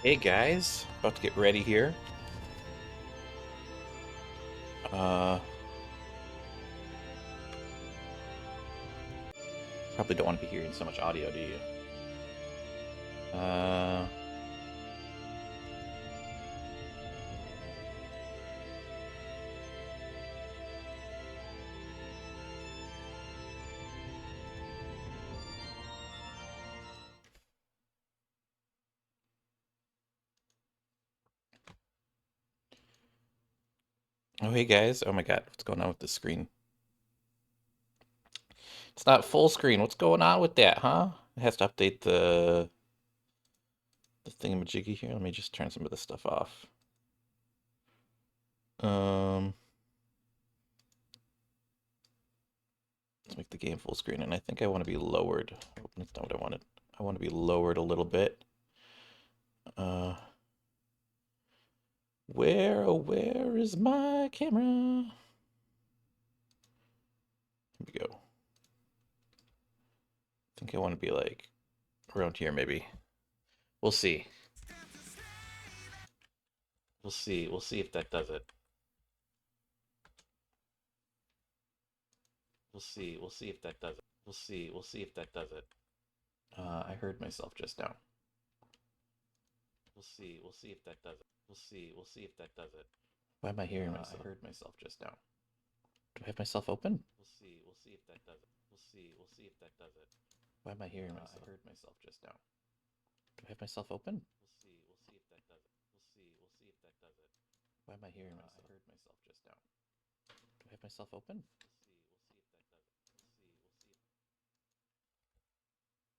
Hey guys, about to get ready here. Uh, Probably don't want to be hearing so much audio, do you? Uh, oh hey guys, oh my god, what's going on with the screen? It's not full screen. What's going on with that, huh? It has to update the thingamajiggy here. Let me just turn some of this stuff off. Um, let's make the game full screen, and I think I want to be lowered. Oh, that's not what I wanted. I want to be lowered a little bit. Uh, where is my camera? Here we go. I think I want to be like around here, maybe. We'll see. We'll see. We'll see if that does it. We'll see. We'll see if that does it. We'll see. We'll see if that does it. I heard myself just now. We'll see. We'll see if that does it. We'll see. We'll see if that does it. Why am I hearing myself? I heard myself just now. Do I have myself open? We'll see. We'll see if that does it. We'll see. We'll see if that does it. Why am I hearing myself? I heard myself just now. Do I have myself open? We'll see. We'll see if that does it. We'll see. We'll see if that does it. Why am I hearing myself? I heard myself just now. Do I have myself open?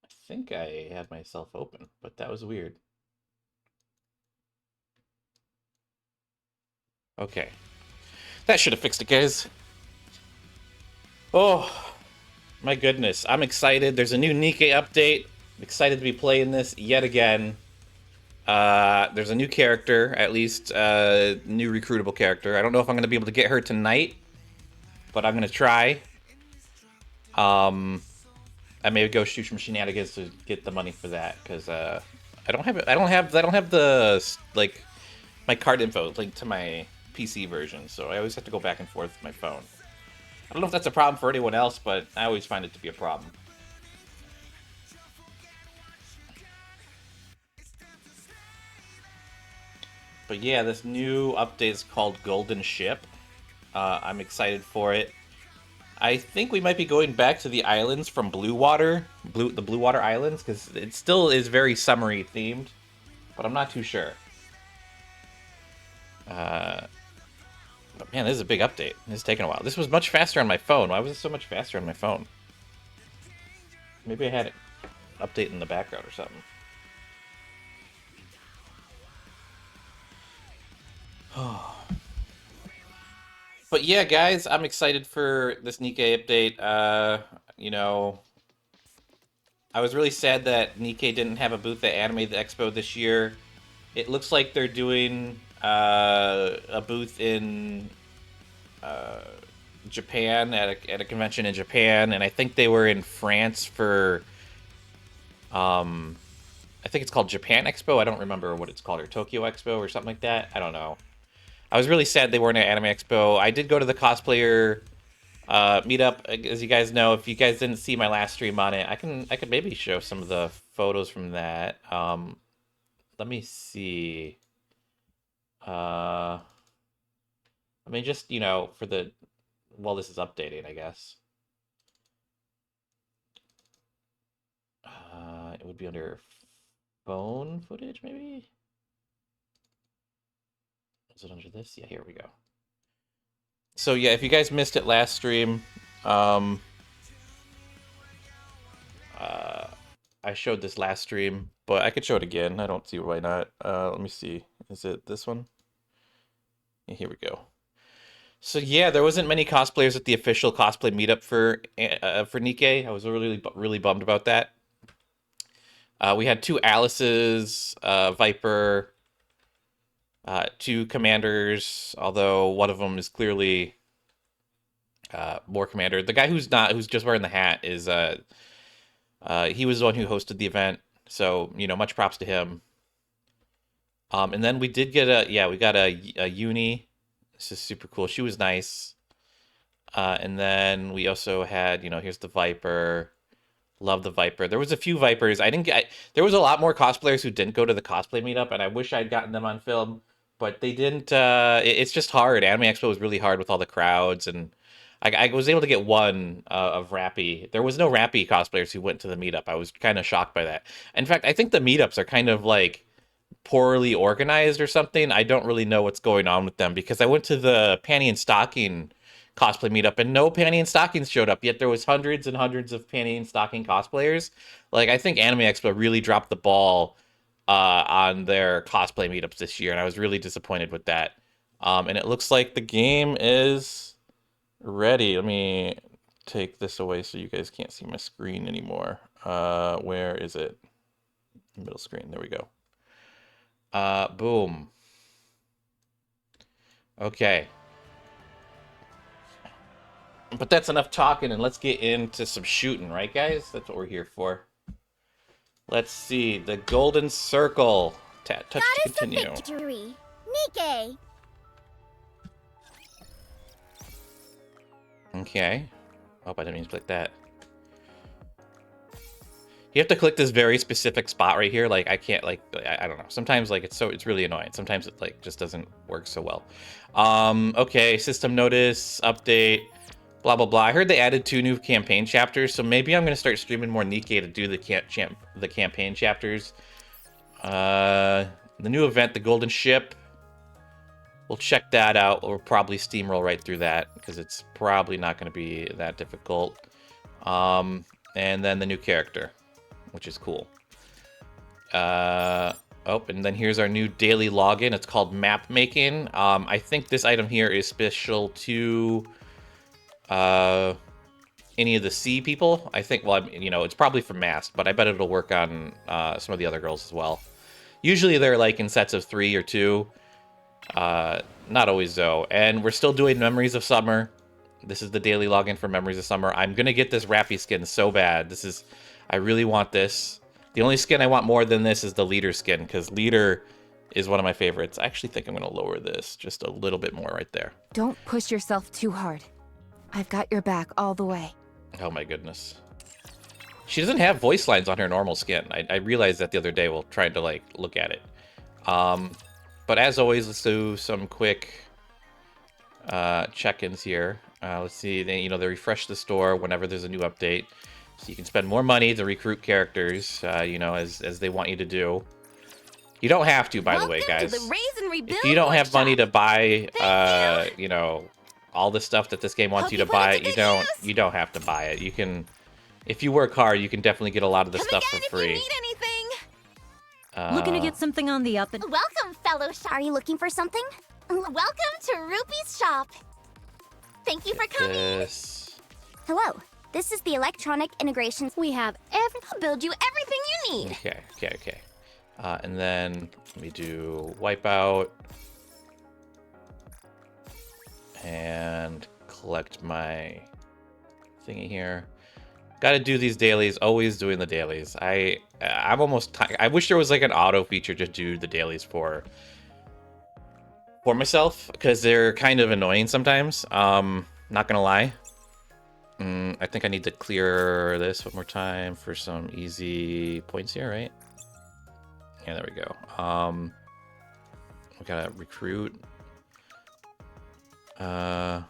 I think I had myself open, but that was weird. Okay. That should have fixed it, guys. Oh, my goodness. I'm excited. There's a new Nikke update. I'm excited to be playing this yet again. There's a new character, at least new recruitable character. I don't know if I'm going to be able to get her tonight, but I'm going to try. I may go shoot some shenanigans to get the money for that because I don't have it. I don't have the like my card info linked to my PC version, so I always have to go back and forth with my phone. I don't know if that's a problem for anyone else, but I always find it to be a problem. But yeah, this new update is called Golden Ship. I'm excited for it. I think we might be going back to the islands from the Blue Water Islands, because it still is very summery themed, but I'm not too sure. Uh, but man, this is a big update. It's taken a while. This was much faster on my phone. Why was it so much faster on my phone? Maybe I had it update in the background or something. But yeah, guys, I'm excited for this Nikke update. You know, I was really sad that Nikke didn't have a booth at Anime the Expo this year. It looks like they're doing a booth in uh, Japan at a convention in Japan, and I think they were in France for um, I think it's called Japan Expo. I don't remember what it's called, or Tokyo Expo or something like that. I don't know. I was really sad they weren't at Anime Expo. I did go to the cosplayer meetup, as you guys know. If you guys didn't see my last stream on it, I could maybe show some of the photos from that. Let me see. Uh, I mean, just for the while this is updating, I guess. It would be under phone footage, maybe. Is it under this? Yeah, here we go. So yeah, if you guys missed it last stream, um, uh, I showed this last stream, but I could show it again. I don't see why not. Let me see. Is it this one? Yeah, here we go. So yeah, there wasn't many cosplayers at the official cosplay meetup for Nikke. I was really bummed about that. We had two Alices, Viper, two commanders. Although one of them is clearly more commander. The guy who's just wearing the hat is he was the one who hosted the event. So much props to him. And then we did get we got a uni. This is super cool. She was nice. And then we also had, here's the Viper. Love the Viper. There was a few Vipers. There was a lot more cosplayers who didn't go to the cosplay meetup, and I wish I'd gotten them on film, but they didn't. It's just hard. Anime Expo was really hard with all the crowds, and I was able to get one of Rappy. There was no Rappy cosplayers who went to the meetup. I was kind of shocked by that. In fact, I think the meetups are kind of like poorly organized or something. I don't really know what's going on with them because I went to the Panty and Stocking cosplay meetup and no Panty and Stockings showed up, yet there was hundreds and hundreds of Panty and Stocking cosplayers. Like, I think Anime Expo really dropped the ball on their cosplay meetups this year, and I was really disappointed with that. And it looks like the game is ready. Let me take this away so you guys can't see my screen anymore. Where is it? Middle screen. There we go. Boom. Okay. But that's enough talking, and let's get into some shooting, right, guys? That's what we're here for. Let's see. The golden circle. Touch to continue. That is the victory. Nikke! Okay. Oh, I didn't mean to click that. You have to click this very specific spot right here. Like, I can't, like, I don't know. Sometimes, like, it's really annoying. Sometimes it, like, just doesn't work so well. Okay, system notice, update, blah, blah, blah. I heard they added 2 new campaign chapters, so maybe I'm going to start streaming more Nikke to do the campaign chapters. The new event, the Golden Ship. We'll check that out. We'll probably steamroll right through that, because it's probably not going to be that difficult. And then the new character, which is cool. And then here's our new daily login. It's called map making. I think this item here is special to any of the C people. I think, well, it's probably for Mast, but I bet it'll work on some of the other girls as well. Usually they're like in sets of 3 or 2. Not always though. And we're still doing Memories of Summer. This is the daily login for Memories of Summer. I'm gonna get this Rappy skin so bad. I really want this. The only skin I want more than this is the Leader skin, because Leader is one of my favorites. I actually think I'm gonna lower this just a little bit more right there. Don't push yourself too hard. I've got your back all the way. Oh my goodness. She doesn't have voice lines on her normal skin. I realized that the other day while trying to, like, look at it. But as always, let's do some quick check-ins here. Let's see, they refresh the store whenever there's a new update. So you can spend more money to recruit characters, as they want you to do. You don't have to, by the way, guys. If you don't have money to buy, all the stuff that this game wants you to buy, you don't have to buy it. You can, if you work hard, you can definitely get a lot of the stuff for free. Looking to get something on the up and... Welcome, fellow shop. Are you looking for something? Welcome to Ruby's shop. Thank you for coming. Hello. This is the electronic integrations. We have I'll build you everything you need. Okay. And then let me do Wipeout. And collect my thingy here. Gotta do these dailies, always doing the dailies. I'm almost I wish there was like an auto feature to do the dailies for myself, because they're kind of annoying sometimes. Not gonna lie. I think I need to clear this one more time for some easy points here, right? Yeah, there we go. We gotta recruit. I'm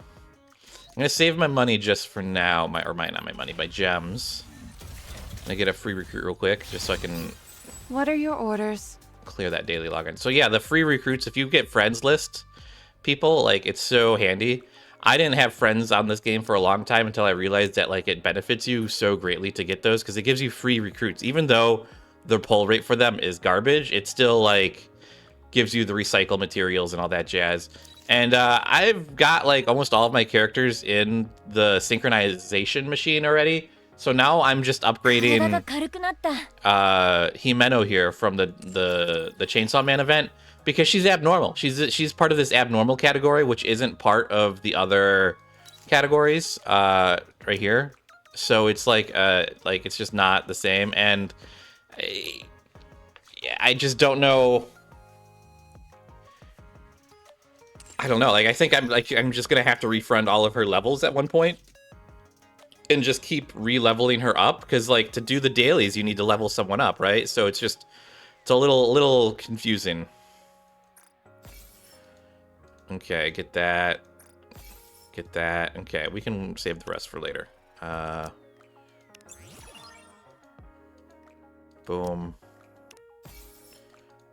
gonna save my money just for now. My gems. I'm gonna get a free recruit real quick, just so I can. What are your orders? Clear that daily login. So yeah, the free recruits. If you get friends list people, like, it's so handy. I didn't have friends on this game for a long time until I realized that, like, it benefits you so greatly to get those, because it gives you free recruits. Even though the pull rate for them is garbage, it still, like, gives you the recycle materials and all that jazz. And I've got, like, almost all of my characters in the synchronization machine already. So now I'm just upgrading Himeno here from the Chainsaw Man event, because she's abnormal. She's part of this abnormal category, which isn't part of the other categories right here. So it's like it's just not the same, and I just don't know I don't know. Like, I think I'm just gonna have to refriend all of her levels at one point, and just keep re-leveling her up, because like to do the dailies, you need to level someone up, right? So it's a little confusing. Okay, get that. Get that. Okay, we can save the rest for later. Boom.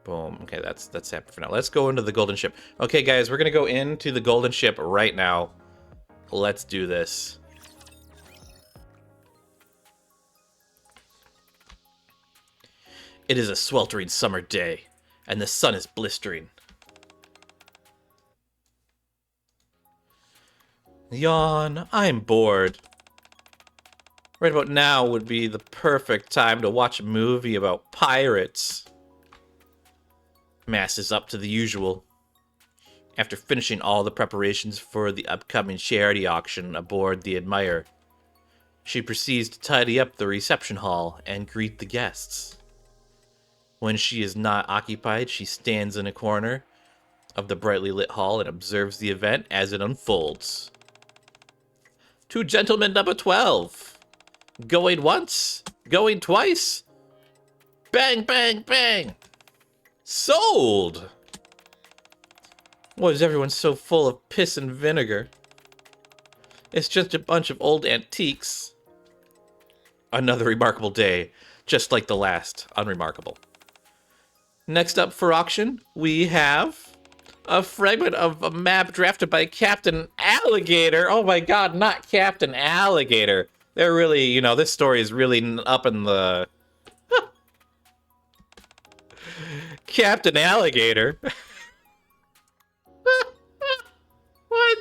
Boom. Okay, that's happy for now. Let's go into the golden ship. Okay, guys, we're gonna go into the golden ship right now. Let's do this. It is a sweltering summer day, and the sun is blistering. Yawn, I'm bored. Right about now would be the perfect time to watch a movie about pirates. Mast is up to the usual. After finishing all the preparations for the upcoming charity auction aboard the Admire, she proceeds to tidy up the reception hall and greet the guests. When she is not occupied, she stands in a corner of the brightly lit hall and observes the event as it unfolds. To gentleman number 12. Going once, going twice. Bang, bang, bang. Sold! Why is everyone so full of piss and vinegar? It's just a bunch of old antiques. Another remarkable day, just like the last. Unremarkable. Next up for auction, we have a fragment of a map drafted by Captain Alligator. Oh my god, not Captain Alligator. They're really, you know, this story is really up in the... Captain Alligator. What?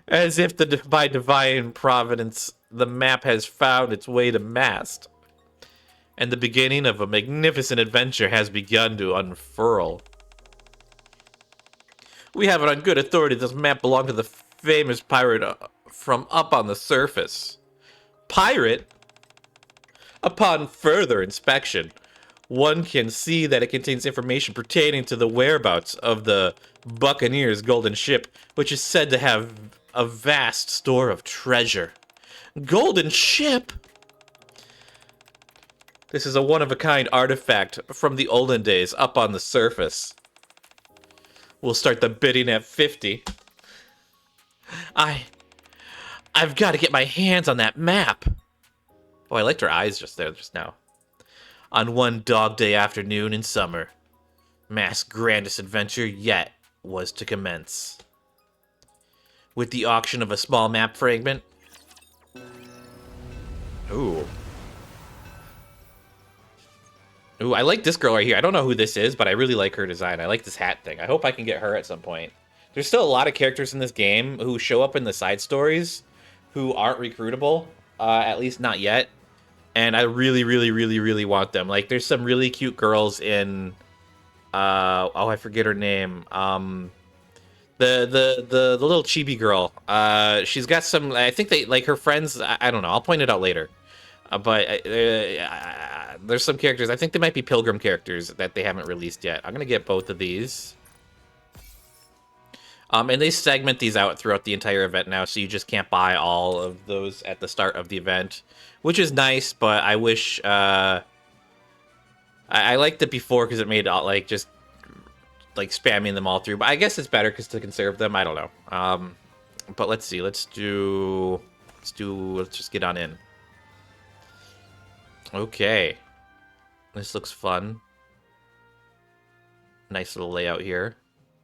As if by divine providence, the map has found its way to Mast, and the beginning of a magnificent adventure has begun to unfurl. We have it on good authority this map belonged to the famous pirate from up on the surface. Pirate? Upon further inspection, one can see that it contains information pertaining to the whereabouts of the Buccaneer's golden ship, which is said to have a vast store of treasure. Golden ship? This is a one-of-a-kind artifact from the olden days up on the surface. We'll start the bidding at 50. I've got to get my hands on that map. Oh, I liked her eyes just there just now. On one dog day afternoon in summer, Mast's grandest adventure yet was to commence. With the auction of a small map fragment. Ooh. Ooh, I like this girl right here. I don't know who this is, but I really like her design. I like this hat thing. I hope I can get her at some point. There's still a lot of characters in this game who show up in the side stories who aren't recruitable, at least not yet. And I really, really, really, really want them. Like, there's some really cute girls in... oh, I forget her name. The little chibi girl. She's got some... I think they... Like, her friends... I don't know. I'll point it out later. But there's some characters. I think they might be Pilgrim characters that they haven't released yet. I'm going to get both of these. And they segment these out throughout the entire event now, so you just can't buy all of those at the start of the event, which is nice, but I wish... I liked it before because it made like just like spamming them all through, but I guess it's better because to conserve them. I don't know. But let's see. Let's just get on in. Okay. This looks fun. Nice little layout here.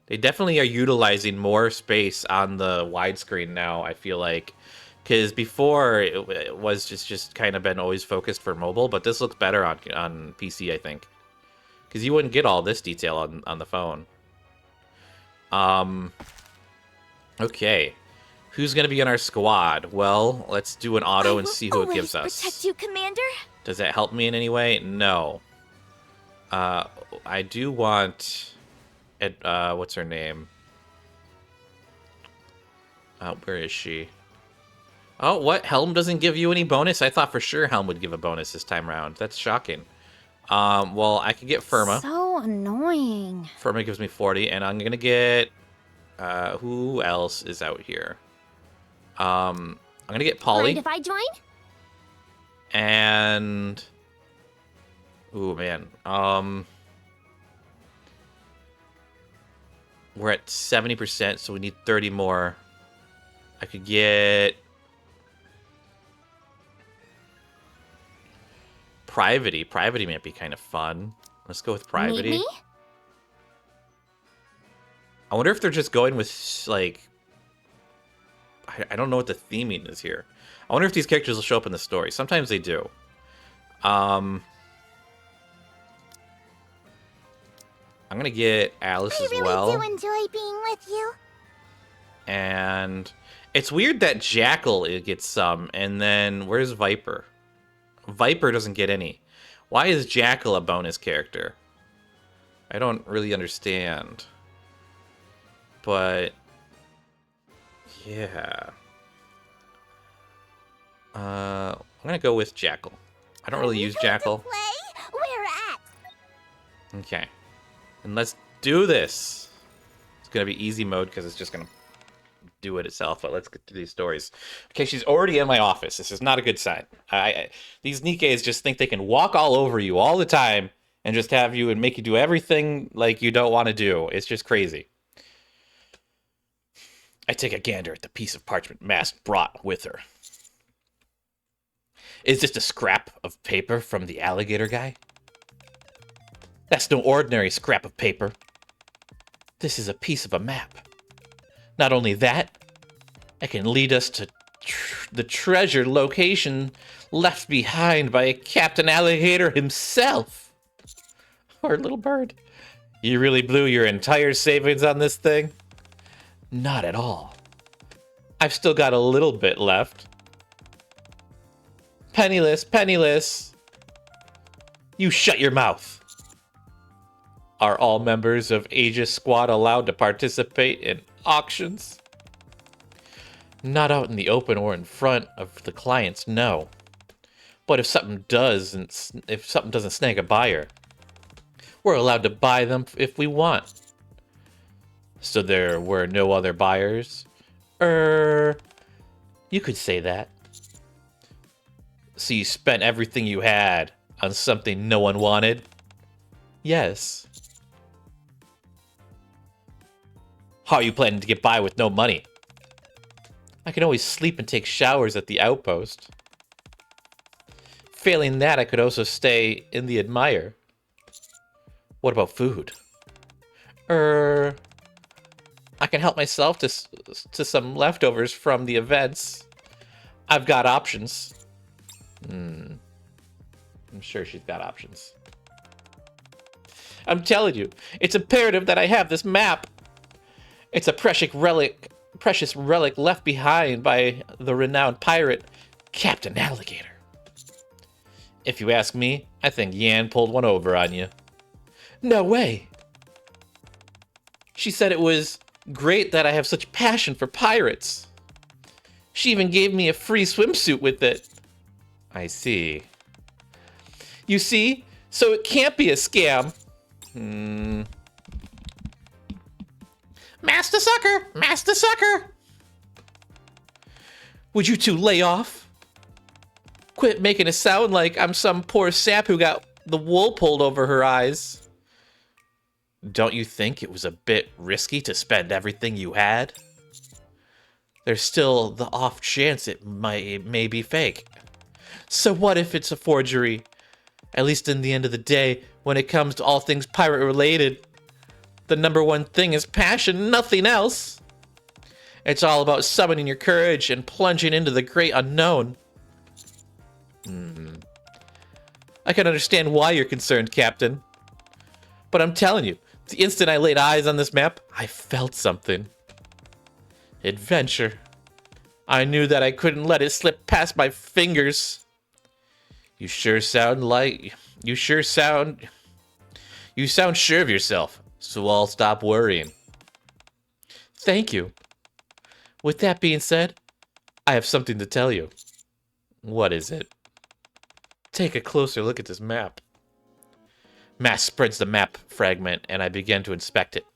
They definitely are utilizing more space on the widescreen now, I feel like. Because before, it was just kind of been always focused for mobile, but this looks better on PC, I think. Because you wouldn't get all this detail on the phone. Okay. Who's going to be in our squad? Well, let's do an auto and see who it gives us. Protect you, Commander. Does that help me in any way? No. I do want... what's her name? Where is she? Oh, what? Helm doesn't give you any bonus? I thought for sure Helm would give a bonus this time around. That's shocking. Well, I could get Firma. So annoying. Firma gives me 40, and I'm gonna get... Who else is out here? I'm gonna get Mind Polly. if I join? And... Ooh, man. We're at 70%, so we need 30 more. I could get... Privity. Privity might be kind of fun. Let's go with Privity. Meet me? I wonder if they're just going with, like... I don't know what the theming is here. I wonder if these characters will show up in the story. Sometimes they do. I'm gonna get Alice as well. I really do enjoy being with you. And it's weird that Jackal gets some, and then where's Viper? Viper doesn't get any. Why is Jackal a bonus character? I don't really understand. But yeah. I'm gonna go with Jackal. I don't really use Jackal. Play? Where at? Okay. And let's do this. It's gonna be easy mode because it's just gonna do it itself, but let's get to these stories. Okay, she's already in my office. This is not a good sign. These Nikkes just think they can walk all over you all the time and just have you and make you do everything like you don't want to do. It's just crazy. I take a gander at the piece of parchment Mast brought with her. Is this a scrap of paper from the alligator guy? That's no ordinary scrap of paper. This is a piece of a map. Not only that, it can lead us to the treasure location left behind by Captain Alligator himself. Our little bird. You really blew your entire savings on this thing? Not at all. I've still got a little bit left. Penniless, penniless. You shut your mouth. Are all members of Aegis Squad allowed to participate in auctions? Not out in the open or in front of the clients, no. But if something doesn't snag a buyer, we're allowed to buy them if we want. So there were no other buyers? You could say that. So you spent everything you had on something no one wanted? Yes. How are you planning to get by with no money? I can always sleep and take showers at the outpost. Failing that, I could also stay in the Admire. What about food? I can help myself to some leftovers from the events. I've got options. I'm sure she's got options. I'm telling you, it's imperative that I have this map. It's a precious relic left behind by the renowned pirate, Captain Alligator. If you ask me, I think Yan pulled one over on you. No way. She said it was great that I have such passion for pirates. She even gave me a free swimsuit with it. I see. You see? So it can't be a scam. Master Sucker! Master Sucker! Would you two lay off? Quit making it sound like I'm some poor sap who got the wool pulled over her eyes. Don't you think it was a bit risky to spend everything you had? There's still the off chance it may be fake. So what if it's a forgery? At least in the end of the day, when it comes to all things pirate related, the number one thing is passion, nothing else. It's all about summoning your courage and plunging into the great unknown. I can understand why you're concerned, Captain. But I'm telling you, the instant I laid eyes on this map, I felt something. Adventure. I knew that I couldn't let it slip past my fingers. You sound sure of yourself, so I'll stop worrying. Thank you. With that being said, I have something to tell you. What is it? Take a closer look at this map. Mast spreads the map fragment, and I begin to inspect it.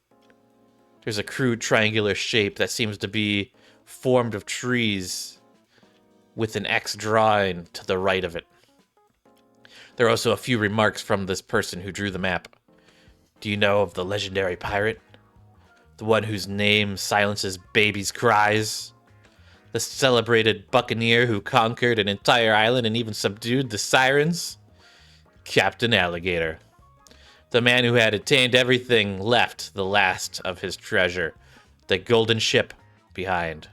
There's a crude triangular shape that seems to be formed of trees with an X drawing to the right of it. There are also a few remarks from this person who drew the map. Do you know of the legendary pirate? The one whose name silences babies' cries? The celebrated buccaneer who conquered an entire island and even subdued the sirens? Captain Alligator. The man who had attained everything left the last of his treasure, the golden ship, behind.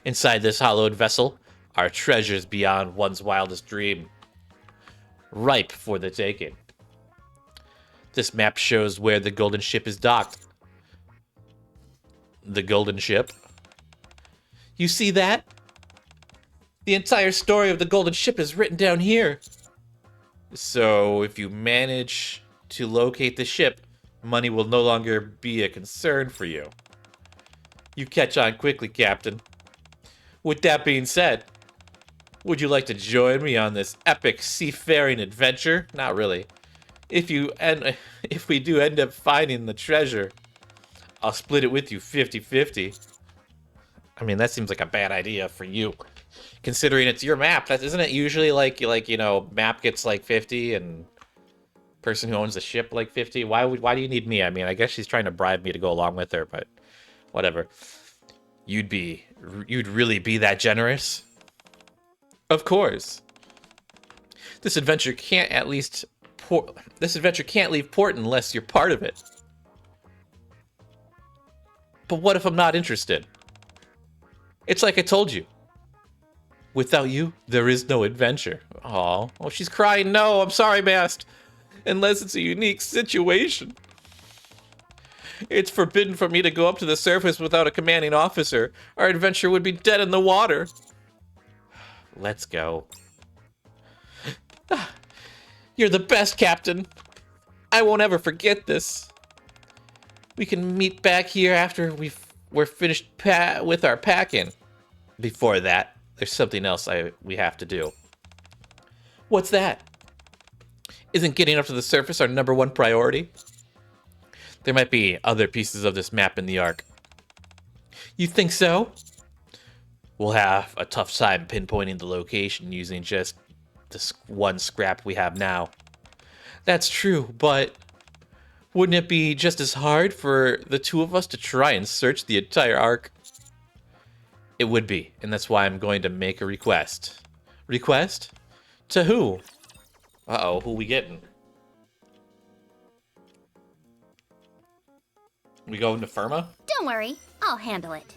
Inside this hallowed vessel are treasures beyond one's wildest dream, ripe for the taking. This map shows where the golden ship is docked. The golden ship? You see that? The entire story of the golden ship is written down here. So if you manage to locate the ship, money will no longer be a concern for you. You catch on quickly, Captain. With that being said, would you like to join me on this epic seafaring adventure? Not really. If we do end up finding the treasure, I'll split it with you 50-50. I mean, that seems like a bad idea for you, considering it's your map. Isn't it usually like you know, map gets like 50 and person who owns the ship like 50? Why do you need me? I mean, I guess she's trying to bribe me to go along with her, but whatever. You'd really be that generous? Of course. This adventure can't leave port unless you're part of it. But what if I'm not interested? It's like I told you. Without you, there is no adventure. Aw. Oh, she's crying. No, I'm sorry, Mast. Unless it's a unique situation. It's forbidden for me to go up to the surface without a commanding officer. Our adventure would be dead in the water. Let's go. You're the best, Captain. I won't ever forget this. We can meet back here after we're finished with our packing. Before that, there's something else we have to do. What's that? Isn't getting up to the surface our #1 priority? There might be other pieces of this map in the Ark. You think so? We'll have a tough time pinpointing the location using just this one scrap we have now. That's true, but wouldn't it be just as hard for the two of us to try and search the entire Ark? It would be, and that's why I'm going to make a request. Request? To who? Uh-oh, who we getting? We going to Firma? Don't worry, I'll handle it.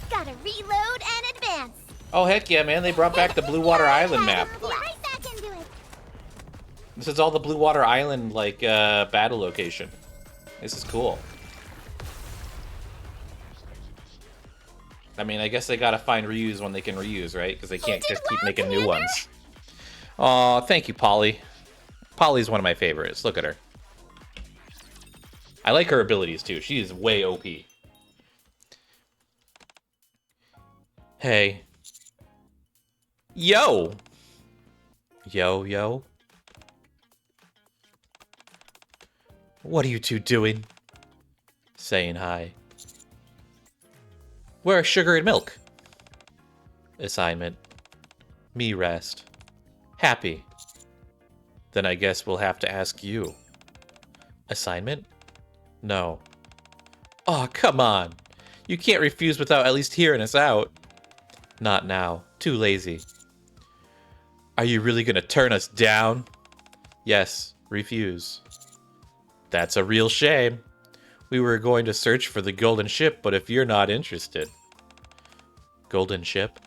Gotta reload and advance. Oh, heck yeah, man. They brought back the Blue Water Island map. Right back into it. This is all the Blue Water Island, like, battle location. This is cool. I mean, I guess they gotta find reuse when they can reuse, right? Because they can't just keep making new ones. Aw, thank you, Polly. Polly's one of my favorites. Look at her. I like her abilities, too. She is way OP. Hey. Yo! Yo. What are you two doing? Saying hi. Where are sugar and milk? Assignment. Me rest. Happy. Then I guess we'll have to ask you. Assignment? No. Aw, come on. You can't refuse without at least hearing us out. Not now. Too lazy. Are you really gonna turn us down? Yes, refuse. That's a real shame. We were going to search for the golden ship, but if you're not interested... Golden ship?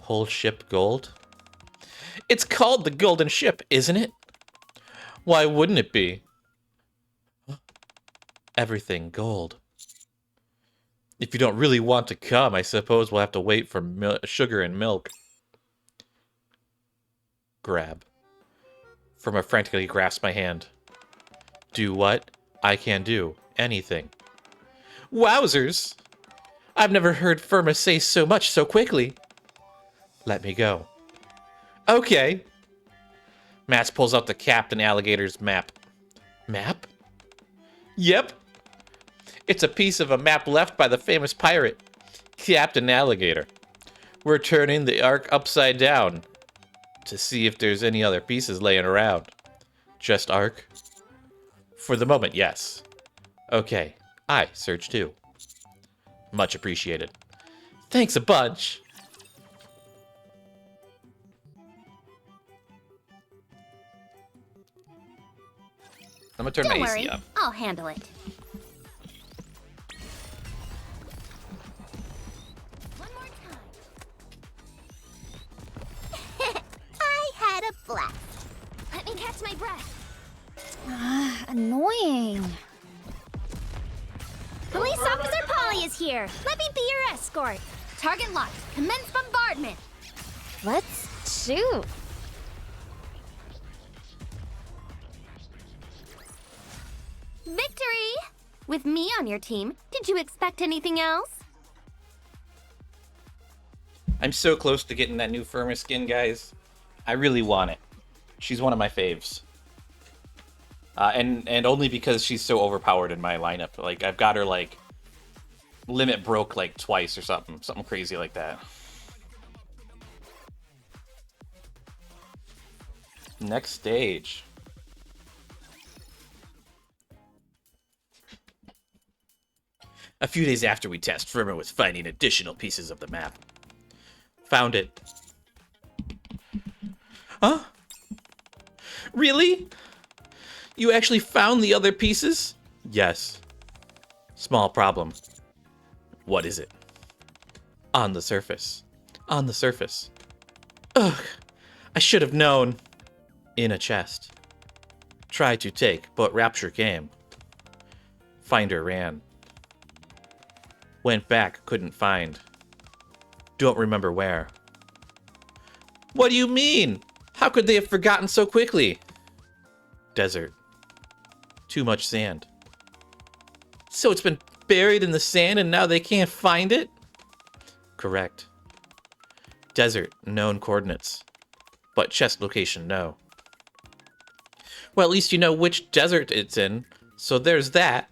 Whole ship gold? It's called the golden ship, isn't it? Why wouldn't it be? Everything gold. If you don't really want to come, I suppose we'll have to wait for sugar and milk. Grab. Firma frantically grasps my hand. Do what? I can do anything. Wowzers! I've never heard Firma say so much so quickly. Let me go. Okay. Mast pulls out the Captain Alligator's map. Map? Yep. It's a piece of a map left by the famous pirate, Captain Alligator. We're turning the Ark upside down to see if there's any other pieces laying around. Just Ark? For the moment, yes. Okay, I search too. Much appreciated. Thanks a bunch. I'm gonna turn Don't my worry, AC up. I'll handle it. One more time. I had a blast. Let me catch my breath. Annoying. Police Officer Polly is here. Let me be your escort. Target locked. Commence bombardment. Let's shoot. Victory! With me on your team, did you expect anything else? I'm so close to getting that new Firma skin, guys. I really want it. She's one of my faves. And only because she's so overpowered in my lineup. Like, I've got her, like, limit broke, like, twice or something. Something crazy like that. Next stage. A few days after we test, Firma was finding additional pieces of the map. Found it. Huh? Really? You actually found the other pieces? Yes. Small problem. What is it? On the surface. On the surface. Ugh. I should have known. In a chest. Tried to take, but Rapture came. Finder ran. Went back, couldn't find. Don't remember where. What do you mean? How could they have forgotten so quickly? Desert. Too much sand. So it's been buried in the sand and now they can't find it? Correct. Desert, known coordinates. But chest location, no. Well, at least you know which desert it's in, so there's that.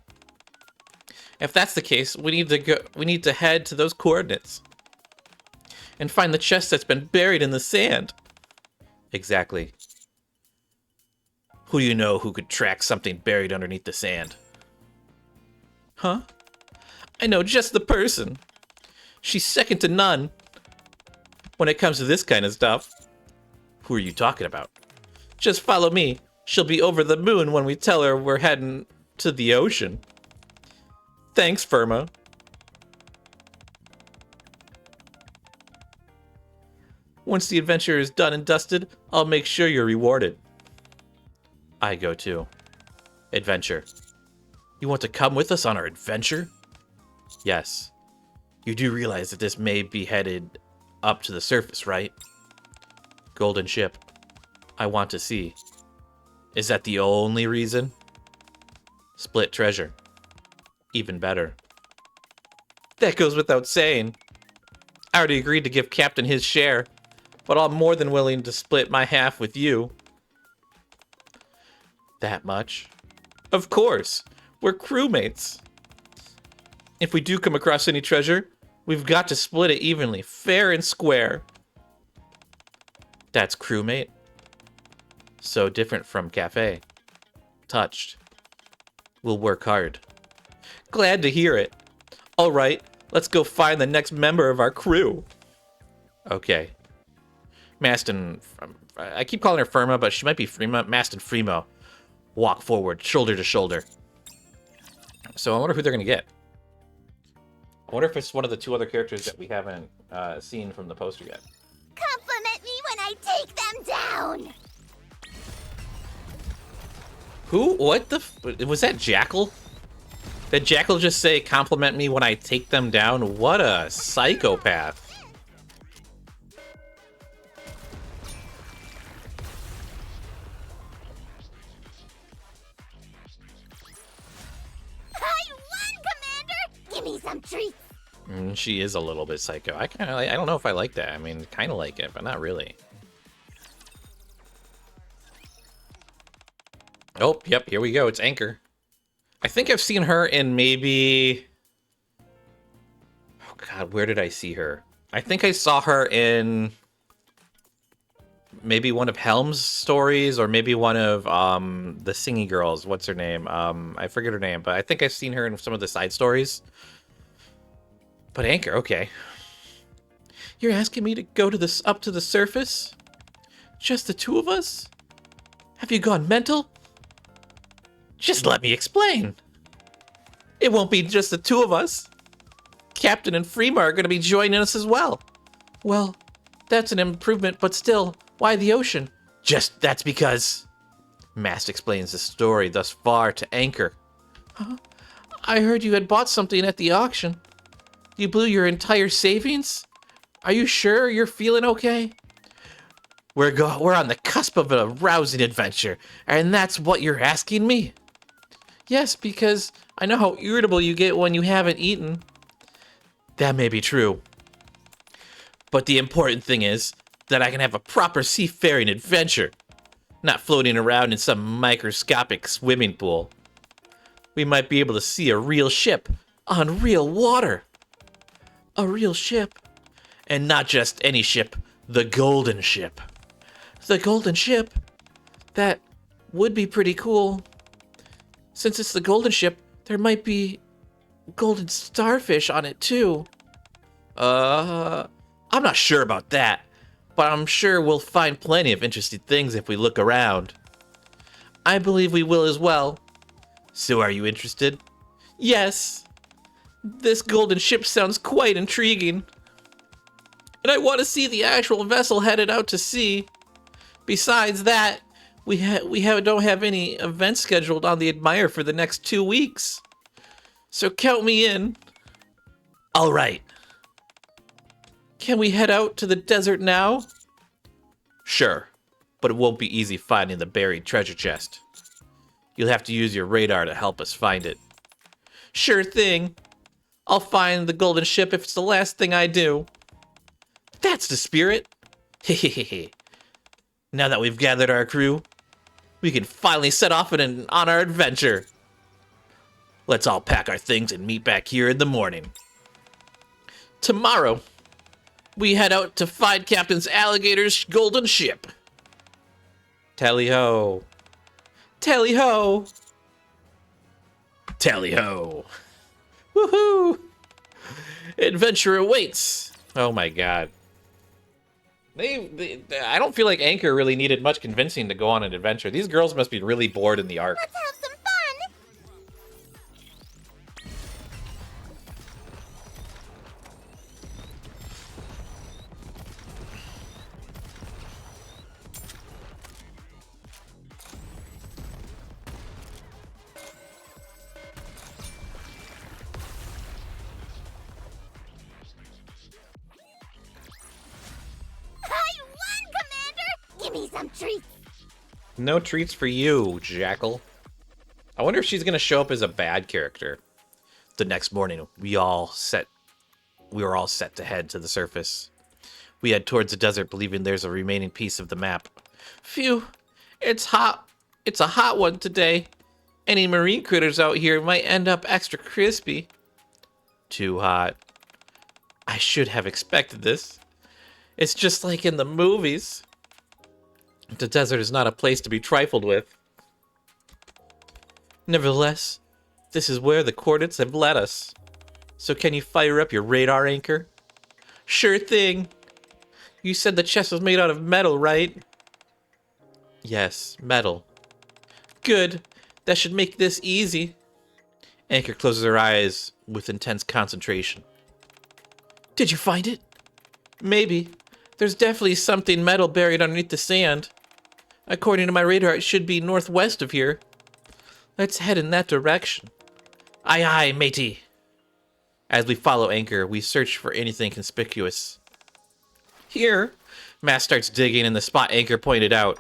If that's the case, we need to head to those coordinates and find the chest that's been buried in the sand. Exactly. Who do you know who could track something buried underneath the sand? Huh? I know just the person. She's second to none when it comes to this kind of stuff. Who are you talking about? Just follow me. She'll be over the moon when we tell her we're heading to the ocean. Thanks, Firma. Once the adventure is done and dusted, I'll make sure you're rewarded. I go too. Adventure. You want to come with us on our adventure? Yes. You do realize that this may be headed up to the surface, right? Golden ship. I want to see. Is that the only reason? Split treasure. Even better. That goes without saying. I already agreed to give Captain his share, but I'm more than willing to split my half with you. That much? Of course. We're crewmates. If we do come across any treasure, we've got to split it evenly, fair and square. That's crewmate? So different from cafe. Touched. We'll work hard. Glad to hear it. All right, let's go find the next member of our crew. Okay. Mast and... I keep calling her Firma, but she might be Frima. Mast and Fremo walk forward, shoulder to shoulder. So I wonder who they're going to get. I wonder if it's one of the two other characters that we haven't seen from the poster yet. Compliment me when I take them down! Who? What the... Was that Jackal? Did Jackal just say, compliment me when I take them down? What a psychopath. I won, Commander! Give me some treats! She is a little bit psycho. I don't know if I like that. I mean, kind of like it, but not really. Oh, yep, here we go. It's Anchor. I think I've seen her in maybe... Oh, God, where did I see her? I think I saw her in maybe one of Helm's stories or maybe one of the Singy Girls. What's her name? I forget her name, but I think I've seen her in some of the side stories. But Anchor, okay. You're asking me to go to this up to the surface? Just the two of us? Have you gone mental? Just let me explain. It won't be just the two of us. Captain and Freema are going to be joining us as well. Well, that's an improvement, but still, why the ocean? That's because... Mast explains the story thus far to Anchor. Huh? I heard you had bought something at the auction. You blew your entire savings? Are you sure you're feeling okay? We're on the cusp of a rousing adventure, and that's what you're asking me? Yes, because I know how irritable you get when you haven't eaten. That may be true. But the important thing is that I can have a proper seafaring adventure, not floating around in some microscopic swimming pool. We might be able to see a real ship on real water. A real ship. And not just any ship, the Golden Ship. The Golden Ship? That would be pretty cool. Since it's the Golden Ship, there might be golden starfish on it too. I'm not sure about that, but I'm sure we'll find plenty of interesting things if we look around. I believe we will as well. So are you interested? Yes. This golden ship sounds quite intriguing. And I want to see the actual vessel headed out to sea. Besides that, we don't have any events scheduled on the Admire for the next 2 weeks. So count me in. All right. Can we head out to the desert now? Sure, but it won't be easy finding the buried treasure chest. You'll have to use your radar to help us find it. Sure thing. I'll find the golden ship if it's the last thing I do. That's the spirit. Hehehe. Now that we've gathered our crew, we can finally set off on our adventure. Let's all pack our things and meet back here in the morning. Tomorrow, we head out to find Captain Alligator's golden ship. Tally-ho. Tally-ho. Tally-ho. Woohoo! Adventure awaits. Oh my god. I don't feel like Anchor really needed much convincing to go on an adventure. These girls must be really bored in the arc. Let's have some fun! Give me some treats. No treats for you, Jackal. I wonder if she's gonna show up as a bad character. The next morning, we were all set to head to the surface. We head towards the desert, believing there's a remaining piece of the map. Phew, it's hot. It's a hot one today. Any marine critters out here might end up extra crispy. Too hot. I should have expected this. It's just like in the movies. The desert is not a place to be trifled with. Nevertheless, this is where the coordinates have led us. So can you fire up your radar, Anchor? Sure thing. You said the chest was made out of metal, right? Yes, metal. Good. That should make this easy. Anchor closes her eyes with intense concentration. Did you find it? Maybe. There's definitely something metal buried underneath the sand. According to my radar, it should be northwest of here. Let's head in that direction. Aye aye, matey. As we follow Anchor, we search for anything conspicuous. Here, Mast starts digging in the spot Anchor pointed out.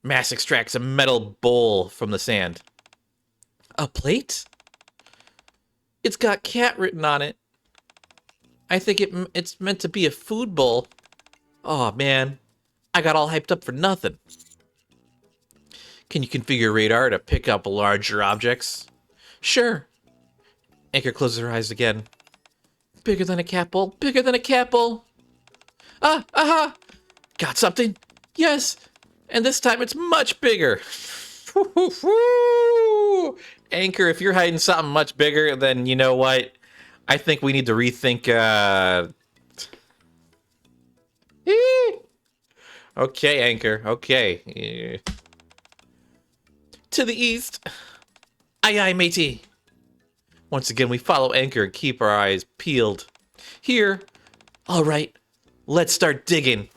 Mast extracts a metal bowl from the sand. A plate? It's got cat written on it. I think it's meant to be a food bowl. Oh man, I got all hyped up for nothing. Can you configure radar to pick up larger objects? Sure. Anchor closes her eyes again. Bigger than a cat bowl, bigger than a cat bowl. Ah, aha! Got something? Yes! And this time it's much bigger. Anchor, if you're hiding something much bigger, then you know what? I think we need to rethink, Okay, Anchor, okay. To the east. Aye, aye, matey. Once again, we follow Anchor and keep our eyes peeled. Here. All right, let's start digging.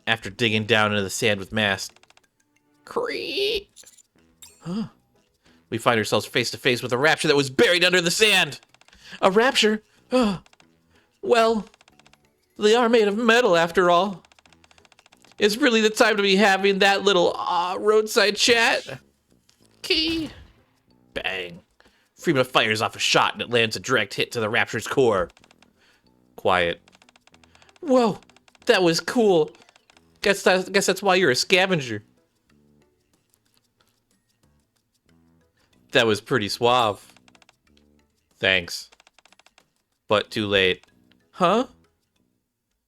After digging down into the sand with Mast. Creep. Huh. We find ourselves face to face with a rapture that was buried under the sand. A rapture? Well, they are made of metal after all. It's really the time to be having that little roadside chat. Key. Bang. Freeman fires off a shot and it lands a direct hit to the rapture's core. Quiet. Whoa, that was cool. Guess that's why you're a scavenger. That was pretty suave. Thanks. But too late. Huh?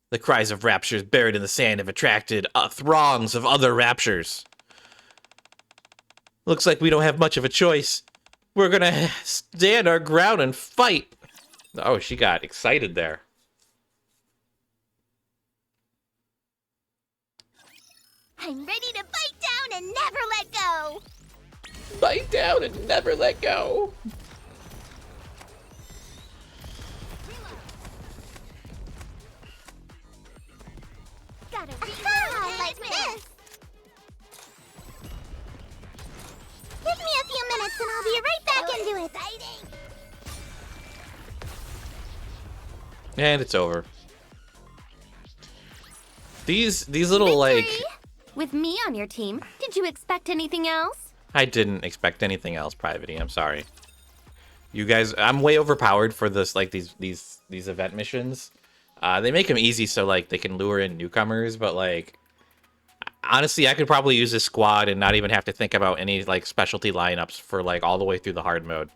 The cries of raptures buried in the sand have attracted throngs of other raptures. Looks like we don't have much of a choice. We're gonna stand our ground and fight. Oh, she got excited there. I'm ready to bite down and never let go. Bite down and never let go. Gotta reload like this. Give me a few minutes and I'll be right back into it. And it's over. These little like. With me on your team, did you expect anything else? I didn't expect anything else, Private. I'm sorry. You guys, I'm way overpowered for this. Like these event missions. They make them easy so like they can lure in newcomers, but like honestly, I could probably use this squad and not even have to think about any like specialty lineups for like all the way through the hard mode,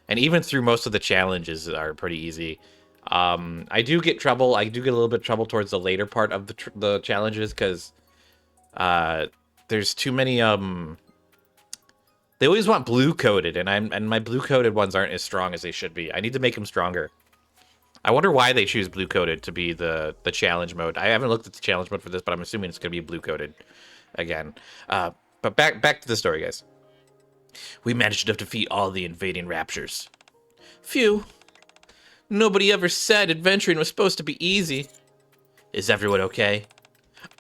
and even through most of the challenges are pretty easy. I do get trouble. I do get a little bit of trouble towards the later part of the challenges because there's too many. They always want blue coded, and my blue coded ones aren't as strong as they should be. I need to make them stronger. I wonder why they choose blue coded to be the challenge mode. I haven't looked at the challenge mode for this, but I'm assuming it's going to be blue coded again. But back to the story, guys. We managed to defeat all the invading raptures. Phew. Nobody ever said adventuring was supposed to be easy. Is everyone okay?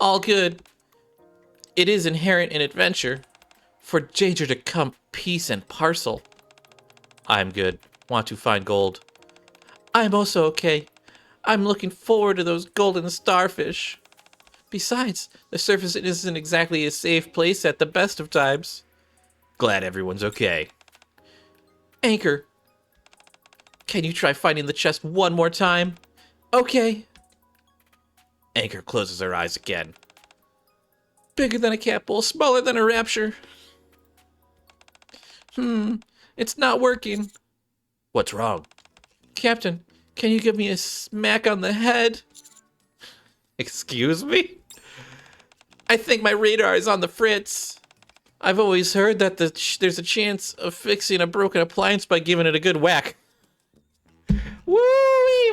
All good. It is inherent in adventure. For danger to come piece and parcel. I'm good. Want to find gold. I'm also okay. I'm looking forward to those golden starfish. Besides, the surface isn't exactly a safe place at the best of times. Glad everyone's okay. Anchor. Can you try finding the chest one more time? Okay. Anchor closes her eyes again. Bigger than a cat bowl, smaller than a rapture. It's not working. What's wrong? Captain, can you give me a smack on the head? Excuse me? I think my radar is on the fritz. I've always heard that there's a chance of fixing a broken appliance by giving it a good whack. Woo!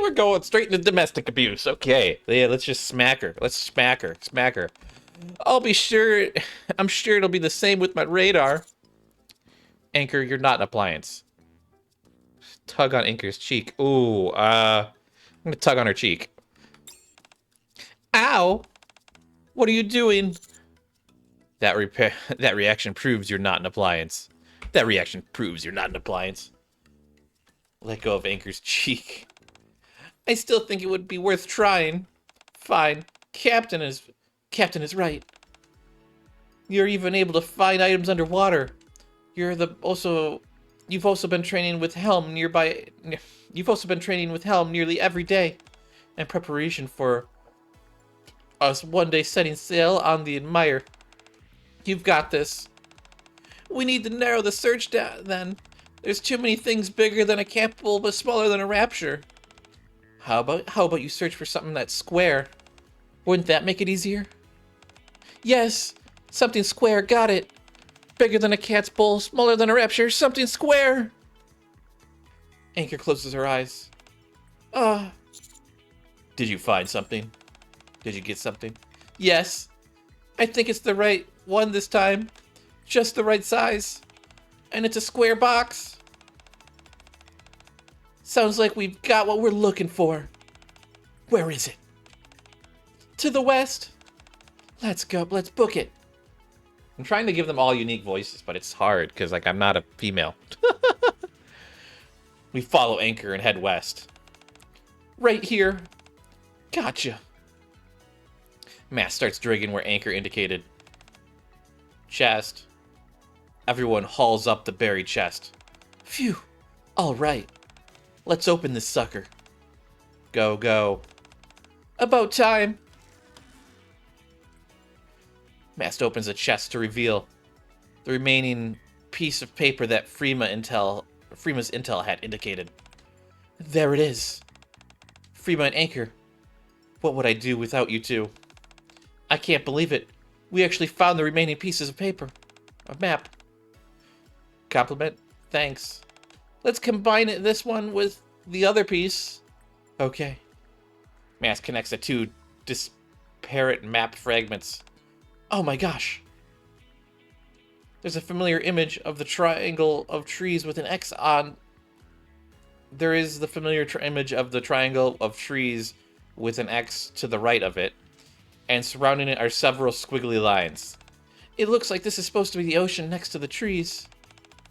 We're going straight into domestic abuse. Okay, yeah, let's just smack her. Let's smack her. Smack her. I'm sure it'll be the same with my radar. Anchor, you're not an appliance. Tug on Anchor's cheek. Ooh, I'm gonna tug on her cheek. Ow! What are you doing? That reaction proves you're not an appliance. That reaction proves you're not an appliance. Let go of Anchor's cheek. I still think it would be worth trying. Fine. Captain is right. You're even able to find items underwater. You've also been training with Helm nearly every day in preparation for Us one day setting sail on the Admire. You've got this. We need to narrow the search down, then. There's too many things bigger than a capable but smaller than a rapture. How about you search for something that's square? Wouldn't that make it easier? Yes, something square, got it. Bigger than a cat's bowl, smaller than a rapture, something square. Anchor closes her eyes. Did you find something? Did you get something? Yes. I think it's the right one this time. Just the right size. And it's a square box. Sounds like we've got what we're looking for. Where is it? To the west. Let's go. Let's book it. I'm trying to give them all unique voices, but it's hard because, like, I'm not a female. We follow Anchor and head west. Right here. Gotcha. Mast starts digging where Anchor indicated. Chest. Everyone hauls up the buried chest. Phew. All right. Let's open this sucker. Go, go. About time. Mast opens a chest to reveal the remaining piece of paper that Freema's intel had indicated. There it is. Freema and Anchor. What would I do without you two? I can't believe it. We actually found the remaining pieces of paper. A map. Compliment? Thanks. Let's combine this one with the other piece. Okay. Mast connects the two disparate map fragments. Oh my gosh. There's a familiar image of the triangle of trees with an X on. There is the familiar image of the triangle of trees with an X to the right of it, and surrounding it are several squiggly lines. It looks like this is supposed to be the ocean next to the trees.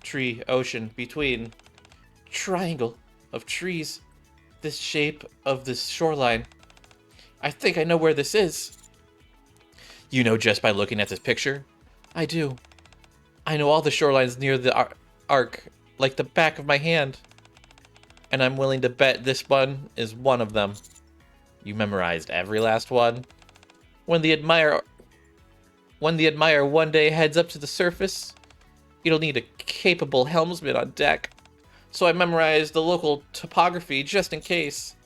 Tree, ocean, between. Triangle of trees. This shape of this shoreline. I think I know where this is. You know just by looking at this picture? I do. I know all the shorelines near the arc, like the back of my hand. And I'm willing to bet this one is one of them. You memorized every last one? When the Admire one day heads up to the surface, it'll need a capable helmsman on deck. So I memorized the local topography just in case.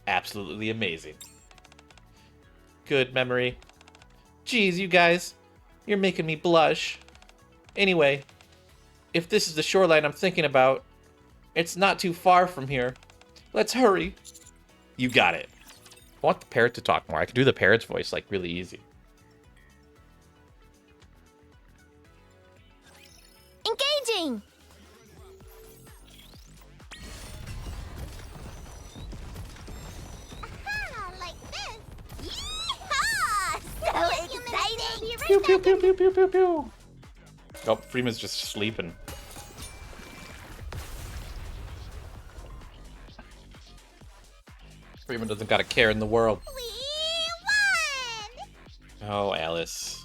Absolutely amazing. Good memory. Geez, you guys, you're making me blush. Anyway, if this is the shoreline I'm thinking about, it's not too far from here. Let's hurry. You got it. I want the parrot to talk more. I can do the parrot's voice, like, really easy. Engaging! Aha, like this. Yeehaw! So exciting! Pew, pew, pew, pew, pew, pew, pew. Oh, Freema's just sleeping. Freema doesn't got a care in the world. We won! Oh, Alice.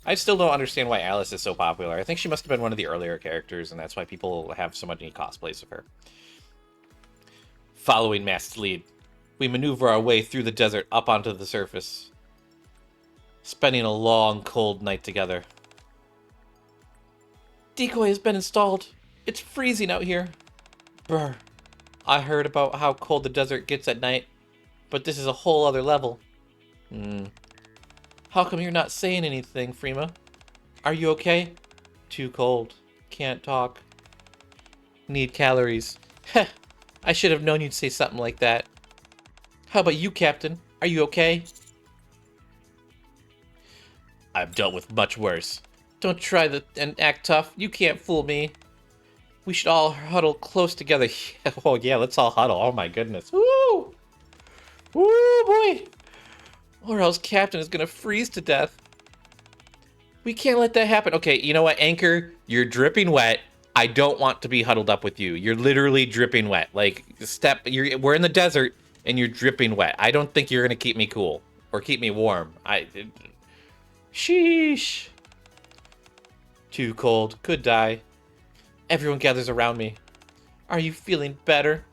I still don't understand why Alice is so popular. I think she must have been one of the earlier characters, and that's why people have so many cosplays of her. Following Mast's lead, we maneuver our way through the desert up onto the surface, spending a long, cold night together. Decoy has been installed. It's freezing out here. Brr. I heard about how cold the desert gets at night, but this is a whole other level. How come you're not saying anything, Freema? Are you okay? Too cold. Can't talk. Need calories. Heh. I should have known you'd say something like that. How about you, Captain? Are you okay? I've dealt with much worse. Don't try and act tough. You can't fool me. We should all huddle close together. Oh, yeah, let's all huddle. Oh, my goodness. Woo! Woo, boy! Or else Captain is going to freeze to death. We can't let that happen. Okay, you know what, Anchor? You're dripping wet. I don't want to be huddled up with you. You're literally dripping wet. Like, we're in the desert, and you're dripping wet. I don't think you're going to keep me cool. Or keep me warm. Sheesh. Too cold. Could die. Everyone gathers around me. Are you feeling better?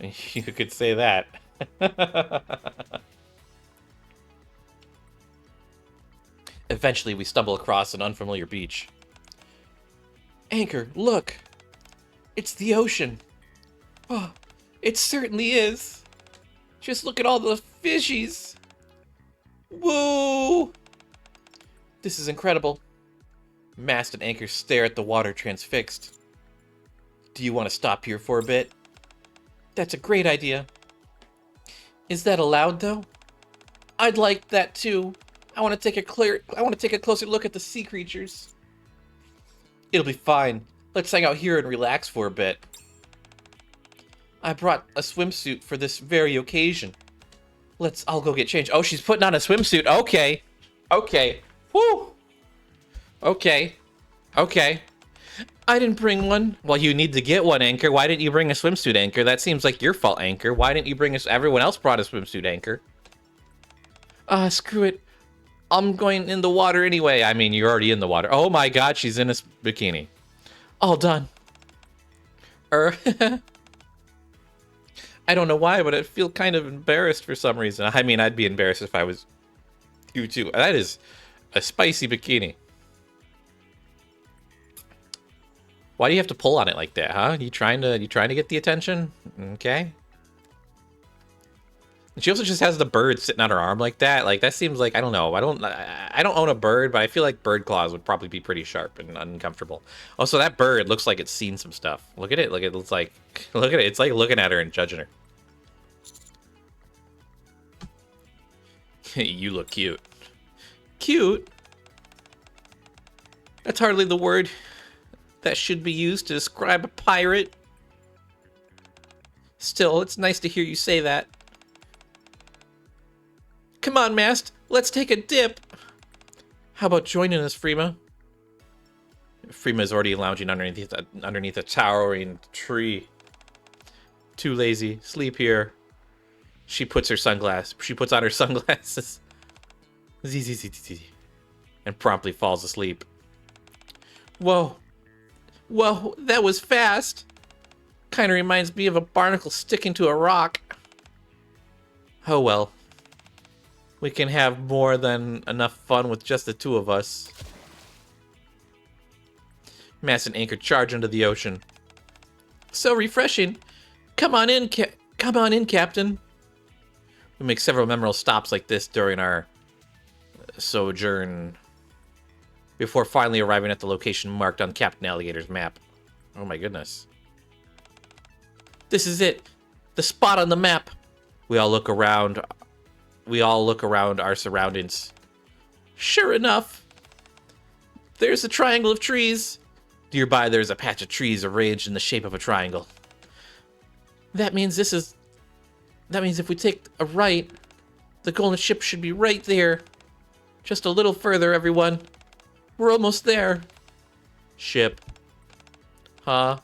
You could say that. Eventually, we stumble across an unfamiliar beach. Anchor, look! It's the ocean! Oh, it certainly is! Just look at all the fishies! Woo! This is incredible. Mast and Anchor stare at the water transfixed. Do you want to stop here for a bit? That's a great idea. Is that allowed, though? I'd like that, too. I want to take a closer look at the sea creatures. It'll be fine. Let's hang out here and relax for a bit. I brought a swimsuit for this very occasion. I'll go get changed. Oh, she's putting on a swimsuit. Okay. Okay. Woo! Okay. Okay. I didn't bring one. Well, you need to get one, Anchor. Why didn't you bring a swimsuit, Anchor? That seems like your fault, Anchor. Why didn't you bring us? Everyone else brought a swimsuit, Anchor. Screw it. I'm going in the water anyway. I mean, you're already in the water. Oh my god, she's in a bikini. All done. I don't know why, but I feel kind of embarrassed for some reason. I mean, I'd be embarrassed if I was you too. That is a spicy bikini. Why do you have to pull on it like that, huh? You trying to get the attention? Okay. And she also just has the bird sitting on her arm like that. Like, that seems like, I don't know. I don't own a bird, but I feel like bird claws would probably be pretty sharp and uncomfortable. Also, that bird looks like it's seen some stuff. Look at it. Look, it looks like, look at it. It's like looking at her and judging her. You look cute. Cute? That's hardly the word that should be used to describe a pirate. Still, it's nice to hear you say that. Come on, Mast. Let's take a dip. How about joining us, Freema? Freema is already lounging underneath a towering tree. Too lazy. Sleep here. She puts on her sunglasses. And promptly falls asleep. Whoa. Whoa, that was fast. Kinda reminds me of a barnacle sticking to a rock. Oh well. We can have more than enough fun with just the two of us. Mast and Anchor charge into the ocean. So refreshing. Come on in, Captain. We make several memorable stops like this during our sojourn before finally arriving at the location marked on Captain Alligator's map. Oh my goodness. This is it. The spot on the map. We all look around our surroundings. Sure enough, there's a triangle of trees. Nearby, there's a patch of trees arranged in the shape of a triangle. That means if we take a right, the golden ship should be right there. Just a little further, everyone. We're almost there. Ship. Huh?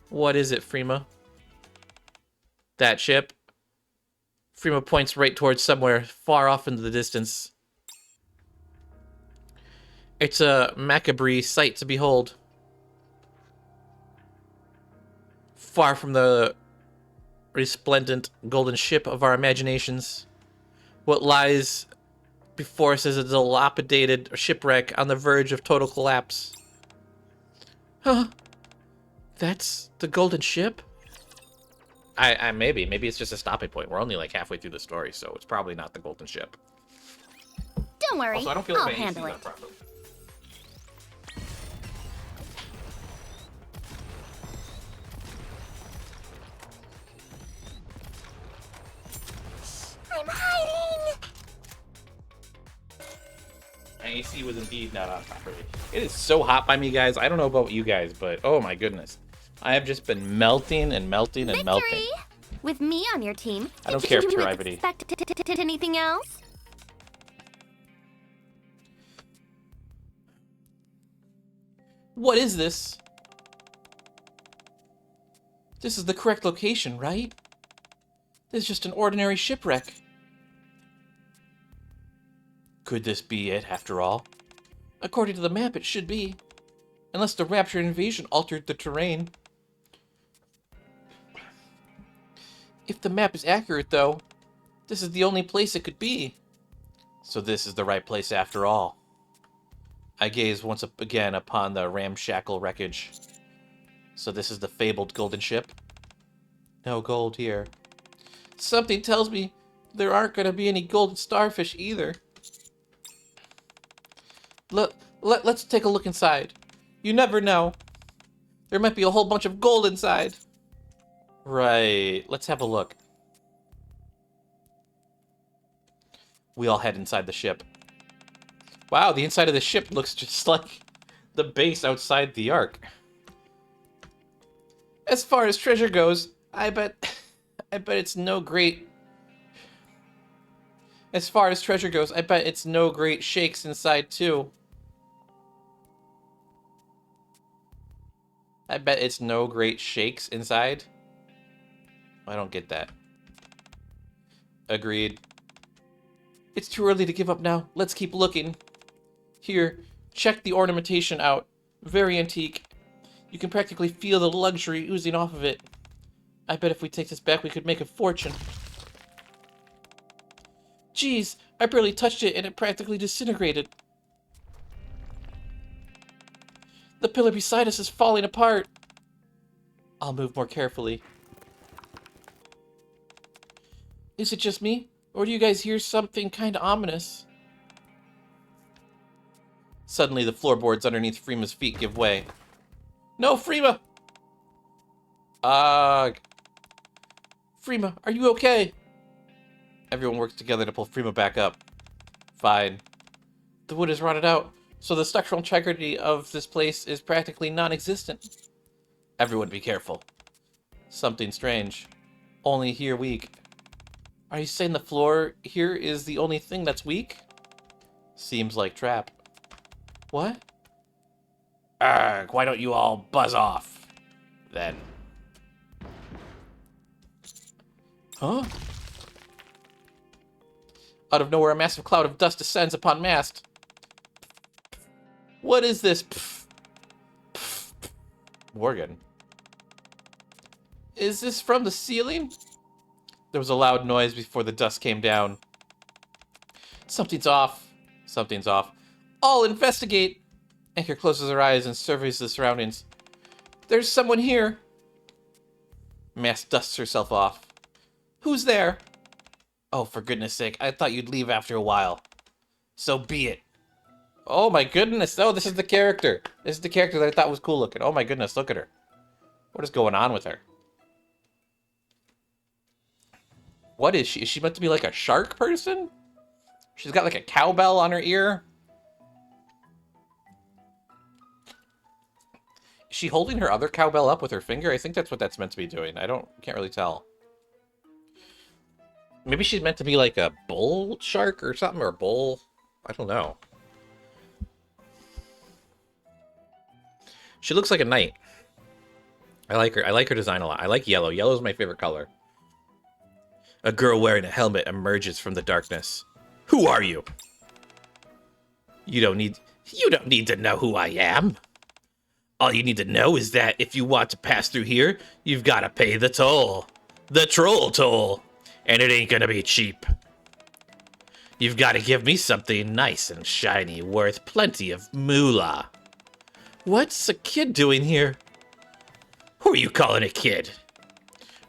What is it, Freema? That ship? Freema points right towards somewhere far off into the distance. It's a macabre sight to behold. Far from the resplendent golden ship of our imaginations, what lies before us is a dilapidated shipwreck on the verge of total collapse. Huh? That's the golden ship? Maybe it's just a stopping point. We're only like halfway through the story, so it's probably not the golden ship. Don't worry, also, I don't feel like I'll handle it. Properly. I'm hiding! My AC was indeed not on properly. It is so hot by me, guys. I don't know about you guys, but oh my goodness. I have just been melting and melting and melting. With me on your team, I don't care if you Terivity. expect anything else? What is this? This is the correct location, right? This is just an ordinary shipwreck. Could this be it, after all? According to the map, it should be. Unless the Rapture invasion altered the terrain. If the map is accurate, though, this is the only place it could be. So this is the right place after all. I gaze once again upon the ramshackle wreckage. So this is the fabled golden ship? No gold here. Something tells me there aren't going to be any golden starfish either. Let's take a look inside. You never know. There might be a whole bunch of gold inside. Right. Let's have a look. We all head inside the ship. Wow, the inside of the ship looks just like the base outside the Ark. As far as treasure goes, I bet it's no great... As far as treasure goes, I bet it's no great shakes inside, too. I bet it's no great shakes inside. I don't get that. Agreed. It's too early to give up now. Let's keep looking. Here, check the ornamentation out. Very antique. You can practically feel the luxury oozing off of it. I bet if we take this back, we could make a fortune. Geez, I barely touched it and it practically disintegrated. The pillar beside us is falling apart. I'll move more carefully. Is it just me? Or do you guys hear something kind of ominous? Suddenly, the floorboards underneath Freema's feet give way. No, Freema! Freema, are you okay? Everyone works together to pull Freema back up. Fine. The wood has rotted out, so the structural integrity of this place is practically non-existent. Everyone be careful. Something strange. Only here weak. Are you saying the floor here is the only thing that's weak? Seems like trap. What? Arg, why don't you all buzz off? Then. Huh? Out of nowhere, a massive cloud of dust descends upon Mast. What is this? Morgan. Is this from the ceiling? There was a loud noise before the dust came down. Something's off. Something's off. I'll investigate. Anchor closes her eyes and surveys the surroundings. There's someone here. Mast dusts herself off. Who's there? Oh, for goodness sake, I thought you'd leave after a while. So be it. Oh my goodness, oh, this is the character. This is the character that I thought was cool looking. Oh my goodness, look at her. What is going on with her? What is she? Is she meant to be like a shark person? She's got like a cowbell on her ear. Is she holding her other cowbell up with her finger? I think that's what that's meant to be doing. Can't really tell. Maybe she's meant to be like a bull shark or something, or a bull. I don't know. She looks like a knight. I like her. I like her design a lot. I like yellow. Yellow's my favorite color. A girl wearing a helmet emerges from the darkness. Who are you? You don't need to know who I am. All you need to know is that if you want to pass through here, you've got to pay the toll. The troll toll. And it ain't gonna be cheap. You've got to give me something nice and shiny, worth plenty of moolah. What's a kid doing here? Who are you calling a kid?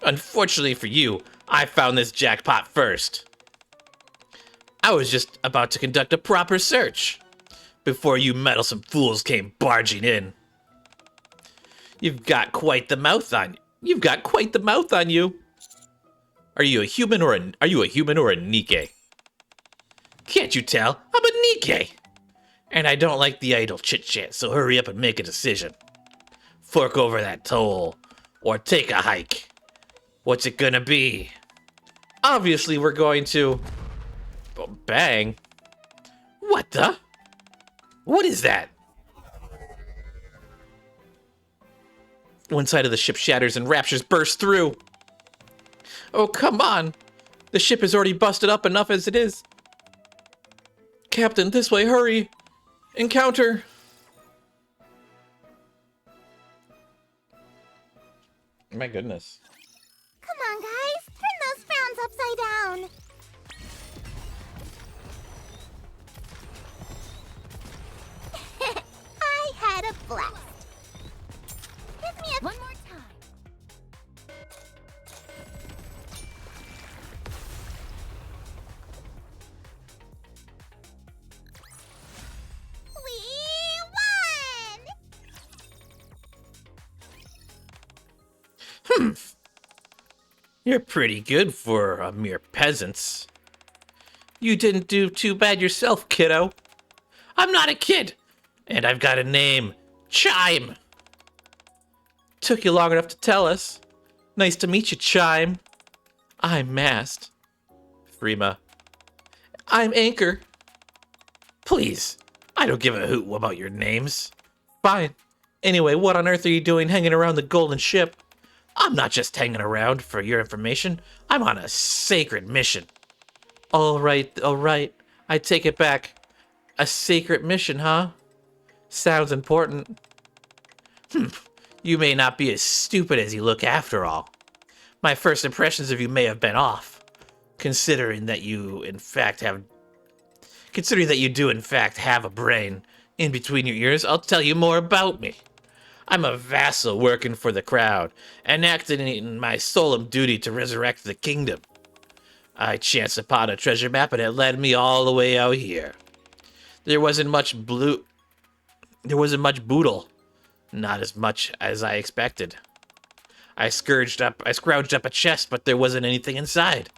Unfortunately for you, I found this jackpot first. I was just about to conduct a proper search before you meddlesome fools came barging in. You've got quite the mouth on you. Are you a human or a Nikke? Can't you tell? I'm a Nikke. And I don't like the idle chit-chat, so hurry up and make a decision. Fork over that toll, or take a hike. What's it gonna be? Obviously, we're going to... Bang. What the? What is that? One side of the ship shatters and raptures burst through. Oh, come on. The ship is already busted up enough as it is. Captain, this way, hurry. Encounter. My goodness. Come on, guys. Turn those frowns upside down. had a blast. Give me one more time. We won! You're pretty good for a mere peasants. You didn't do too bad yourself, kiddo. I'm not a kid, and I've got a name. Chime. Took you long enough to tell us. Nice to meet you, Chime. I'm Mast. Freema. I'm Anchor. Please, I don't give a hoot about your names. Fine. Anyway, what on earth are you doing hanging around the golden ship? I'm not just hanging around for your information. I'm on a sacred mission. All right. I take it back. A sacred mission, huh? Sounds important. You may not be as stupid as you look after all. My first impressions of you may have been off, considering that you do in fact have a brain in between your ears. I'll tell you more about me. I'm a vassal working for the crowd, and acting in my solemn duty to resurrect the kingdom. I chanced upon a treasure map, and it led me all the way out here. There wasn't much boodle. Not as much as I expected. I scrounged up a chest, but there wasn't anything inside.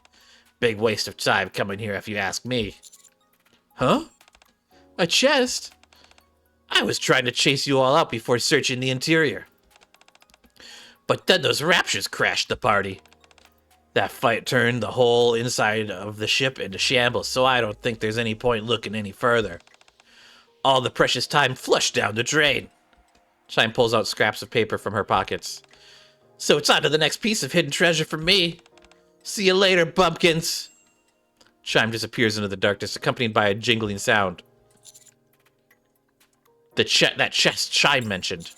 Big waste of time coming here, if you ask me. Huh? A chest? I was trying to chase you all out before searching the interior. But then those raptures crashed the party. That fight turned the whole inside of the ship into shambles, so I don't think there's any point looking any further. All the precious time flushed down the drain. Chime pulls out scraps of paper from her pockets. So it's on to the next piece of hidden treasure for me. See you later, bumpkins. Chime disappears into the darkness, accompanied by a jingling sound. That chest Chime mentioned.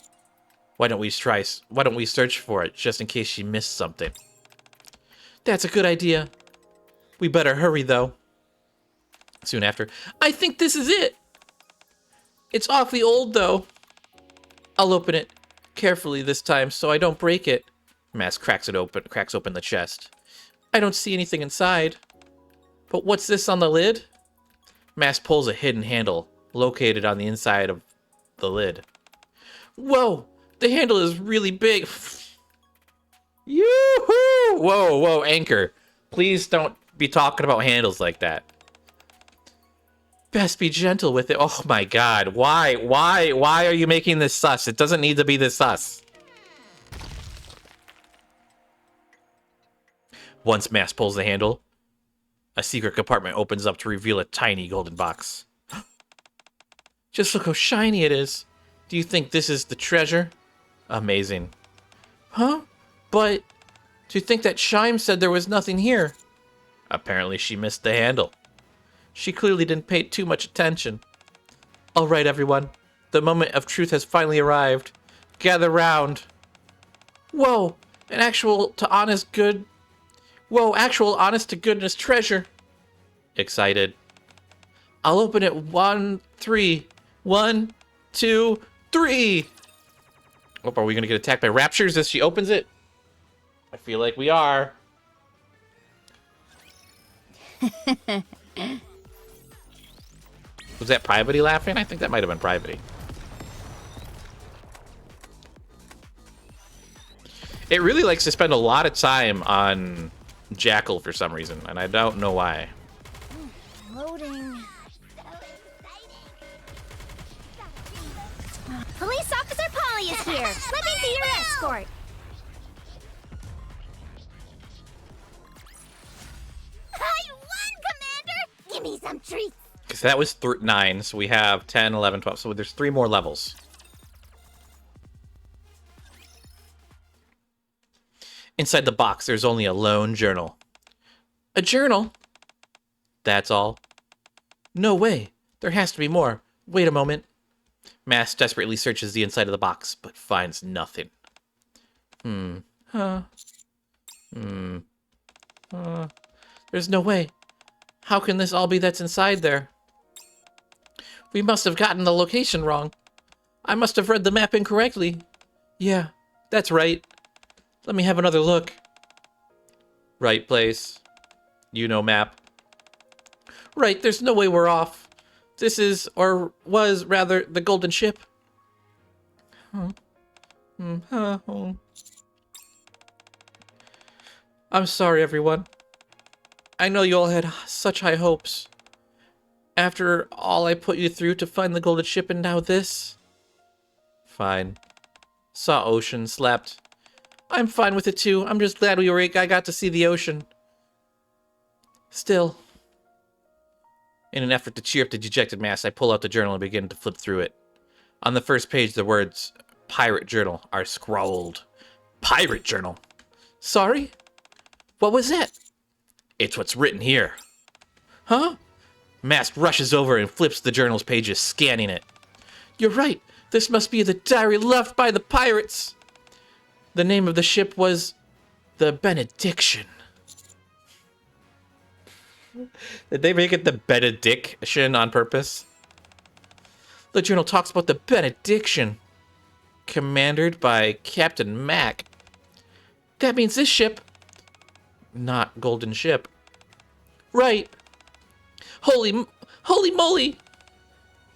Why don't we search for it, just in case she missed something? That's a good idea. We better hurry, though. Soon after, I think this is it. It's awfully old, though. I'll open it carefully this time so I don't break it. Mast cracks open the chest. I don't see anything inside. But what's this on the lid? Mast pulls a hidden handle located on the inside of the lid. Whoa! The handle is really big. Yoo-hoo! Whoa, Anchor. Please don't be talking about handles like that. Best be gentle with it. Oh my god. Why are you making this sus? It doesn't need to be this sus. Once Mast pulls the handle, a secret compartment opens up to reveal a tiny golden box. Just look how shiny it is. Do you think this is the treasure? Amazing. Huh? But do you think that Chime said there was nothing here? Apparently she missed the handle. She clearly didn't pay too much attention. All right, everyone. The moment of truth has finally arrived. Gather round. Whoa, actual honest to goodness treasure. Excited. I'll open it 1, 3. 1, 2, 3. Oh, are we going to get attacked by raptures as she opens it? I feel like we are. Was that Privity laughing? I think that might have been Privity. It really likes to spend a lot of time on Jackal for some reason, and I don't know why. Loading. Police Officer Polly is here. Let me be your escort. I won, Commander! Give me some treats. Because that was 9, so we have 10, 11, 12. So there's 3 more levels. Inside the box, there's only a lone journal. A journal? That's all. No way. There has to be more. Wait a moment. Mast desperately searches the inside of the box, but finds nothing. There's no way. How can this all be that's inside there? We must have gotten the location wrong. I must have read the map incorrectly. Yeah, that's right. Let me have another look. Right place. You know map. Right, there's no way we're off. This is, or was rather, the golden ship. I'm sorry, everyone. I know you all had such high hopes. After all I put you through to find the golden ship and now this. Fine. Saw ocean, slept. I'm fine with it too. I'm just glad I got to see the ocean. Still. In an effort to cheer up the dejected Mast, I pull out the journal and begin to flip through it. On the first page, the words Pirate Journal are scrawled. Pirate Journal? Sorry? What was that? It's what's written here. Huh? Mast rushes over and flips the journal's pages, scanning it. You're right. This must be the diary left by the pirates. The name of the ship was the Benediction. Did they make it the Benediction on purpose? The journal talks about the Benediction, commandered by Captain Mac. That means this ship, not Golden Ship. Right. Holy moly!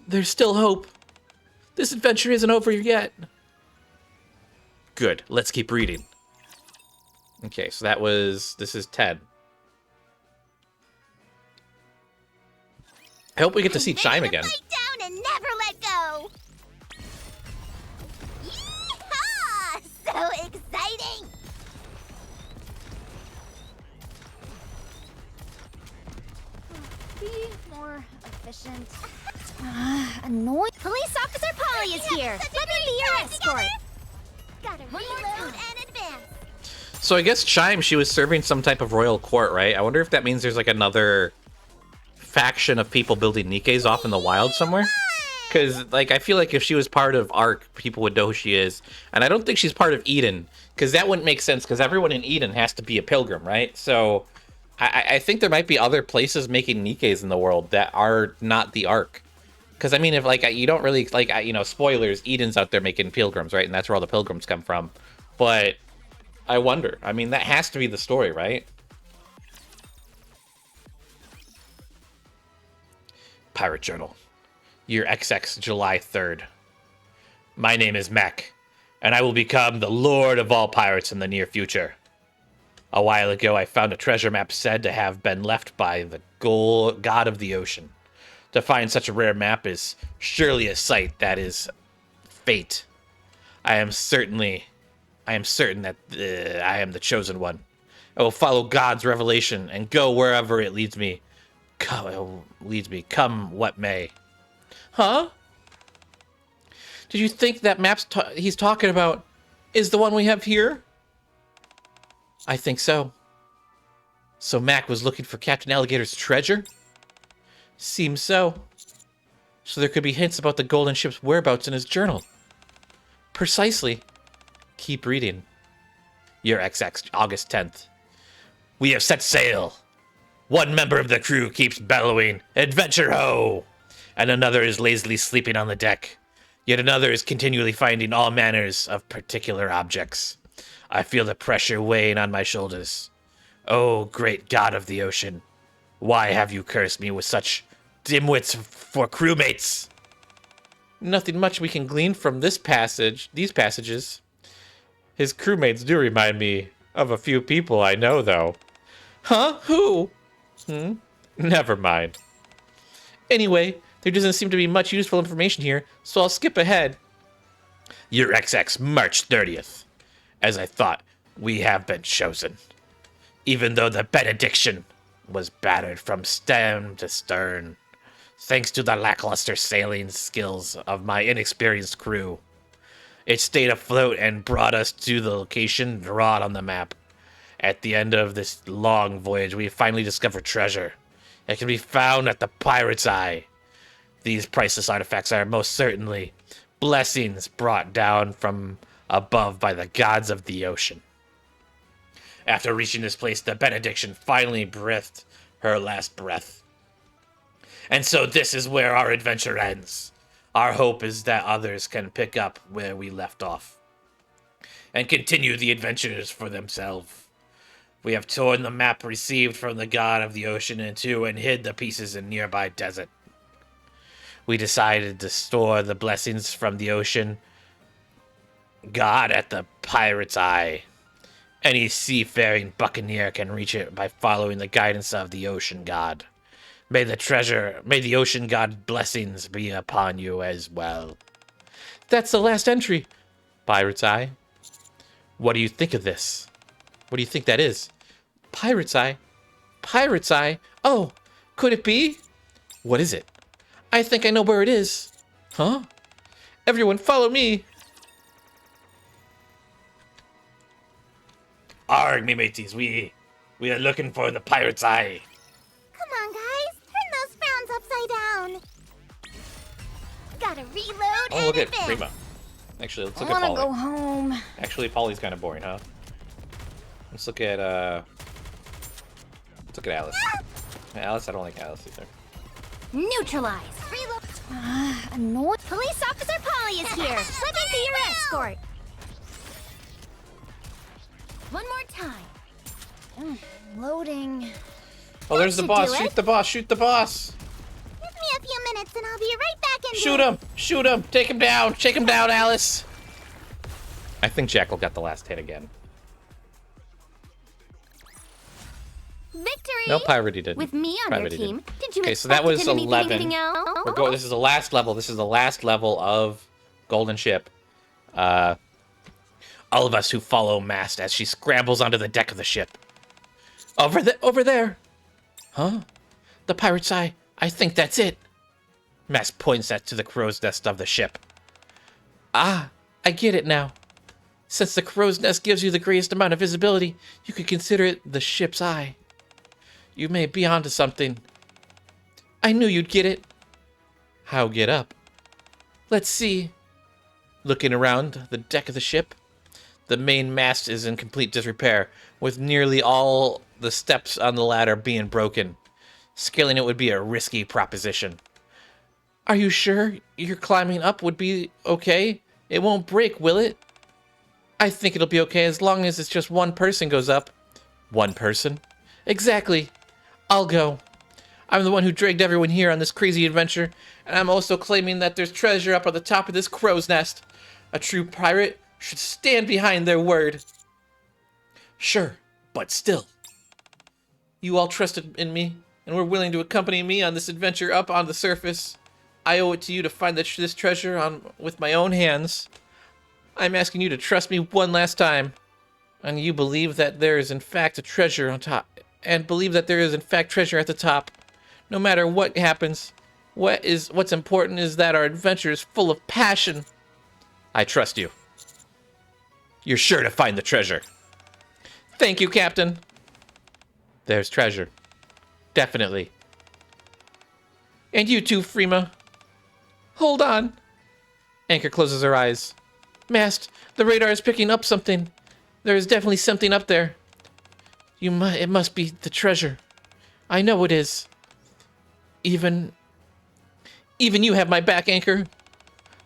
There's still hope. This adventure isn't over yet. Good. Let's keep reading. Okay, so this is Ted. I hope we get to see Chime again. Fight down and never let go. Yeehaw! So exciting! Be more efficient. Annoying. Police Officer Polly is here. Let me be your escort. Gotta reload and advance. So I guess Chime, she was serving some type of royal court, right? I wonder if that means there's like another faction of people building Nikkes off in the wild somewhere. Because, like, I feel like if she was part of Ark, people would know who she is. And I don't think she's part of Eden, because that wouldn't make sense, because everyone in Eden has to be a pilgrim, right? So I think there might be other places making Nikkes in the world that are not the Ark. Because, I mean, if, like, you don't really, like, you know, spoilers, Eden's out there making pilgrims, right? And that's where all the pilgrims come from. But I wonder. I mean, that has to be the story, right? Pirate Journal. Year XX, July 3rd. My name is Mac, and I will become the lord of all pirates in the near future. A while ago, I found a treasure map said to have been left by the god of the ocean. To find such a rare map is surely a sight that is fate. I am certain that I am the chosen one. I will follow God's revelation and go wherever it leads me. Come what may. Huh? Did you think that map he's talking about is the one we have here? I think so. So Mac was looking for Captain Alligator's treasure? Seems so. So there could be hints about the golden ship's whereabouts in his journal. Precisely. Keep reading. Year XX, August 10th. We have set sail. One member of the crew keeps bellowing, "Adventure ho!" and another is lazily sleeping on the deck. Yet another is continually finding all manners of particular objects. I feel the pressure weighing on my shoulders. Oh, great God of the ocean, why have you cursed me with such dimwits for crewmates? Nothing much we can glean from these passages. His crewmates do remind me of a few people I know, though. Huh? Who? Never mind. Anyway, there doesn't seem to be much useful information here, so I'll skip ahead. Year XX, March 30th. As I thought, we have been chosen. Even though the Benediction was battered from stem to stern, thanks to the lackluster sailing skills of my inexperienced crew. It stayed afloat and brought us to the location drawn on the map. At the end of this long voyage, we finally discovered treasure. It can be found at the Pirate's Eye. These priceless artifacts are most certainly blessings brought down from above by the gods of the ocean. After reaching this place, the Benediction finally breathed her last breath. And so this is where our adventure ends. Our hope is that others can pick up where we left off and continue the adventures for themselves. We have torn the map received from the god of the ocean in two and hid the pieces in nearby desert. We decided to store the blessings from the ocean god at the pirate's eye. Any seafaring buccaneer can reach it by following the guidance of the ocean god. May the ocean god blessings be upon you as well. That's the last entry, Pirate's Eye. What do you think of this? What do you think that is? Pirate's Eye? Pirate's Eye? Oh, could it be? What is it? I think I know where it is. Huh? Everyone follow me. Arg, me mateys, we are looking for the Pirate's Eye. Come on, guys. Turn those frowns upside down. Gotta reload. Oh, look at Prima. Actually, let's look at Polly. I wanna go home. Actually, Polly's kind of boring, huh? Let's look at Alice. Alice, I don't like Alice either. Neutralize. Reload. Annoyed. Police Officer Polly is here. Let me be your escort. One more time. Loading. Oh, there's the should boss. do Shoot it. the boss. Shoot the boss. Give me a few minutes and I'll be right back in. Shoot him. Shoot him. Take him down. Shake him down, Alice. I think Jackal got the last hit again. Victory. No, Piraty didn't. With me on your Piraty team. didn't. Did you Okay, expect so that was anything 11. else? This is the last level. This is the last level of Golden Ship. All of us who follow Mast as she scrambles onto the deck of the ship. Over there. Huh? The Pirate's Eye. I think that's it. Mast points that to the crow's nest of the ship. Ah, I get it now. Since the crow's nest gives you the greatest amount of visibility, you could consider it the ship's eye. You may be onto something. I knew you'd get it. How get up? Let's see. Looking around the deck of the ship, the main mast is in complete disrepair, with nearly all the steps on the ladder being broken. Scaling it would be a risky proposition. Are you sure your climbing up would be okay? It won't break, will it? I think it'll be okay as long as it's just one person goes up. One person? Exactly. I'll go. I'm the one who dragged everyone here on this crazy adventure, and I'm also claiming that there's treasure up on the top of this crow's nest. A true pirate should stand behind their word. Sure, but still. You all trusted in me, and were willing to accompany me on this adventure up on the surface. I owe it to you to find this treasure with my own hands. I'm asking you to trust me one last time. And you believe that there is in fact a treasure on top. And believe that there is in fact treasure at the top. No matter what happens, what's important is that our adventure is full of passion. I trust you. You're sure to find the treasure. Thank you, Captain. There's treasure. Definitely. And you too, Freema. Hold on. Anchor closes her eyes. Mast, the radar is picking up something. There is definitely something up there. It must be the treasure. I know it is. Even you have my back, Anchor.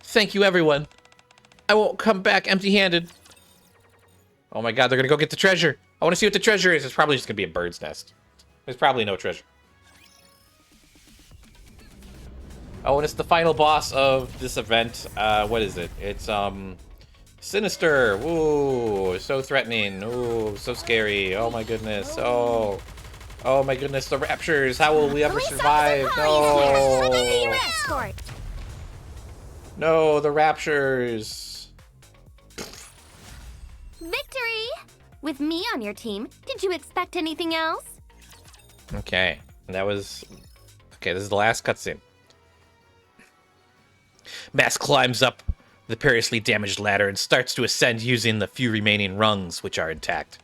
Thank you, everyone. I won't come back empty-handed. Oh my god, they're gonna go get the treasure. I want to see what the treasure is. It's probably just gonna be a bird's nest. There's probably no treasure. Oh, and it's the final boss of this event. What is it? It's, Sinister. Ooh, so threatening. Ooh, so scary. Oh my goodness. Oh my goodness. The raptures. How will we ever survive? No. No, the raptures. Victory! With me on your team, did you expect anything else? Okay, that was... Okay, this is the last cutscene. Mast climbs up the perilously damaged ladder and starts to ascend using the few remaining rungs, which are intact.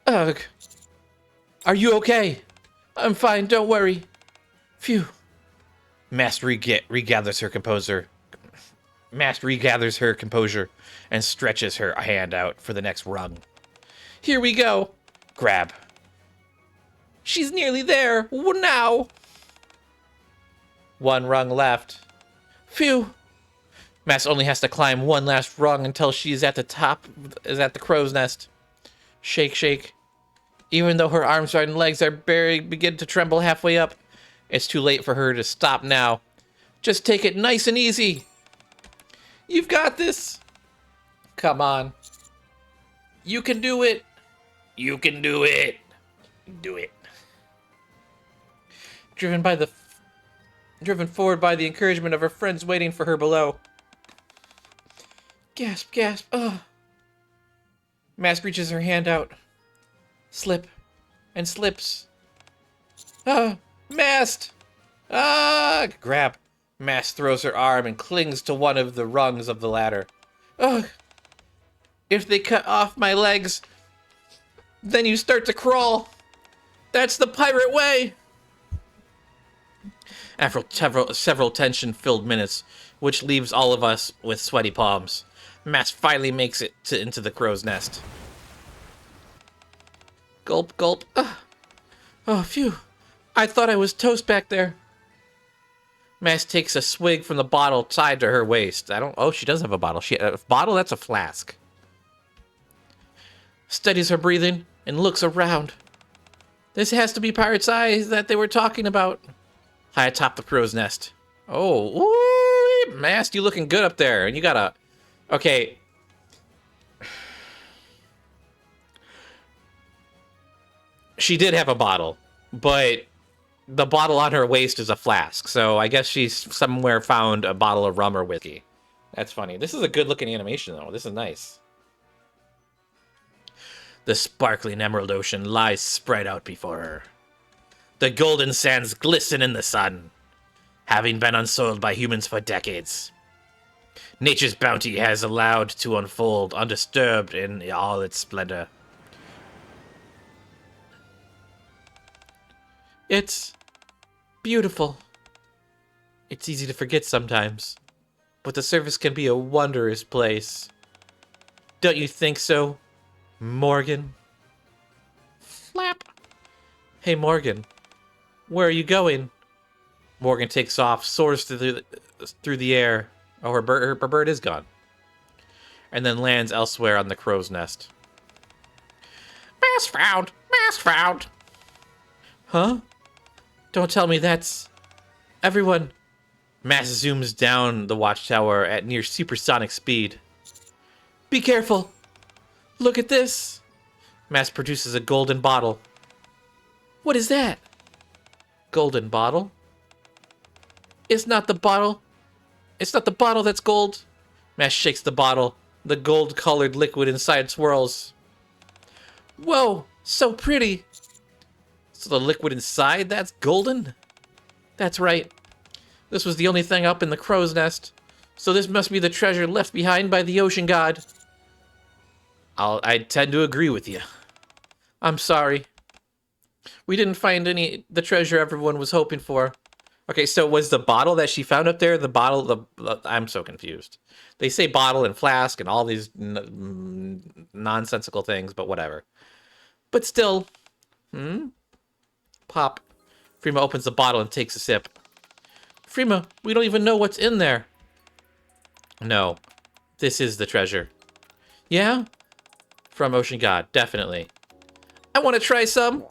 Ugh. Are you okay? I'm fine, don't worry. Phew. Mast regathers her composure. Mast regathers her composure and stretches her hand out for the next rung. Here we go. Grab. She's nearly there. Now. One rung left. Phew. Mast only has to climb one last rung until she's at the top, is at the crow's nest. Shake, shake. Even though her arms and legs are begin to tremble halfway up, it's too late for her to stop now. Just take it nice and easy. You've got this. Come on. You can do it. You can do it. Do it. Driven forward by the encouragement of her friends waiting for her below. Gasp, gasp. Ugh. Mast reaches her hand out. Slip. And slips. Ah! Mast! Ah! Grab. Mast throws her arm and clings to one of the rungs of the ladder. Ugh! If they cut off my legs, then you start to crawl. That's the pirate way! After several tension-filled minutes, which leaves all of us with sweaty palms, Mast finally makes it into the crow's nest. Gulp, gulp. Oh, phew. I thought I was toast back there. Mast takes a swig from the bottle tied to her waist. Oh, she does have a bottle. A bottle? That's a flask. Steadies her breathing and looks around. This has to be Pirate's Eye that they were talking about. High atop the crow's nest. Oh, ooh, Mast, you looking good up there. And you got a... Okay. She did have a bottle, but the bottle on her waist is a flask. So I guess she's somewhere found a bottle of rum or whiskey. That's funny. This is a good looking animation, though. This is nice. The sparkling emerald ocean lies spread out before her. The golden sands glisten in the sun, having been unsoiled by humans for decades. Nature's bounty has allowed to unfold undisturbed in all its splendor. It's beautiful. It's easy to forget sometimes, but the surface can be a wondrous place. Don't you think so, Morgan? Flap. Hey, Morgan. Where are you going? Morgan takes off, soars through the air. Oh, her bird is gone. And then lands elsewhere on the crow's nest. Mast found! Mast found! Huh? Don't tell me that's... Everyone... Mast zooms down the watchtower at near supersonic speed. Be careful! Look at this! Mast produces a golden bottle. What is that? Golden bottle? It's not the bottle. It's not the bottle that's gold. Mast shakes the bottle. The gold-colored liquid inside swirls. Whoa, so pretty. So the liquid inside, that's golden? That's right. This was the only thing up in the crow's nest. So this must be the treasure left behind by the ocean god. I tend to agree with you. I'm sorry. We didn't find the treasure everyone was hoping for. Okay, so was the bottle that she found up there, I'm so confused. They say bottle and flask and all these nonsensical things, but whatever. But still, Pop. Frima opens the bottle and takes a sip. Frima, we don't even know what's in there. No, this is the treasure. Yeah? From Ocean God, definitely. I want to try some.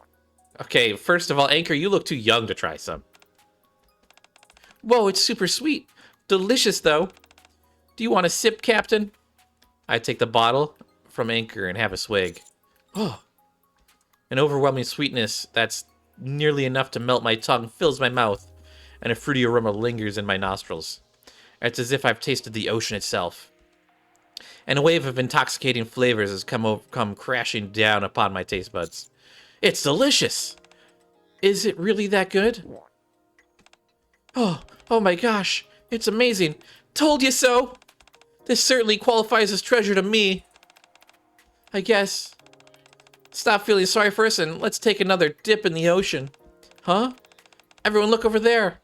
Okay, first of all, Anchor, you look too young to try some. Whoa, it's super sweet. Delicious, though. Do you want a sip, Captain? I take the bottle from Anchor and have a swig. Oh, an overwhelming sweetness that's nearly enough to melt my tongue fills my mouth, and a fruity aroma lingers in my nostrils. It's as if I've tasted the ocean itself. And a wave of intoxicating flavors has come crashing down upon my taste buds. It's delicious! Is it really that good? Oh my gosh, it's amazing. Told you so! This certainly qualifies as treasure to me. I guess. Stop feeling sorry for us and let's take another dip in the ocean. Huh? Everyone look over there.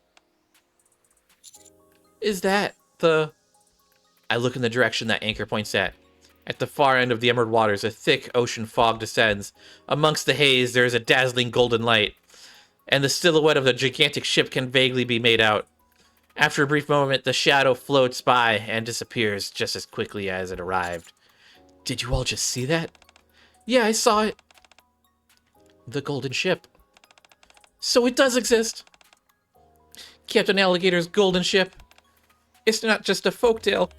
Is that the... I look in the direction that Anchor points at. At the far end of the emerald waters, a thick ocean fog descends. Amongst the haze, there is a dazzling golden light, and the silhouette of the gigantic ship can vaguely be made out. After a brief moment, the shadow floats by and disappears just as quickly as it arrived. Did you all just see that? Yeah, I saw it. The golden ship. So it does exist. Captain Alligator's golden ship. It's not just a folktale.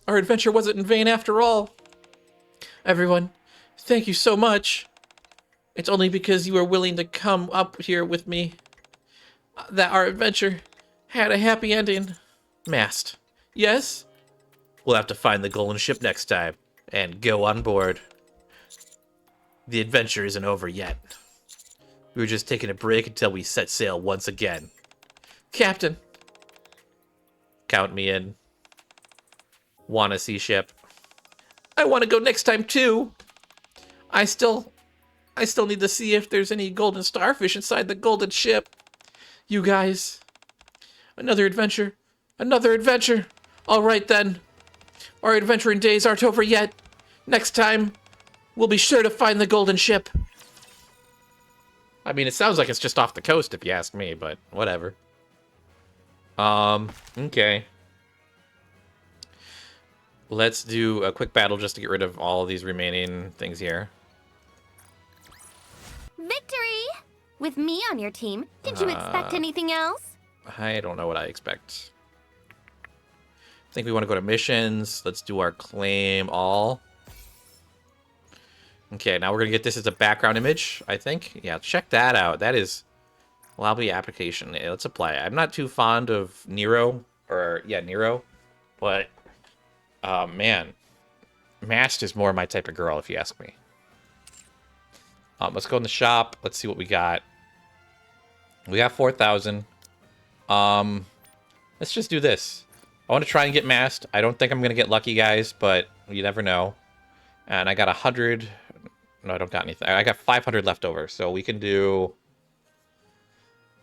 Our adventure wasn't in vain after all. Everyone, thank you so much. It's only because you were willing to come up here with me that our adventure had a happy ending. Mast. Yes? We'll have to find the golden ship next time and go on board. The adventure isn't over yet. We were just taking a break until we set sail once again. Captain. Count me in. Wanna see ship? I want to go next time too. I still need to see if there's any golden starfish inside the golden ship. You guys. Another adventure. Another adventure. All right then. Our adventuring days aren't over yet. Next time, we'll be sure to find the golden ship. I mean, it sounds like it's just off the coast if you ask me, but whatever. Okay. Let's do a quick battle just to get rid of all of these remaining things here. Victory! With me on your team, did you expect anything else? I don't know what I expect. I think we want to go to missions. Let's do our claim all. Okay, now we're going to get this as a background image, I think. Yeah, check that out. That is Lobby application. Yeah, let's apply it. I'm not too fond of Nero, Nero, but, man, Mast is more my type of girl, if you ask me. Let's go in the shop. Let's see what we got. We got 4,000. Let's just do this. I want to try and get Mast. I don't think I'm going to get lucky, guys, but you never know. And I got 100. No, I don't got anything. I got 500 left over, so we can do...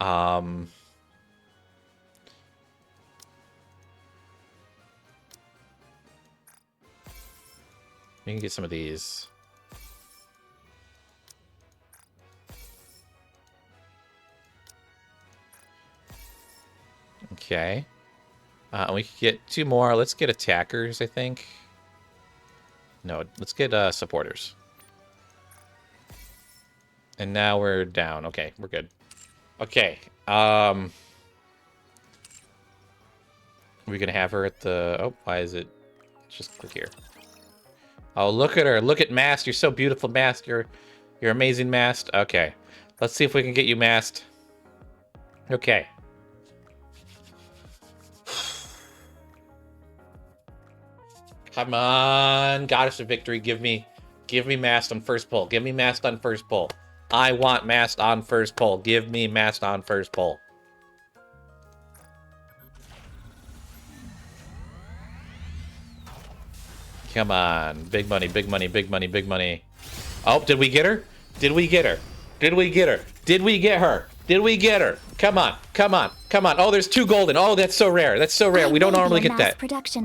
we can get some of these. Okay. We could get 2 more. Let's get attackers, I think. No, let's get supporters. And now we're down. Okay, we're good. Okay. We're gonna have her at the... oh, why is it... just click here. Oh, look at her. Look at Mast. You're so beautiful, Mast. You're amazing, Mast. Okay. Let's see if we can get you, Mast. Okay. Come on, Goddess of Victory, give me Mast on first pull. Give me Mast on first pull. I want Mast on first pull. Give me Mast on first pull. Come on, big money, big money, big money, big money. Oh, did we get her? Did we get her? Did we get her? Did we get her? Did we get her? Come on, come on, come on. Oh, there's 2 golden. Oh, that's so rare. That's so rare. We don't normally get that.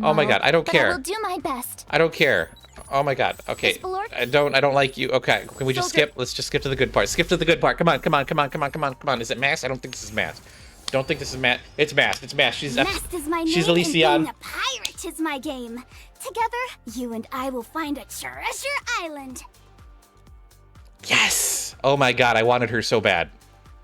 Oh my god, I don't care. I will do my best. I don't care. Oh my god. Okay. I don't like you. Okay. Can we just skip? Let's just skip to the good part. Skip to the good part. Come on, come on, come on, come on, come on, come on. Is it Mast? I don't think this is Mast. Don't think this is Mast. It's Mast. It's Mast. Mast is my name, she's Elysian. And being a pirate is my game. Together, you and I will find a treasure island. Yes! Oh my god, I wanted her so bad.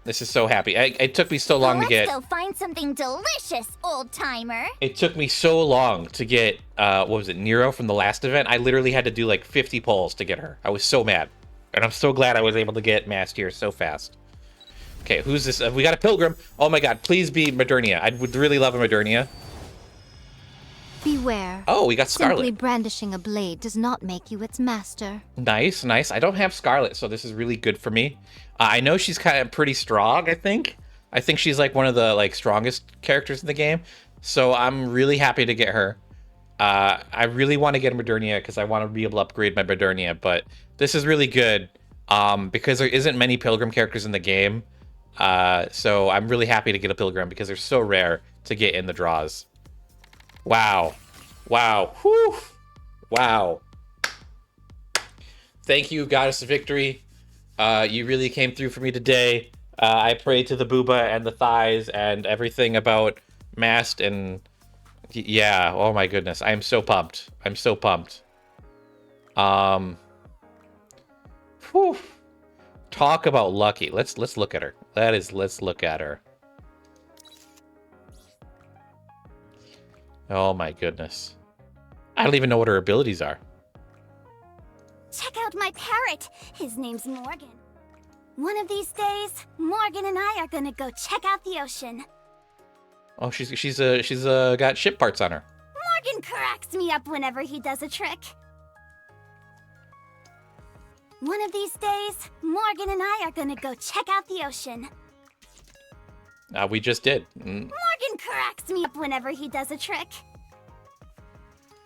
This is so happy. It took me so long to get... Let's go find something delicious, old-timer. It took me so long to get, what was it, Nero from the last event? I literally had to do like 50 pulls to get her. I was so mad. And I'm so glad I was able to get Mast here so fast. Okay, who's this? We got a Pilgrim. Oh my god, please be Modernia. I would really love a Modernia. Beware. Oh, we got Scarlet. Simply brandishing a blade does not make you its master. Nice, nice. I don't have Scarlet, so this is really good for me. I know she's kind of pretty strong, I think. I think she's like one of the like strongest characters in the game. So I'm really happy to get her. I really want to get a Modernia because I want to be able to upgrade my Modernia, but this is really good because there isn't many Pilgrim characters in the game. So I'm really happy to get a Pilgrim because they're so rare to get in the draws. Wow. Wow. Whew. Wow. Thank you, Goddess of Victory. You really came through for me today. I pray to the booba and the thighs and everything about Mast and yeah. Oh my goodness, I'm so pumped. I'm so pumped. Whew. Talk about lucky. Let's look at her. Let's look at her. Oh my goodness. I don't even know what her abilities are. Check out my parrot. His name's Morgan. One of these days, Morgan and I are gonna go check out the ocean. Oh, she's got ship parts on her. Morgan cracks me up whenever he does a trick. One of these days, Morgan and I are gonna go check out the ocean. We just did. Morgan cracks me up whenever he does a trick.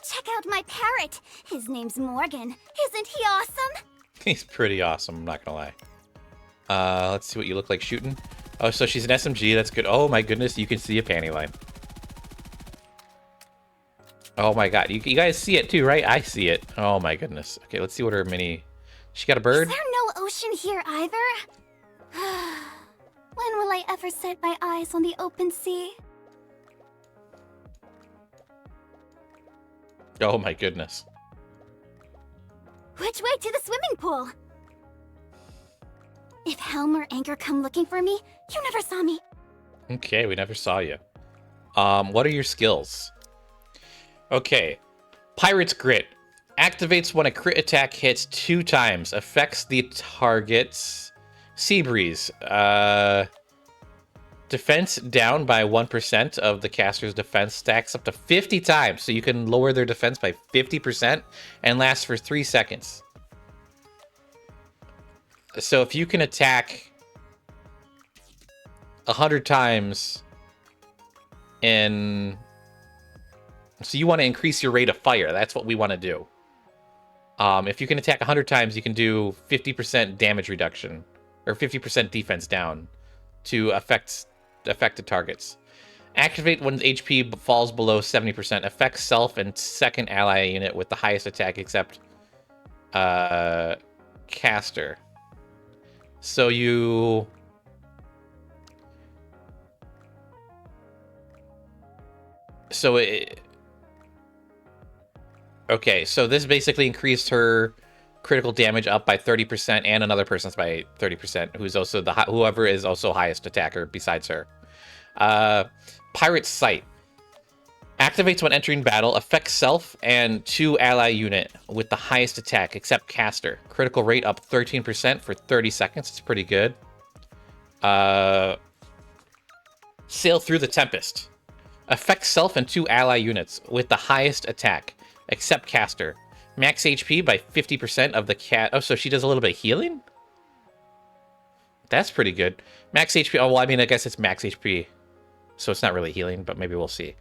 Check out my parrot. His name's Morgan. Isn't he awesome? He's pretty awesome, I'm not gonna lie. Let's see what you look like shooting. Oh, so she's an SMG, that's good. Oh my goodness, you can see a panty line. Oh my god, you guys see it too, right? I see it. Oh my goodness. Okay, let's see what her mini... She got a bird? Is there no ocean here either? When will I ever set my eyes on the open sea? Oh my goodness. Which way to the swimming pool? If Helm or Anchor come looking for me, you never saw me. Okay, we never saw you. What are your skills? Okay. Pirate's Grit. Activates when a crit attack hits 2 times. Affects the target's Sea Breeze. Defense down by 1% of the caster's defense stacks up to 50 times. So you can lower their defense by 50% and lasts for 3 seconds. So if you can attack 100 times in... So you want to increase your rate of fire. That's what we want to do. If you can attack 100 times, you can do 50% damage reduction. Or 50% defense down to affected targets. Activate when HP falls below 70%. Affects self and second ally unit with the highest attack except caster. So you... So it... Okay, so this basically increased her critical damage up by 30% and another person's by 30%, who's also whoever is also highest attacker besides her. Pirate's Sight. Activates when entering battle, affects self and 2 ally unit with the highest attack except caster. Critical rate up 13% for 30 seconds. It's pretty good. Sail Through the Tempest. Affects self and 2 ally units with the highest attack except caster. Max HP by 50% of the cat. Oh, so she does a little bit of healing? That's pretty good. Max HP. Oh, well, I mean, I guess it's max HP. So it's not really healing, but maybe we'll see.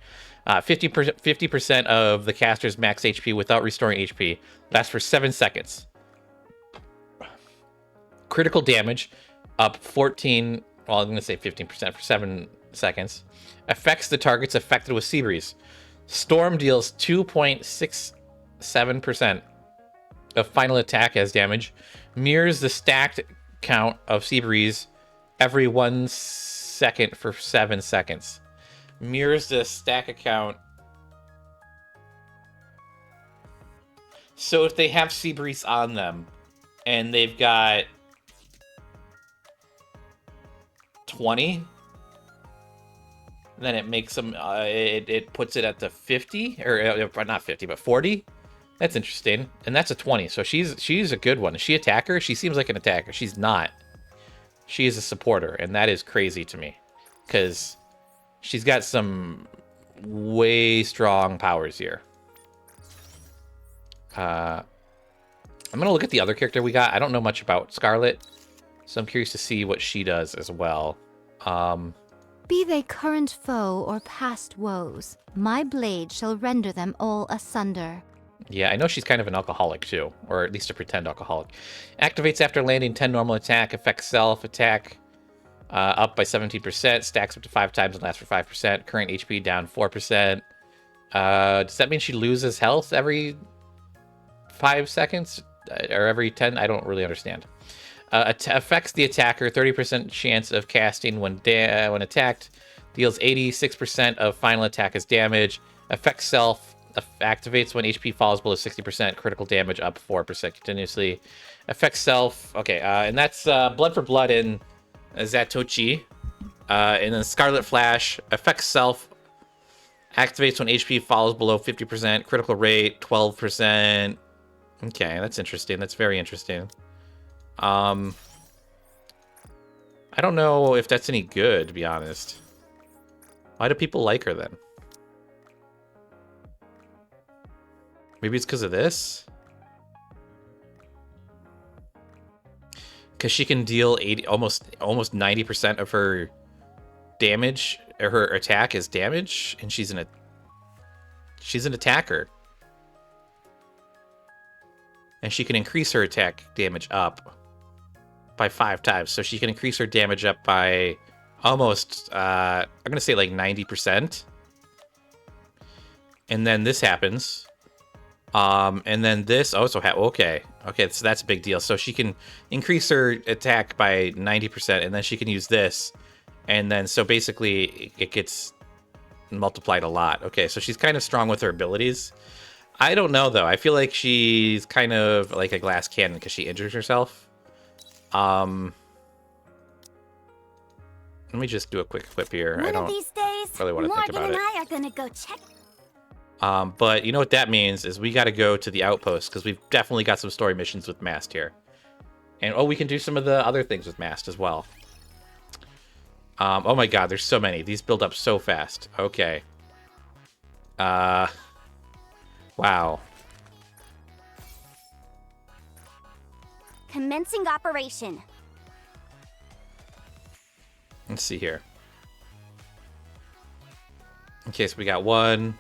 50% of the caster's max HP without restoring HP. Lasts for 7 seconds. Critical damage up 14. Well, I'm going to say 15% for 7 seconds. Affects the targets affected with Sea Breeze. Storm deals 2.67% of final attack as damage. Mirrors the stacked count of Sea Breeze every 1 second for 7 seconds. Mirrors the stack account. So if they have Sea Breeze on them and they've got 20, then it makes them it puts it at the 50 or not 50 but 40. That's interesting. And that's a 20. So she's a good one. Is she an attacker? She seems like an attacker. She's not. She is a supporter, and that is crazy to me because she's got some way strong powers here. I'm gonna look at the other character we got. I don't know much about Scarlet, so I'm curious to see what she does as well. Be they current foe or past woes, my blade shall render them all asunder. Yeah, I know she's kind of an alcoholic too, or at least a pretend alcoholic. Activates after landing 10 normal attack, affects self attack up by 17%, stacks up to 5 times and lasts for 5%. Current HP down 4%. Does that mean she loses health every 5 seconds or every 10? I don't really understand. Affects the attacker, 30% chance of casting when attacked. Deals 86% of final attack as damage. Affects self. Activates when HP falls below 60%. Critical damage up 4% continuously. Affects self. Okay, and that's Blood for Blood in Zatoichi. And then Scarlet Flash. Affects self. Activates when HP falls below 50%. Critical rate 12%. Okay, that's interesting. That's very interesting. I don't know if that's any good, to be honest. Why do people like her then? Maybe it's because of this? Because she can deal 80, almost 90% of her damage, or her attack is damage, and she's an attacker. And she can increase her attack damage up by 5 times. So she can increase her damage up by almost, I'm going to say like 90%. And then this happens. And then this also okay, so that's a big deal. So she can increase her attack by 90%, and then she can use this, and then so basically it gets multiplied a lot. Okay, so she's kind of strong with her abilities. I don't know though. I feel like she's kind of like a glass cannon because she injures herself. Let me just do a quick flip here. One of these days, really want to think about Morgan it. and I are gonna go check. But you know what that means is we got to go to the outpost because we've definitely got some story missions with Mast here. And we can do some of the other things with Mast as well. Oh my god, there's so many. These build up so fast. Okay. Wow. Commencing operation. Let's see here. Okay, so we got 1,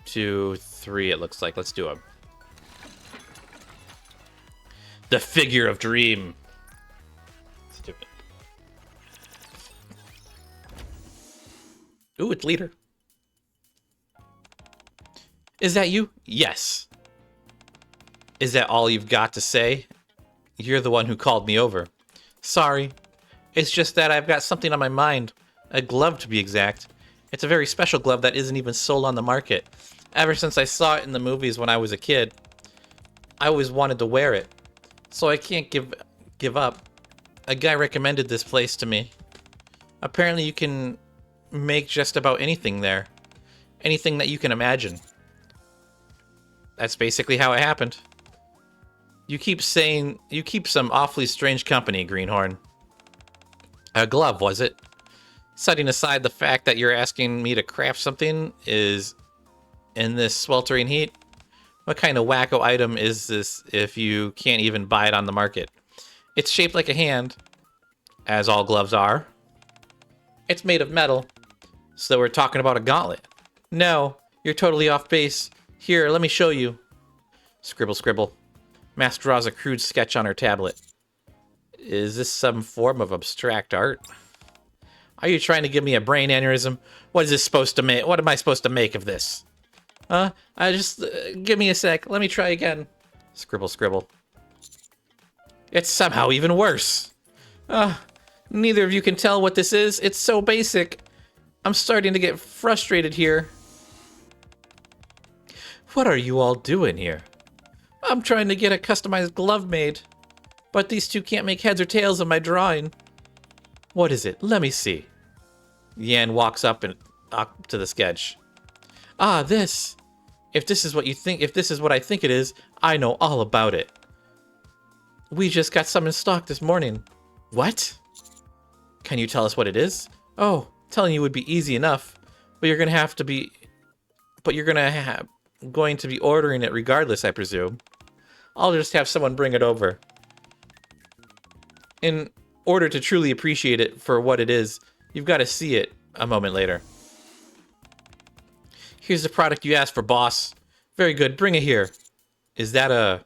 2, 3, it looks like. Let's do them. The figure of dream. Let's do it. Ooh, it's leader. Is that you? Yes. Is that all you've got to say? You're the one who called me over. Sorry. It's just that I've got something on my mind. A glove, to be exact. It's a very special glove that isn't even sold on the market. Ever since I saw it in the movies when I was a kid, I always wanted to wear it. So I can't give up. A guy recommended this place to me. Apparently you can make just about anything there. Anything that you can imagine. That's basically how it happened. You keep saying you keep some awfully strange company, Greenhorn. A glove, was it? Setting aside the fact that you're asking me to craft something is in this sweltering heat. What kind of wacko item is this if you can't even buy it on the market? It's shaped like a hand, as all gloves are. It's made of metal, so we're talking about a gauntlet. No, you're totally off base. Here, let me show you. Scribble, scribble. Mast draws a crude sketch on her tablet. Is this some form of abstract art? Are you trying to give me a brain aneurysm? What is this supposed to make? What am I supposed to make of this? Give me a sec. Let me try again. Scribble, scribble. It's somehow even worse. Neither of you can tell what this is. It's so basic. I'm starting to get frustrated here. What are you all doing here? I'm trying to get a customized glove made. But these two can't make heads or tails of my drawing. What is it? Let me see. Yan walks up to the sketch. Ah, this. If this is what I think it is, I know all about it. We just got some in stock this morning. What? Can you tell us what it is? Oh, telling you would be easy enough, but you're going to be ordering it regardless, I presume. I'll just have someone bring it over. In order to truly appreciate it for what it is, you've got to see it a moment later. Here's the product you asked for, boss. Very good, bring it here. Is that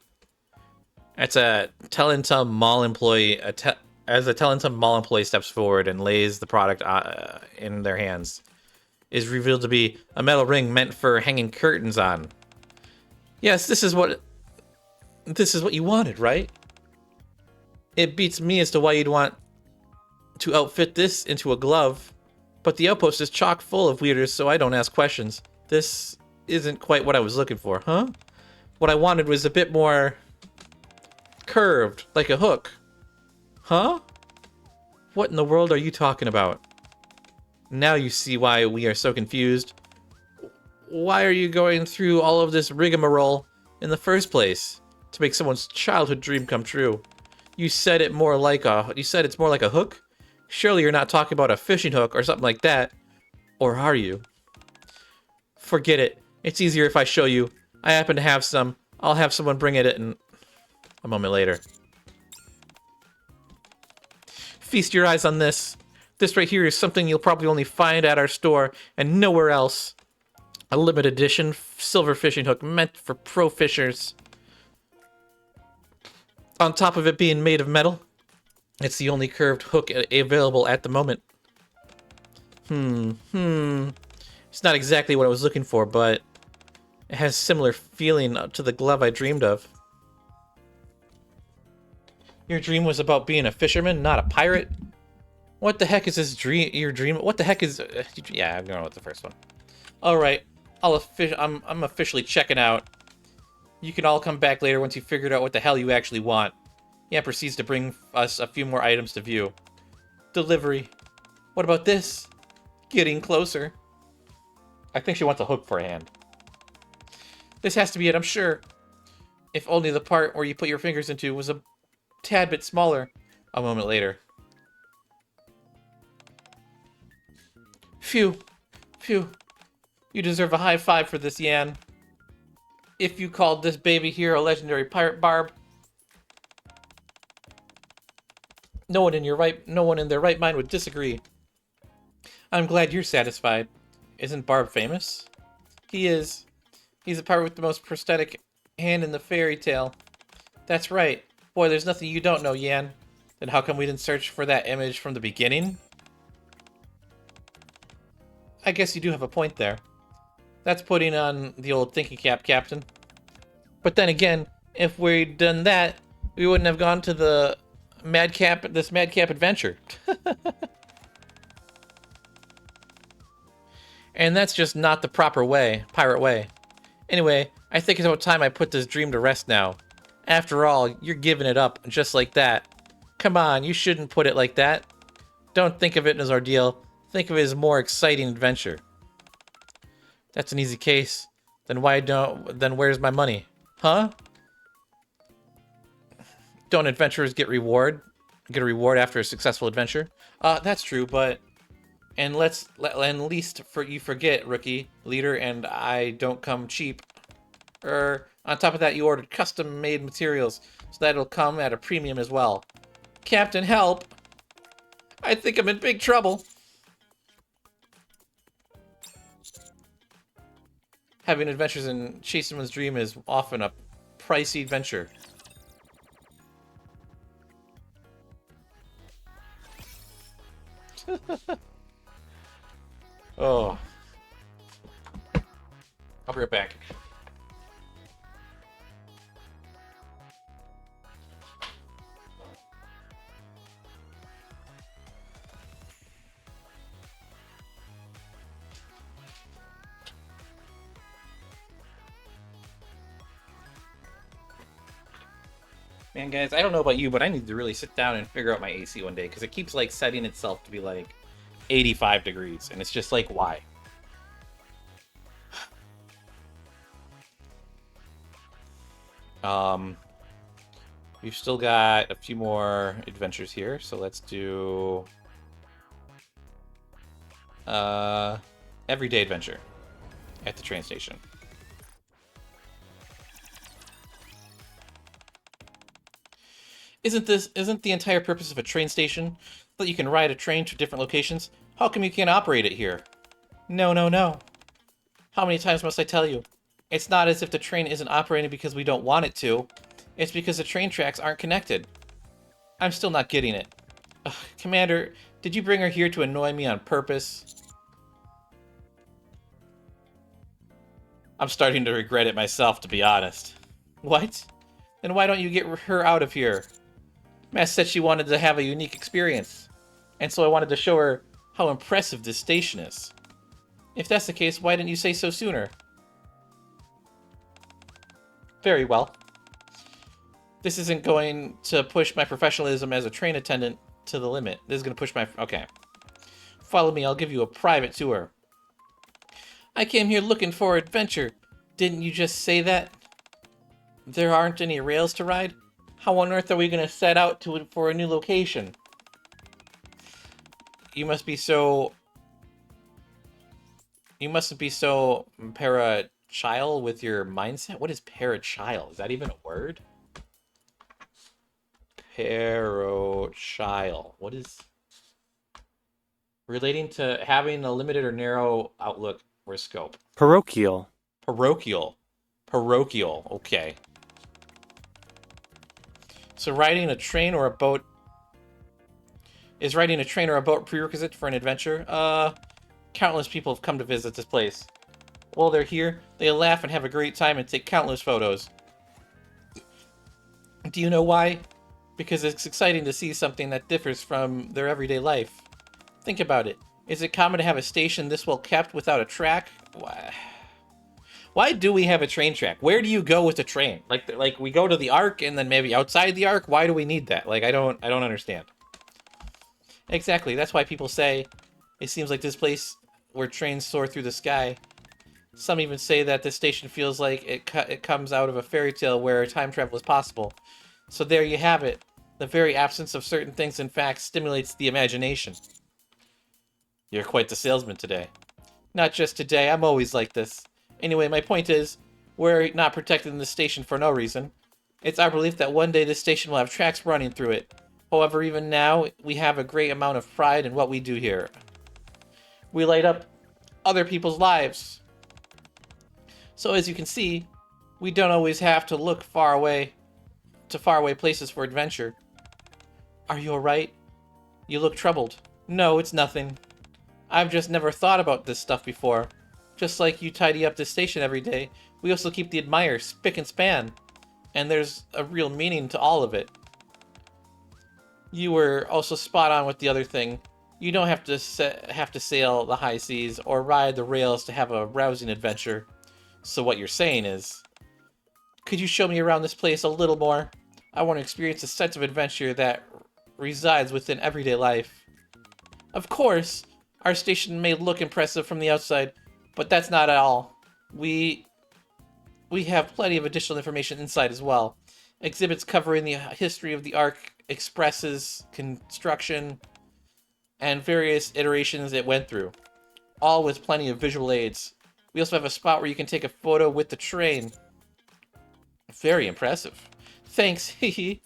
that's a Talentum mall employee. As a Talentum mall employee steps forward and lays the product in their hands, is revealed to be a metal ring meant for hanging curtains on. Yes, this is what you wanted, right? It beats me as to why you'd want to outfit this into a glove. But the outpost is chock full of weirdos, so I don't ask questions. This isn't quite what I was looking for, huh? What I wanted was a bit more curved, like a hook. Huh? What in the world are you talking about? Now you see why we are so confused. Why are you going through all of this rigmarole in the first place to make someone's childhood dream come true? You said it's more like a hook? Surely you're not talking about a fishing hook or something like that. Or are you? Forget it. It's easier if I show you. I happen to have some. I'll have someone bring it in a moment later. Feast your eyes on this. This right here is something you'll probably only find at our store and nowhere else. A limited edition silver fishing hook meant for pro fishers. On top of it being made of metal, it's the only curved hook available at the moment. It's not exactly what I was looking for, but it has similar feeling to the glove I dreamed of. Your dream was about being a fisherman, not a pirate? What the heck is this dream? Your dream? What the heck is? Yeah, I'm going with the first one. All right, I'm officially checking out. You can all come back later once you figured out what the hell you actually want. Yeah, proceeds to bring us a few more items to view. Delivery. What about this? Getting closer. I think she wants a hook for a hand. This has to be it, I'm sure. If only the part where you put your fingers into was a tad bit smaller. A moment later. Phew. Phew. You deserve a high five for this, Yan. If you called this baby here a legendary pirate barb, no one in their right mind would disagree. I'm glad you're satisfied. Isn't Barb famous? He is. He's the pirate with the most prosthetic hand in the fairy tale. That's right. Boy, there's nothing you don't know, Yan. Then how come we didn't search for that image from the beginning? I guess you do have a point there. That's putting on the old thinking cap, Captain. But then again, if we'd done that, we wouldn't have gone to this madcap adventure. And that's just not the proper way, pirate way. Anyway, I think it's about time I put this dream to rest now. After all, you're giving it up just like that. Come on, you shouldn't put it like that. Don't think of it as ordeal. Think of it as a more exciting adventure. That's an easy case. Then where's my money? Huh? Don't adventurers get a reward after a successful adventure? That's true, but and least you forget, rookie leader, and I don't come cheap. On top of that, you ordered custom-made materials, so that'll come at a premium as well. Captain, help! I think I'm in big trouble. Having adventures and chasing one's dream is often a pricey venture. Oh. I'll be right back. Man, guys, I don't know about you, but I need to really sit down and figure out my AC one day, because it keeps, like, setting itself to be, like, 85 degrees, and it's just like, why? We've still got a few more adventures here, so let's do everyday adventure at the train station. Isn't the entire purpose of a train station that you can ride a train to different locations? How come you can't operate it here? No, no, no. How many times must I tell you? It's not as if the train isn't operating because we don't want it to. It's because the train tracks aren't connected. I'm still not getting it. Ugh, Commander, did you bring her here to annoy me on purpose? I'm starting to regret it myself, to be honest. What? Then why don't you get her out of here? Mast said she wanted to have a unique experience, and so I wanted to show her how impressive this station is. If that's the case, why didn't you say so sooner? Very well. This isn't going to push my professionalism as a train attendant to the limit. This is going to push my... Okay. Follow me, I'll give you a private tour. I came here looking for adventure. Didn't you just say that? There aren't any rails to ride? How on earth are we going to set out for a new location? You mustn't be so para-child with your mindset? What is para-child? Is that even a word? Para-child. What is... Relating to having a limited or narrow outlook or scope. Parochial. Parochial. Parochial. Okay. So riding a train or a boat... Is riding a train or a boat prerequisite for an adventure? Countless people have come to visit this place. While they're here, they laugh and have a great time and take countless photos. Do you know why? Because it's exciting to see something that differs from their everyday life. Think about it. Is it common to have a station this well kept without a track? Why do we have a train track? Where do you go with a train? Like we go to the Ark and then maybe outside the Ark? Why do we need that? Like I don't understand. Exactly. That's why people say it seems like this place where trains soar through the sky. Some even say that this station feels like it comes out of a fairy tale where time travel is possible. So there you have it. The very absence of certain things, in fact, stimulates the imagination. You're quite the salesman today. Not just today, I'm always like this. Anyway, my point is, we're not protecting the station for no reason. It's our belief that one day this station will have tracks running through it. However, even now, we have a great amount of pride in what we do here. We light up other people's lives. So as you can see, we don't always have to look faraway places for adventure. Are you alright? You look troubled. No, it's nothing. I've just never thought about this stuff before. Just like you tidy up this station every day, we also keep the admire spick and span. And there's a real meaning to all of it. You were also spot on with the other thing. You don't have to sail the high seas or ride the rails to have a rousing adventure. So what you're saying is, could you show me around this place a little more? I want to experience a sense of adventure that resides within everyday life. Of course, our station may look impressive from the outside, but that's not all. We have plenty of additional information inside as well. Exhibits covering the history of the Ark, Express's construction, and various iterations it went through, all with plenty of visual aids. We also have a spot where you can take a photo with the train. Very impressive. Thanks, hehe.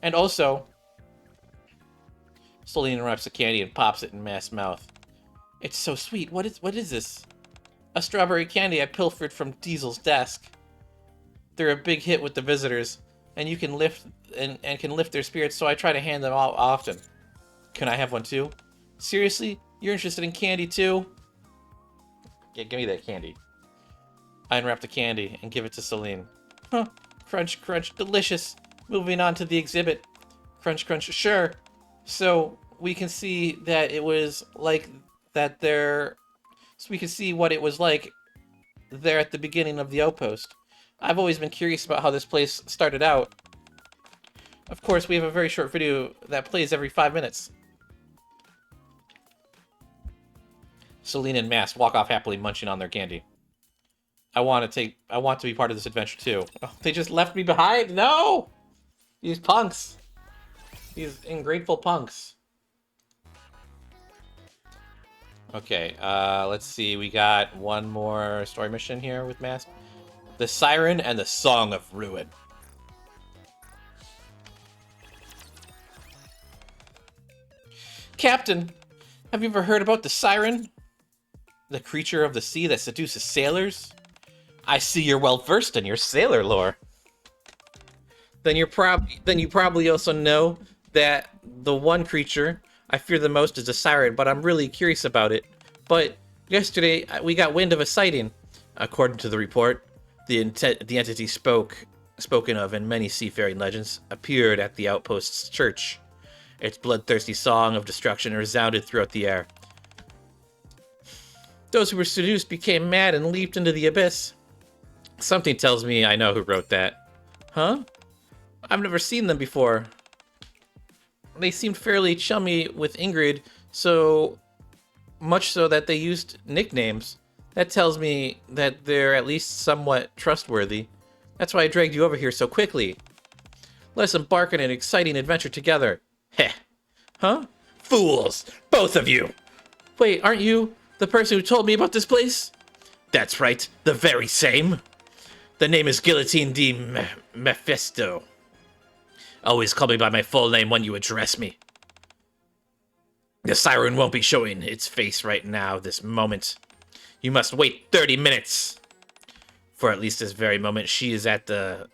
And also, slowly interrupts the candy and pops it in Mast's mouth. It's so sweet. What is this? A strawberry candy I pilfered from Diesel's desk. They're a big hit with the visitors, and you can lift can lift their spirits, so I try to hand them out often. Can I have one too? Seriously? You're interested in candy too? Yeah, give me that candy. I unwrap the candy and give it to Celine. Huh. Crunch, crunch, delicious. Moving on to the exhibit. Crunch, crunch, sure. So we can see that it was like that there... So we can see what it was like there at the beginning of the outpost. I've always been curious about how this place started out. Of course, we have a very short video that plays every 5 minutes. Celine and Mast walk off happily, munching on their candy. I want to be part of this adventure too. Oh, they just left me behind? No! These punks. These ungrateful punks. Okay, let's see. We got one more story mission here with Mast. The Siren and the Song of Ruin. Captain, have you ever heard about the Siren? The creature of the sea that seduces sailors? I see you're well versed in your sailor lore. Then you probably also know that the one creature I fear the most is a siren, but I'm really curious about it. But yesterday we got wind of a sighting. According to the report, the entity spoke spoken of in many seafaring legends, appeared at the outpost's church. Its bloodthirsty song of destruction resounded throughout the air. Those who were seduced became mad and leaped into the abyss. Something tells me I know who wrote that. Huh? I've never seen them before. They seemed fairly chummy with Ingrid, so much so that they used nicknames. That tells me that they're at least somewhat trustworthy. That's why I dragged you over here so quickly. Let's embark on an exciting adventure together. Heh. Huh? Fools! Both of you! Wait, aren't you the person who told me about this place? That's right, the very same. The name is Guillotine de Mephisto. Always call me by my full name when you address me. The siren won't be showing its face right now, this moment. You must wait 30 minutes. For at least this very moment, she is at the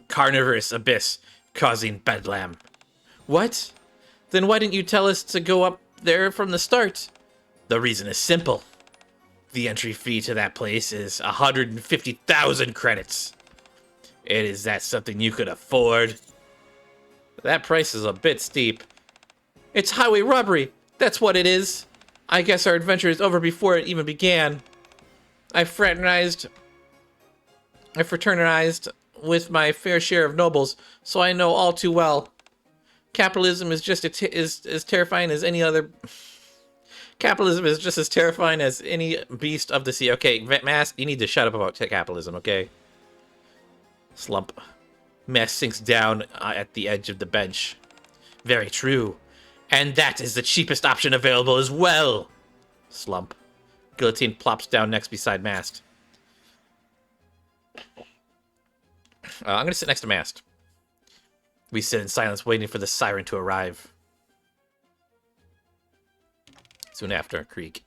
carnivorous abyss, causing bedlam. What? Then why didn't you tell us to go up there from the start? The reason is simple. The entry fee to that place is 150,000 credits. Is that something you could afford? That price is a bit steep. It's highway robbery. That's what it is. I guess our adventure is over before it even began. I fraternized with my fair share of nobles, so I know all too well. Capitalism is just as terrifying as any other. Capitalism is just as terrifying as any beast of the sea. Okay, Mast, you need to shut up about capitalism, okay? Slump. Mast sinks down at the edge of the bench. Very true. And that is the cheapest option available as well. Slump. Guillotine plops down next beside Mast. I'm going to sit next to Mast. We sit in silence waiting for the siren to arrive. Soon after, Krieg.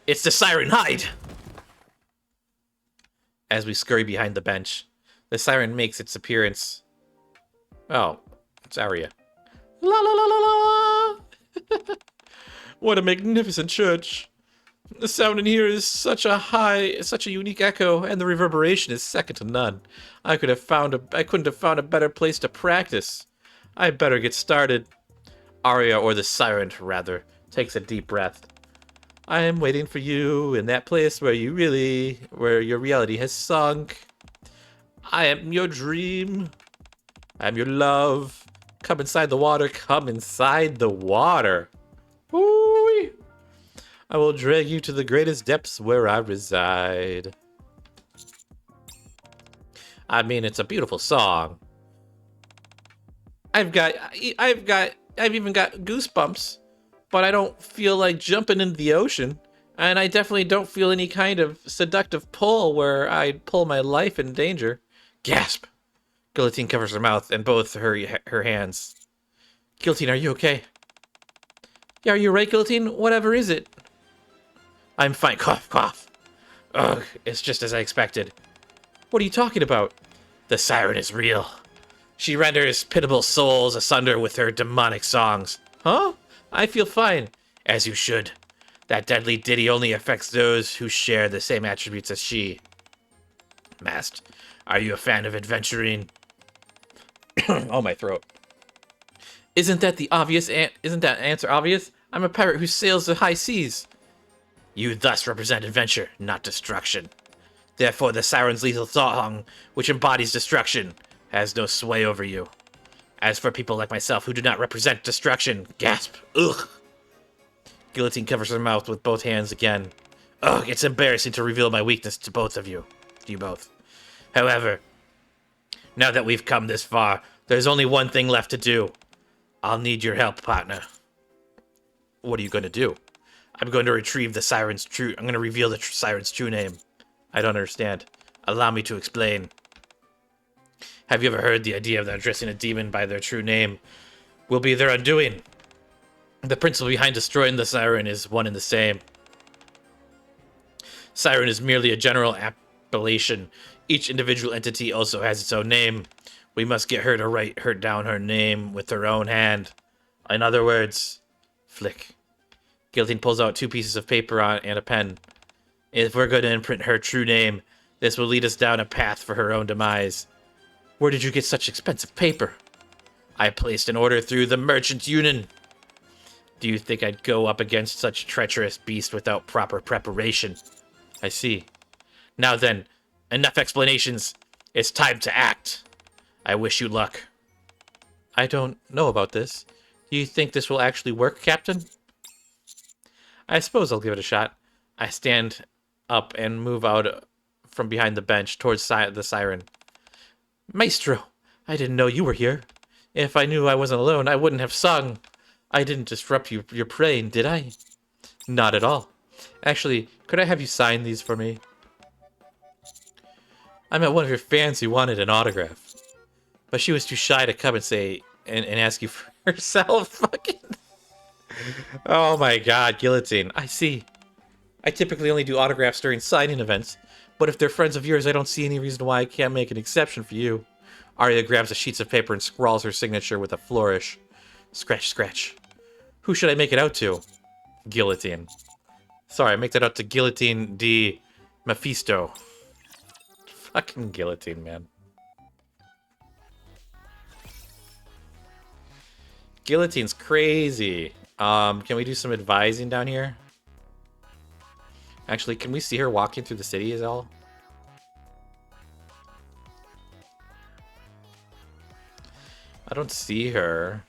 It's the siren, hide! As we scurry behind the bench, the siren makes its appearance. Oh, it's Arya. La la la la la! What a magnificent church! The sound in here is such a unique echo, and the reverberation is second to none. I couldn't have found a better place to practice. I better get started. Arya, or the siren, rather, takes a deep breath. I am waiting for you in that place where your reality has sunk. I am your dream. I am your love. Come inside the water. Come inside the water. Woo-wee. I will drag you to the greatest depths where I reside. I mean, it's a beautiful song. I've even got goosebumps, but I don't feel like jumping into the ocean, and I definitely don't feel any kind of seductive pull where I'd pull my life in danger. Gasp! Guillotine covers her mouth and both her hands. Guillotine, are you okay? Yeah, are you right, Guillotine? Whatever is it? I'm fine. Cough, cough. Ugh, it's just as I expected. What are you talking about? The siren is real. She renders pitiable souls asunder with her demonic songs. Huh? I feel fine. As you should. That deadly ditty only affects those who share the same attributes as she. Mast, are you a fan of adventuring? Oh, my throat. Isn't that answer obvious? I'm a pirate who sails the high seas. You thus represent adventure, not destruction. Therefore, the siren's lethal song, which embodies destruction, has no sway over you. As for people like myself who do not represent destruction, gasp, ugh. Guillotine covers her mouth with both hands again. Ugh, it's embarrassing to reveal my weakness to both of you. To you both. However, now that we've come this far, there's only one thing left to do. I'll need your help, partner. What are you going to do? I'm going to retrieve the siren's I'm going to reveal the siren's true name. I don't understand. Allow me to explain. Have you ever heard the idea of addressing a demon by their true name will be their undoing? The principle behind destroying the siren is one and the same. Siren is merely a general appellation. Each individual entity also has its own name. We must get her to write her down her name with her own hand. In other words, flick. Guillotine pulls out 2 pieces of paper and a pen. If we're going to imprint her true name, This will lead us down a path for her own demise. Where did you get such expensive paper? I placed an order through the Merchant Union. Do you think I'd go up against such treacherous beast without proper preparation? I see. Now then, enough explanations. It's time to act. I wish you luck. I don't know about this. Do you think this will actually work, Captain? I suppose I'll give it a shot. I stand up and move out from behind the bench towards the siren. Maestro, I didn't know you were here. If I knew I wasn't alone, I wouldn't have sung. I didn't disrupt your praying, did I? Not at all. Actually, could I have you sign these for me? I met one of your fans who wanted an autograph. But she was too shy to come and say and ask you for herself. Fucking. Oh my god, guillotine. I see. I typically only do autographs during signing events, but if they're friends of yours, I don't see any reason why I can't make an exception for you. Arya grabs the sheets of paper and scrawls her signature with a flourish. Scratch, scratch. Who should I make it out to? Guillotine. Sorry, I make that out to Guillotine D. Mephisto. Fucking guillotine, man. Guillotine's crazy. Can we do some advising down here? Actually, can we see her walking through the city as all? I don't see her.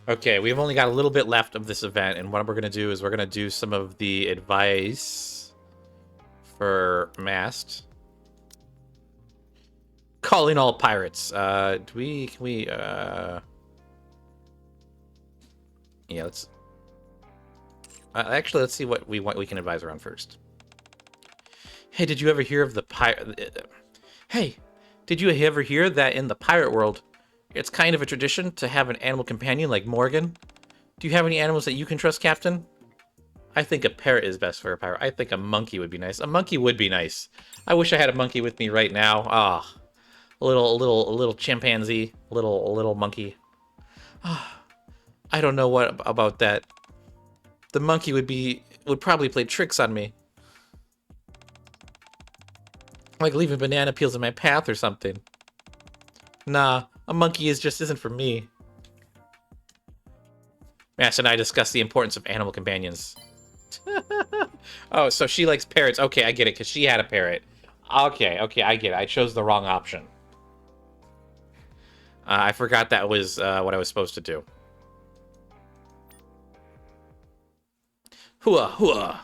Okay, we've only got a little bit left of this event, and what we're going to do is we're going to do some of the advice for Mast. Calling all pirates. Can we, yeah, let's, actually, let's see what we can advise her on first. Hey, did you ever hear of the Hey, did you ever hear that in the pirate world, it's kind of a tradition to have an animal companion like Morgan? Do you have any animals that you can trust, Captain? I think a parrot is best for a pirate. I think a monkey would be nice. A monkey would be nice. I wish I had a monkey with me right now. Ah, a little chimpanzee, a little monkey. Ah, I don't know what about that. The monkey would probably play tricks on me. Like leaving banana peels in my path or something. Nah, a monkey isn't for me. Mast and I discussed the importance of animal companions. Oh, so she likes parrots. Okay, I get it, because she had a parrot. Okay, I get it. I chose the wrong option. I forgot that was what I was supposed to do. Hooah, hooah!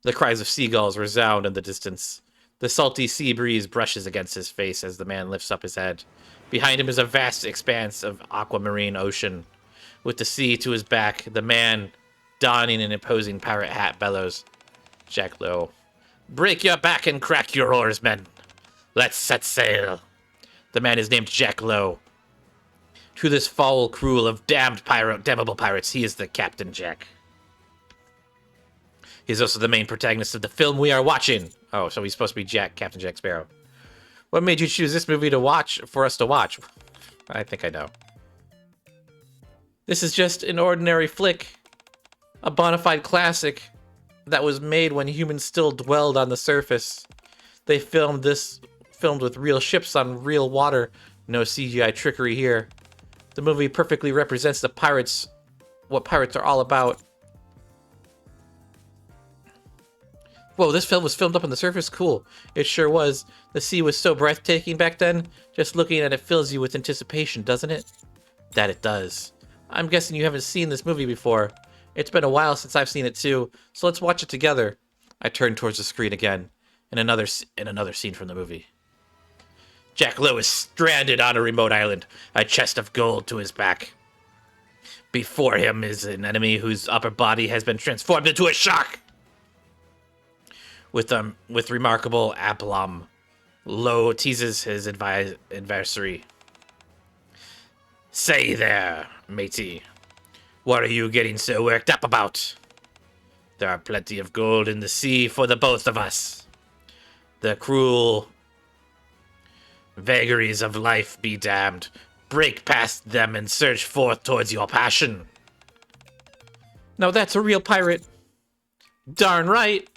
The cries of seagulls resound in the distance. The salty sea breeze brushes against his face as the man lifts up his head. Behind him is a vast expanse of aquamarine ocean. With the sea to his back, the man, donning an imposing pirate hat, bellows. Jack Lowe. Break your back and crack your oars, men. Let's set sail. The man is named Jack Lowe. To this foul crew of damnable pirates, he is the Captain Jack. He's also the main protagonist of the film we are watching. Oh, so he's supposed to be Captain Jack Sparrow. What made you choose this movie for us to watch? I think I know. This is just an ordinary flick. A bona fide classic that was made when humans still dwelled on the surface. They filmed with real ships on real water. No CGI trickery here. The movie perfectly represents what pirates are all about. Whoa, this film was filmed up on the surface? Cool. It sure was. The sea was so breathtaking back then. Just looking at it fills you with anticipation, doesn't it? That it does. I'm guessing you haven't seen this movie before. It's been a while since I've seen it too, so let's watch it together. I turn towards the screen again, in another scene from the movie. Jack Lowe is stranded on a remote island, a chest of gold to his back. Before him is an enemy whose upper body has been transformed into a shark. With remarkable aplomb, Lowe teases his adversary. Say there, matey. What are you getting so worked up about? There are plenty of gold in the sea for the both of us. The cruel Vagaries of life be damned. Break past them and surge forth towards your passion. Now that's a real pirate. Darn right.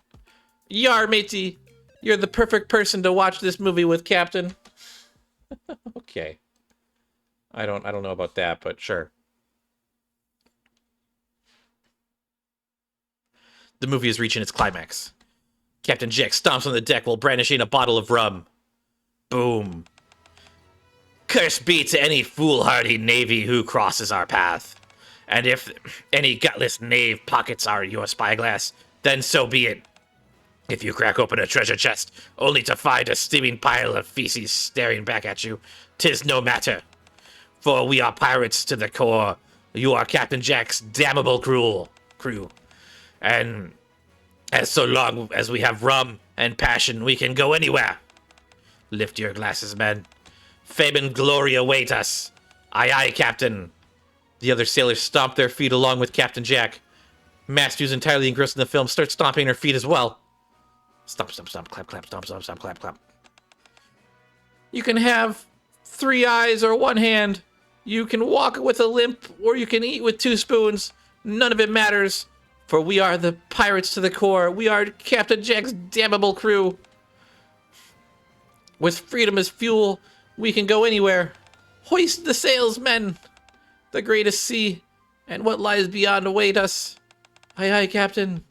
Yar, matey. You're the perfect person to watch this movie with, Captain. Okay. I don't know about that, but sure. The movie is reaching its climax. Captain Jack stomps on the deck while brandishing a bottle of rum. Boom. Curse be to any foolhardy navy who crosses our path. And if any gutless knave pockets your spyglass, then so be it. If you crack open a treasure chest, only to find a steaming pile of feces staring back at you, 'tis no matter. For we are pirates to the core. You are Captain Jack's damnable crew. And as so long as we have rum and passion, we can go anywhere. Lift your glasses, men. Fame and glory await us. Aye, aye, Captain. The other sailors stomp their feet along with Captain Jack. Mast, who's entirely engrossed in the film, starts stomping her feet as well. Stomp, stomp, stomp, clap, clap, stomp, stomp, stomp, clap, clap. You can have 3 eyes or 1 hand. You can walk with a limp, or you can eat with 2 spoons. None of it matters, for we are the pirates to the core. We are Captain Jack's damnable crew. With freedom as fuel, we can go anywhere. Hoist the sails, men. The greatest sea, and what lies beyond await us. Aye, aye, Captain.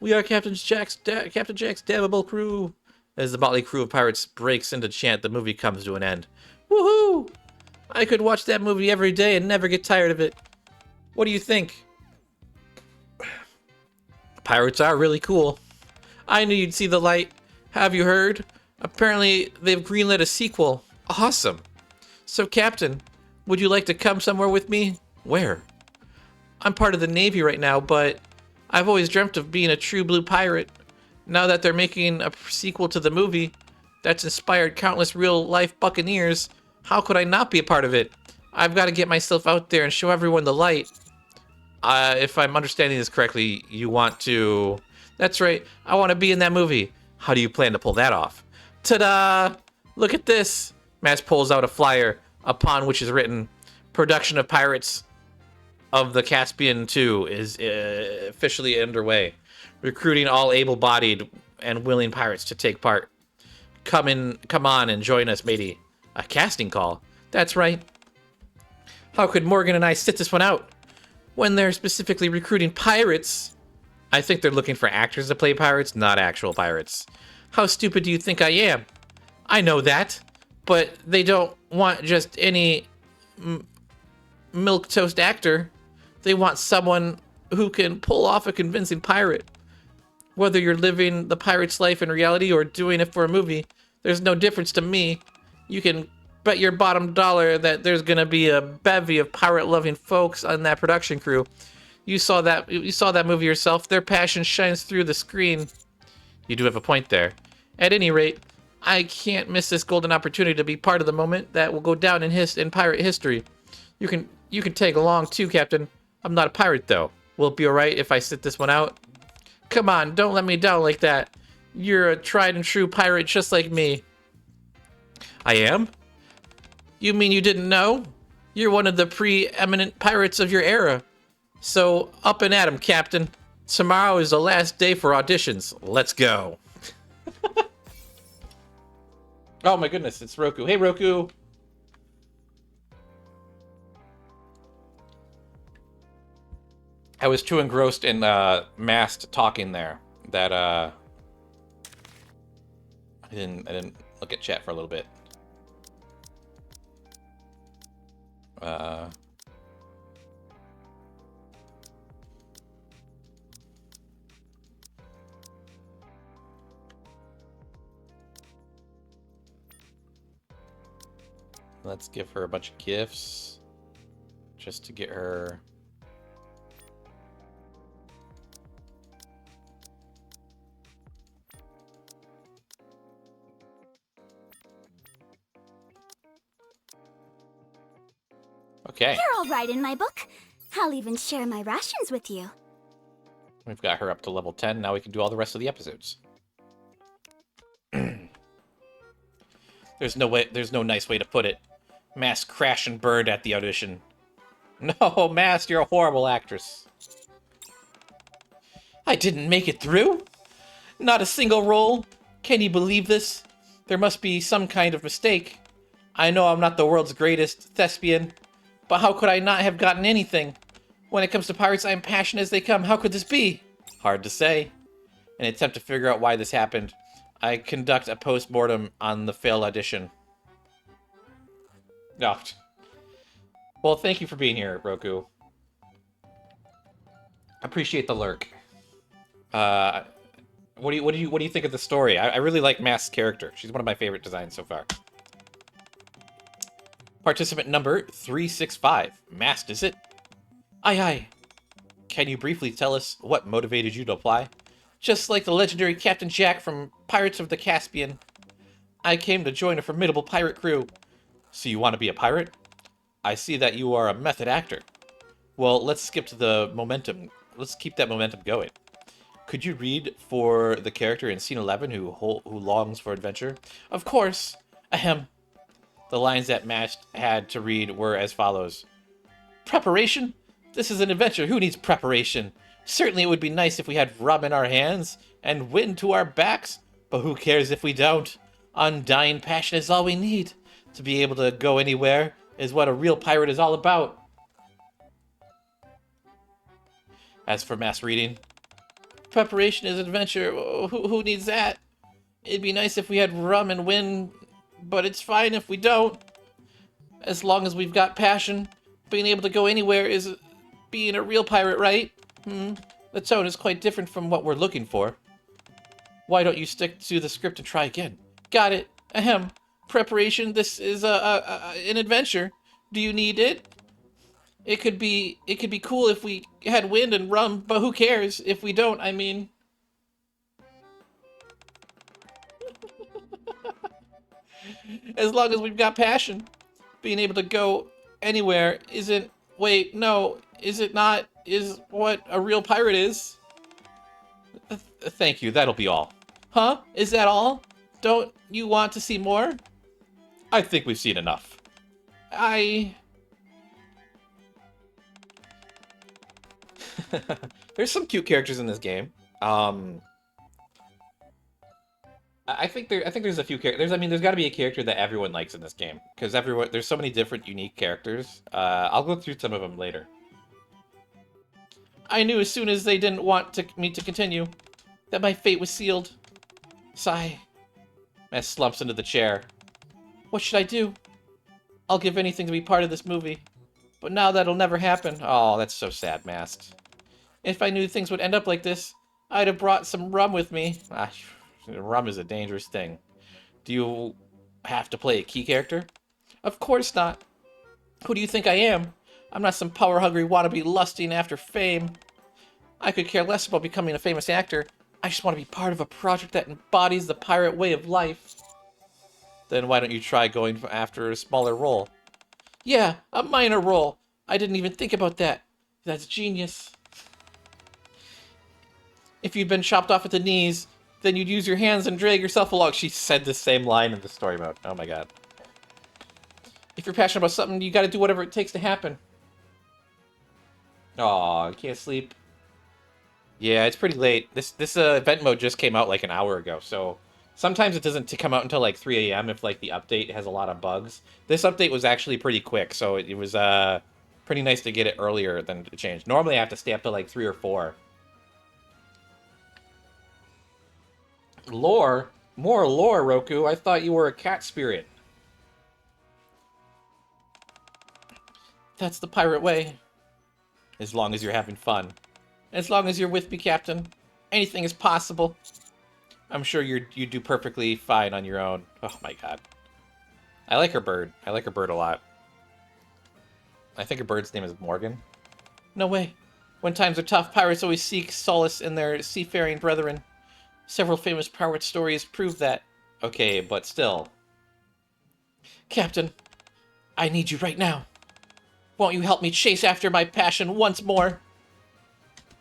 We are Captain Jack's damnable crew. As the motley crew of pirates breaks into chant, the movie comes to an end. Woohoo! I could watch that movie every day and never get tired of it. What do you think? Pirates are really cool. I knew you'd see the light. Have you heard? Apparently, they've greenlit a sequel. Awesome. So, Captain, would you like to come somewhere with me? Where? I'm part of the Navy right now, but I've always dreamt of being a true blue pirate. Now that they're making a sequel to the movie that's inspired countless real-life buccaneers, how could I not be a part of it? I've got to get myself out there and show everyone the light. If I'm understanding this correctly, you want to... That's right, I want to be in that movie. How do you plan to pull that off? Ta-da! Look at this! Mast pulls out a flyer, upon which is written, production of Pirates of the Caspian 2 is officially underway. Recruiting all able-bodied and willing pirates to take part. Come on and join us, matey. A casting call? That's right. How could Morgan and I sit this one out? When they're specifically recruiting pirates, I think they're looking for actors to play pirates, not actual pirates. How stupid do you think I am? I know that, but they don't want just any milquetoast actor. They want someone who can pull off a convincing pirate. Whether you're living the pirate's life in reality or doing it for a movie, there's no difference to me. You can bet your bottom dollar that there's gonna be a bevy of pirate-loving folks on that production crew. You saw that movie yourself. Their passion shines through the screen. You do have a point there. At any rate, I can't miss this golden opportunity to be part of the moment that will go down in pirate history. You can tag along too, Captain. I'm not a pirate though. Will it be alright if I sit this one out? Come on, don't let me down like that. You're a tried and true pirate just like me. I am? You mean you didn't know? You're one of the preeminent pirates of your era. So, up and at 'em, Captain. Tomorrow is the last day for auditions. Let's go. Oh my goodness, it's Roku. Hey, Roku. I was too engrossed in Mast talking there that I didn't look at chat for a little bit. Let's give her a bunch of gifts just to get her. Okay. You're all right in my book. I'll even share my rations with you. We've got her up to level 10. Now we can do all the rest of the episodes. There's no nice way to put it. Mast crashed and burned at the audition. No, Mast, you're a horrible actress. I didn't make it through? Not a single role? Can you believe this? There must be some kind of mistake. I know I'm not the world's greatest thespian, but how could I not have gotten anything? When it comes to pirates, I am passionate as they come. How could this be? Hard to say. In an attempt to figure out why this happened, I conduct a post-mortem on the failed audition. No. Well, thank you for being here, Roku. Appreciate the lurk. What do you think of the story? I really like Mast's character. She's one of my favorite designs so far. Participant number 365. Mast, is it? Aye, aye. Can you briefly tell us what motivated you to apply? Just like the legendary Captain Jack from Pirates of the Caspian, I came to join a formidable pirate crew. So you want to be a pirate? I see that you are a method actor. Well, let's skip to the momentum. Let's keep that momentum going. Could you read for the character in scene 11 who longs for adventure? Of course. Ahem. The lines that Mast had to read were as follows. Preparation? This is an adventure. Who needs preparation? Certainly it would be nice if we had rum in our hands and wind to our backs, but who cares if we don't? Undying passion is all we need. To be able to go anywhere is what a real pirate is all about. As for Mast reading, preparation is adventure. Who needs that? It'd be nice if we had rum and wind, but it's fine if we don't. As long as we've got passion, being able to go anywhere is being a real pirate, right? The tone is quite different from what we're looking for. Why don't you stick to the script and try again? Got it. Ahem. Preparation, this is an adventure. Do you need it? It could be cool if we had wind and rum, but who cares if we don't, I mean. As long as we've got passion, being able to go anywhere isn't, wait, no, is it not, is what a real pirate is. Thank you, that'll be all. Huh? Is that all? Don't you want to see more? I think we've seen enough. There's some cute characters in this game. I think there's a few characters. I mean, there's got to be a character that everyone likes in this game because there's so many different unique characters. I'll go through some of them later. I knew as soon as they didn't want me to continue that my fate was sealed. Sigh. Mast slumps into the chair. What should I do? I'll give anything to be part of this movie. But now that'll never happen. Oh, that's so sad, Mast. If I knew things would end up like this, I'd have brought some rum with me. Rum is a dangerous thing. Do you have to play a key character? Of course not. Who do you think I am? I'm not some power-hungry wannabe lusting after fame. I could care less about becoming a famous actor. I just want to be part of a project that embodies the pirate way of life. Then why don't you try going after a smaller role? Yeah, a minor role. I didn't even think about that. That's genius. If you'd been chopped off at the knees, then you'd use your hands and drag yourself along. She said the same line in the story mode. Oh my god. If you're passionate about something, you gotta do whatever it takes to happen. Aw, can't sleep. Yeah, it's pretty late. This event mode just came out like an hour ago, so sometimes it doesn't come out until like 3 a.m. if like the update has a lot of bugs. This update was actually pretty quick, so it was pretty nice to get it earlier than it changed. Normally I have to stay up to like 3 or 4. Lore? More lore, Roku. I thought you were a cat spirit. That's the pirate way. As long as you're having fun. As long as you're with me, Captain. Anything is possible. I'm sure you do perfectly fine on your own. Oh my god. I like her bird. I like her bird a lot. I think her bird's name is Morgan. No way. When times are tough, pirates always seek solace in their seafaring brethren. Several famous pirate stories prove that. Okay, but still. Captain, I need you right now. Won't you help me chase after my passion once more?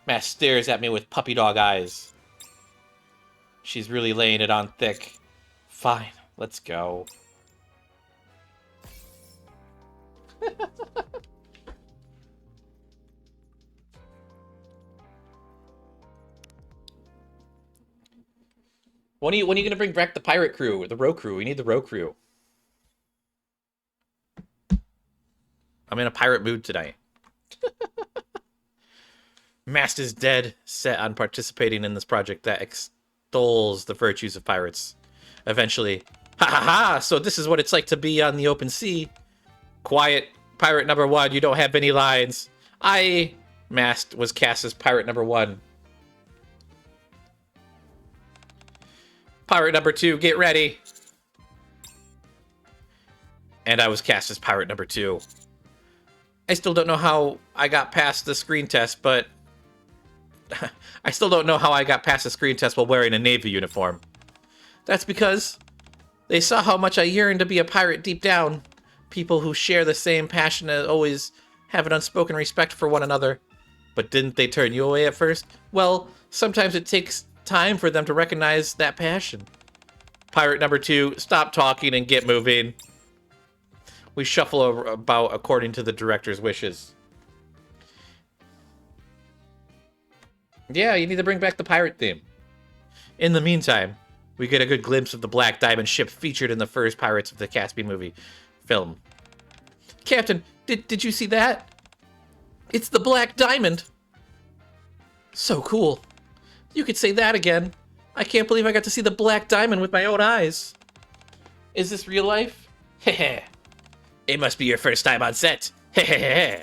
Mast stares at me with puppy dog eyes. She's really laying it on thick. Fine, let's go. When are you gonna bring back the pirate crew, the row crew? We need the row crew. I'm in a pirate mood tonight. Mast is dead, set on participating in this project that extols the virtues of pirates. Eventually, ha ha ha! So this is what it's like to be on the open sea. Quiet, pirate number 1. You don't have any lines. Mast was cast as pirate number 1. Pirate number 2, get ready. And I was cast as pirate number 2. I still don't know how I got past the screen test, but I still don't know how I got past the screen test while wearing a Navy uniform. That's because they saw how much I yearn to be a pirate deep down. People who share the same passion and always have an unspoken respect for one another. But didn't they turn you away at first? Well, sometimes it takes time for them to recognize that passion. Pirate number 2, stop talking and get moving. We shuffle about according to the director's wishes. Yeah, you need to bring back the pirate theme. In the meantime, we get a good glimpse of the Black Diamond ship featured in the first Pirates of the Caribbean film. Captain, did you see that? It's the Black Diamond. So cool. You could say that again. I can't believe I got to see the Black Diamond with my own eyes. Is this real life? Heh. It must be your first time on set. Heh.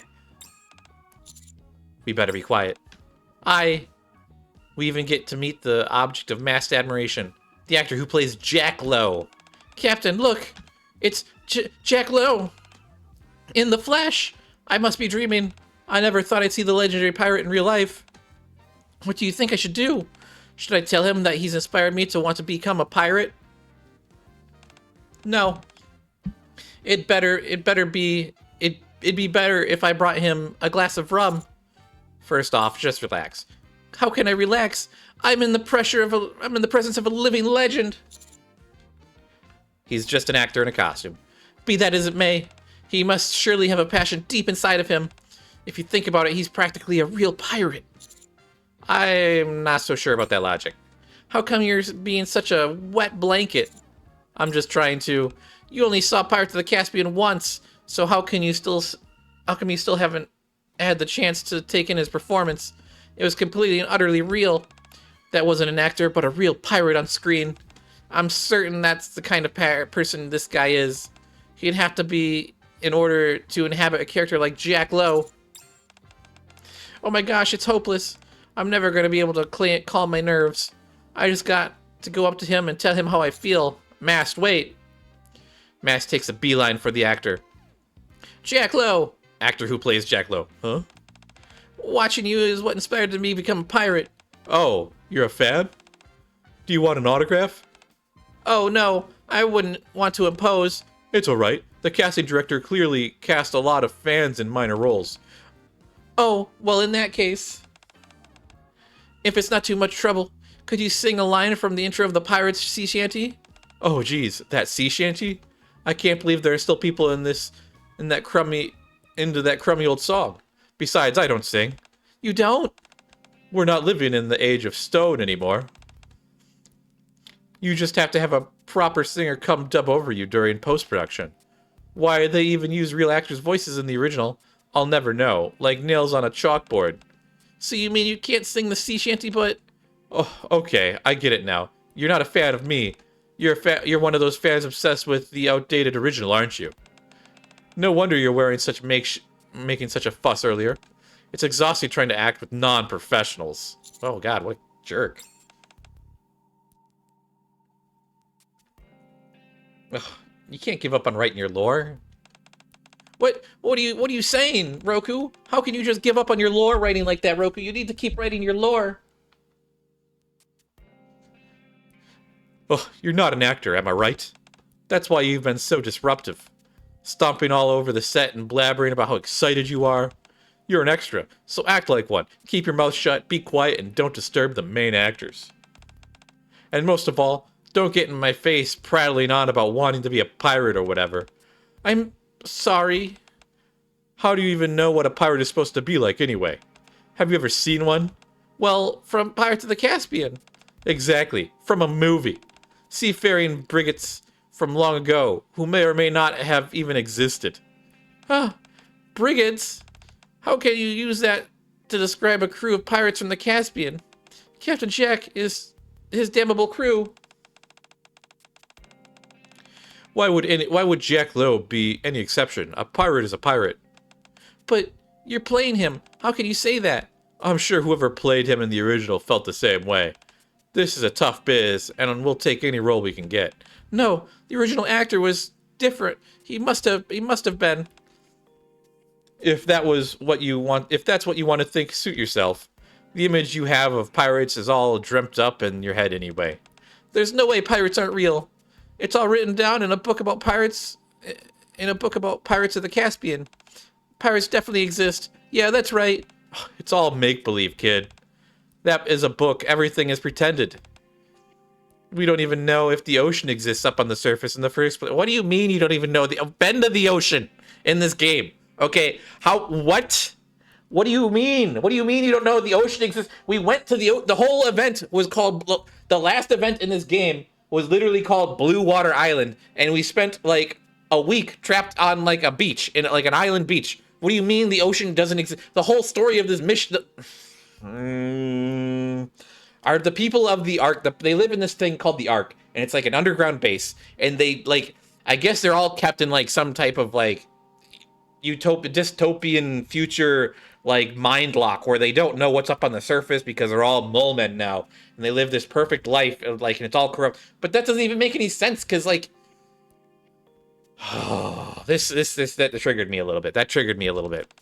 We better be quiet. We even get to meet the object of mass admiration, the actor who plays Jack Lowe. Captain, look! It's Jack Lowe! In the flesh! I must be dreaming. I never thought I'd see the legendary pirate in real life. What do you think I should do? Should I tell him that he's inspired me to want to become a pirate? No. It'd be better if I brought him a glass of rum. First off, just relax. How can I relax? I'm in the presence of a living legend. He's just an actor in a costume. Be that as it may, he must surely have a passion deep inside of him. If you think about it, he's practically a real pirate. I'm not so sure about that logic. How come you're being such a wet blanket? I'm just trying to... You only saw Pirates of the Caspian once, so how come you still haven't had the chance to take in his performance? It was completely and utterly real. That wasn't an actor, but a real pirate on screen. I'm certain that's the kind of person this guy is. He'd have to be in order to inhabit a character like Jack Lowe. Oh my gosh, it's hopeless. I'm never going to be able to calm my nerves. I just got to go up to him and tell him how I feel. Mast, wait. Mast takes a beeline for the actor. Jack Lowe! Actor who plays Jack Lowe. Huh? Watching you is what inspired me to become a pirate. Oh, you're a fan? Do you want an autograph? Oh, no. I wouldn't want to impose. It's alright. The casting director clearly cast a lot of fans in minor roles. Oh, well, in that case... If it's not too much trouble, could you sing a line from the intro of the Pirates sea shanty? Oh, geez, that sea shanty? I can't believe there are still people into that crummy old song. Besides, I don't sing. You don't? We're not living in the age of stone anymore. You just have to have a proper singer come dub over you during post-production. Why they even use real actors' voices in the original, I'll never know, like nails on a chalkboard. So you mean you can't sing the sea shanty, but... Oh, okay, I get it now. You're not a fan of me. You're one of those fans obsessed with the outdated original, aren't you? No wonder you're wearing making such a fuss earlier. It's exhausting trying to act with non-professionals. Oh god, what a jerk. Ugh, you can't give up on writing your lore. What are you saying, Roku? How can you just give up on your lore writing like that, Roku? You need to keep writing your lore. Oh, you're not an actor, am I right? That's why you've been so disruptive. Stomping all over the set and blabbering about how excited you are. You're an extra, so act like one. Keep your mouth shut, be quiet, and don't disturb the main actors. And most of all, don't get in my face prattling on about wanting to be a pirate or whatever. I'm sorry. How do you even know what a pirate is supposed to be like anyway? Have you ever seen one? Well, from Pirates of the Caspian. Exactly, from a movie. Seafaring brigands from long ago, who may or may not have even existed. Huh, brigands? How can you use that to describe a crew of pirates from the Caspian? Captain Jack is his damnable crew. Why would Jack Lowe be any exception? A pirate is a pirate. But you're playing him. How can you say that? I'm sure whoever played him in the original felt the same way. This is a tough biz, and we'll take any role we can get. No, the original actor was different. He must have been. If that's what you want to think, suit yourself. The image you have of pirates is all dreamt up in your head anyway. There's no way pirates aren't real. It's all written down in a book about pirates, of the Caspian. Pirates definitely exist. Yeah, that's right. It's all make-believe, kid. That is a book. Everything is pretended. We don't even know if the ocean exists up on the surface in the first place. What do you mean you don't even know the bend of the ocean in this game? Okay, what? What do you mean? What do you mean you don't know the ocean exists? We went to the whole event was called, the last event in this game was literally called Blue Water Island, and we spent like a week trapped on like a beach, in like an island beach. What do you mean the ocean doesn't exist? The whole story of this mission are the people of the Ark. They live in this thing called the Ark, and it's like an underground base, and they like, I guess they're all kept in like some type of like dystopian future like mind lock where they don't know what's up on the surface because they're all mole men now, and they live this perfect life of like, and it's all corrupt. But that doesn't even make any sense because like, that triggered me a little bit. That triggered me a little bit.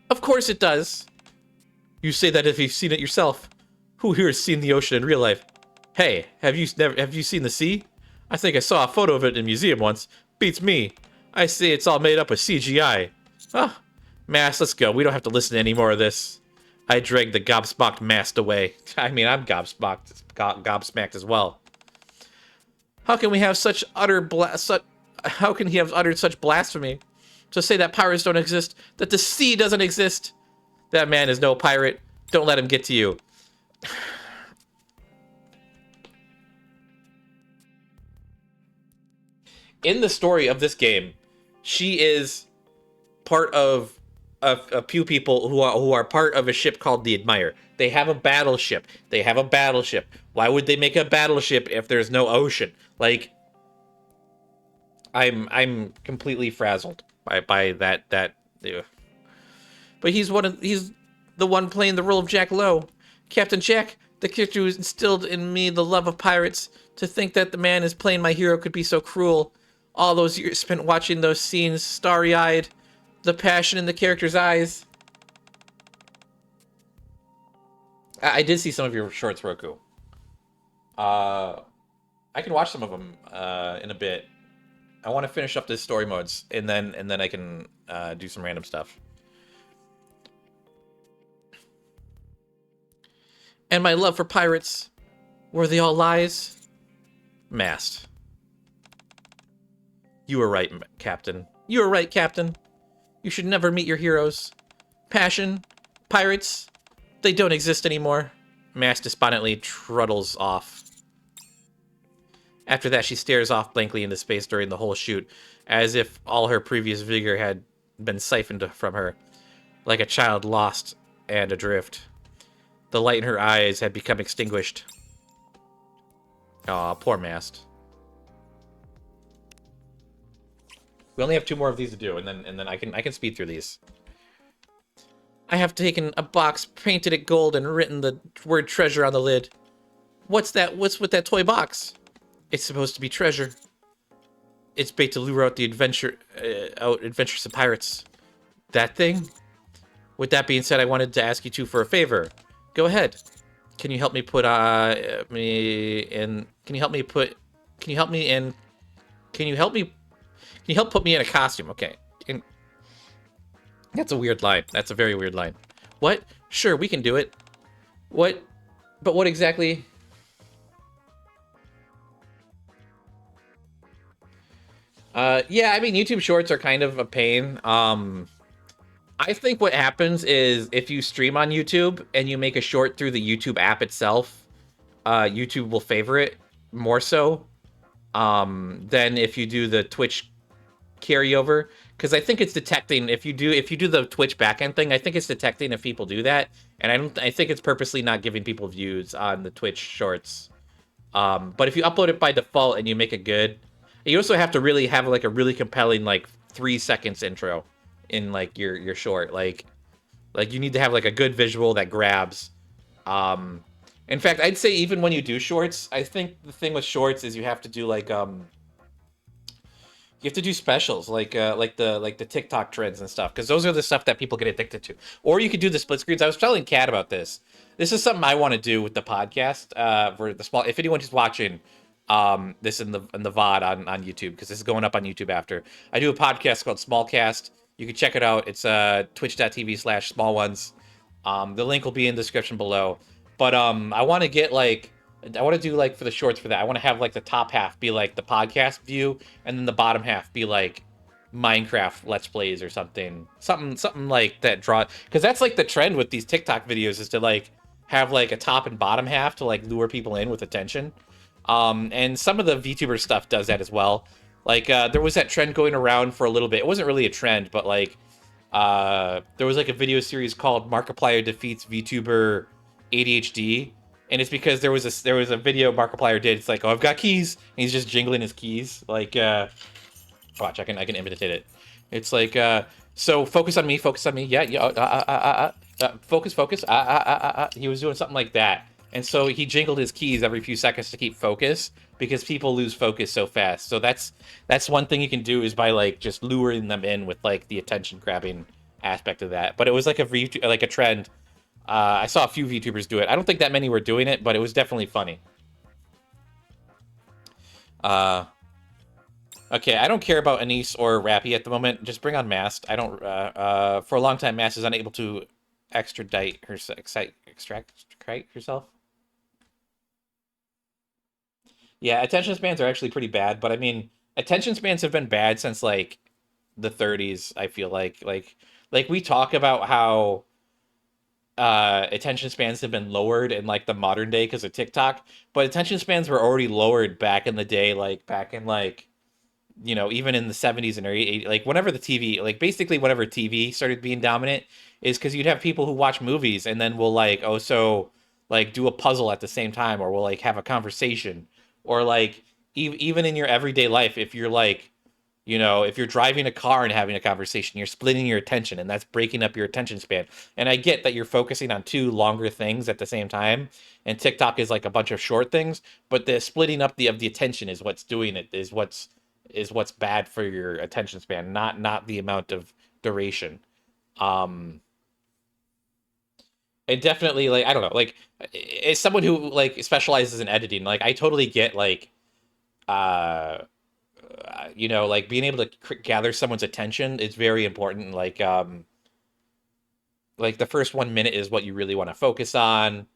Of course it does. You say that if you've seen it yourself. Who here has seen the ocean in real life? Hey, have you seen the sea? I think I saw a photo of it in a museum once. Beats me. I say it's all made up with CGI. Ah, Mast, let's go. We don't have to listen to any more of this. I dragged the gobsmacked Mast away. I mean, I'm gobsmacked as well. How can we have how can he have uttered such blasphemy? To say that pirates don't exist, that the sea doesn't exist. That man is no pirate. Don't let him get to you. In the story of this game, she is part of a few people who are part of a ship called the Admire. They have a battleship. Why would they make a battleship if there's no ocean? Like, I'm completely frazzled by that. But he's the one playing the role of Jack Lowe. Captain Jack, the character who instilled in me the love of pirates. To think that the man is playing my hero could be so cruel. All those years spent watching those scenes, starry-eyed, the passion in the character's eyes. I did see some of your shorts, Roku. I can watch some of them in a bit. I want to finish up this story modes, and then I can do some random stuff. And my love for pirates, were they all lies? Mast. You were right, Captain. You were right, Captain. You should never meet your heroes. Passion, pirates, they don't exist anymore. Mast despondently truddles off. After that, she stares off blankly into space during the whole shoot, as if all her previous vigor had been siphoned from her, like a child lost and adrift. The light in her eyes had become extinguished. Aw, poor Mast. We only have 2 more of these to do, and then I can speed through these. I have taken a box, painted it gold, and written the word treasure on the lid. What's that? What's with that toy box? It's supposed to be treasure. It's bait to lure out the adventuresome pirates. That thing? With that being said, I wanted to ask you two for a favor. Go ahead. Can you help me put me in? Can you help put me in a costume? Okay. That's a weird line. That's a very weird line. What? Sure, we can do it. What? But what exactly? Yeah, I mean, YouTube Shorts are kind of a pain. I think what happens is if you stream on YouTube and you make a short through the YouTube app itself, YouTube will favor it more so than if you do the Twitch carryover. Because I think it's detecting if you do the Twitch backend thing, I think it's detecting if people do that, and I think it's purposely not giving people views on the Twitch Shorts. But if you upload it by default and you make it good, you also have to really have like a really compelling like 3 seconds intro in like your short. Like you need to have like a good visual that grabs. Um, in fact, I'd say even when you do shorts, I think the thing with shorts is you have to do like you have to do specials like the TikTok trends and stuff because those are the stuff that people get addicted to. Or you could do the split screens. I was telling Kat about this. This is something I want to do with the podcast for the small. If anyone who's watching this in the VOD on YouTube because this is going up on YouTube after I do a podcast called Smallcast. You can check it out. It's twitch.tv/small ones. The link will be in the description below. But I want to get like I want to do like for the shorts for that. I want to have like the top half be like the podcast view, and then the bottom half be like Minecraft Let's Plays or something like that. Draw because that's like the trend with these TikTok videos is to like have like a top and bottom half to like lure people in with attention. And some of the VTuber stuff does that as well. Like there was that trend going around for a little bit. It wasn't really a trend, but like there was like a video series called Markiplier defeats VTuber ADHD, and it's because there was a video Markiplier did. It's like, oh, I've got keys, and he's just jingling his keys. Like, watch, I can imitate it. It's like, so focus on me, yeah, yeah, focus. He was doing something like that, and so he jingled his keys every few seconds to keep focus because people lose focus so fast. So that's one thing you can do is by like just luring them in with like the attention grabbing aspect of that. But it was like a trend. I saw a few VTubers do it. I don't think that many were doing it, but it was definitely funny. Okay, I don't care about Anise or Rappy at the moment. Just bring on Mast. I don't. For a long time, Mast is unable to extradite herself. Yeah, attention spans are actually pretty bad, but I mean, attention spans have been bad since like the 30s. I feel like we talk about how attention spans have been lowered in like the modern day because of TikTok, but attention spans were already lowered back in the day, like back in like even in the 70s and early 80s, like whenever the TV, like basically whenever TV started being dominant, is because you'd have people who watch movies and then will like like do a puzzle at the same time, or we'll like have a conversation, or like even in your everyday life, if you're like if you're driving a car and having a conversation, you're splitting your attention, and that's breaking up your attention span. And I get that you're focusing on two longer things at the same time, and TikTok is like a bunch of short things, but the splitting up of the attention is what's doing it, is what's bad for your attention span, not the amount of duration. And definitely, like, I don't know, like, as someone who like specializes in editing, like I totally get uh like being able to gather someone's attention is very important. Like the first 1 minute is what you really want to focus on.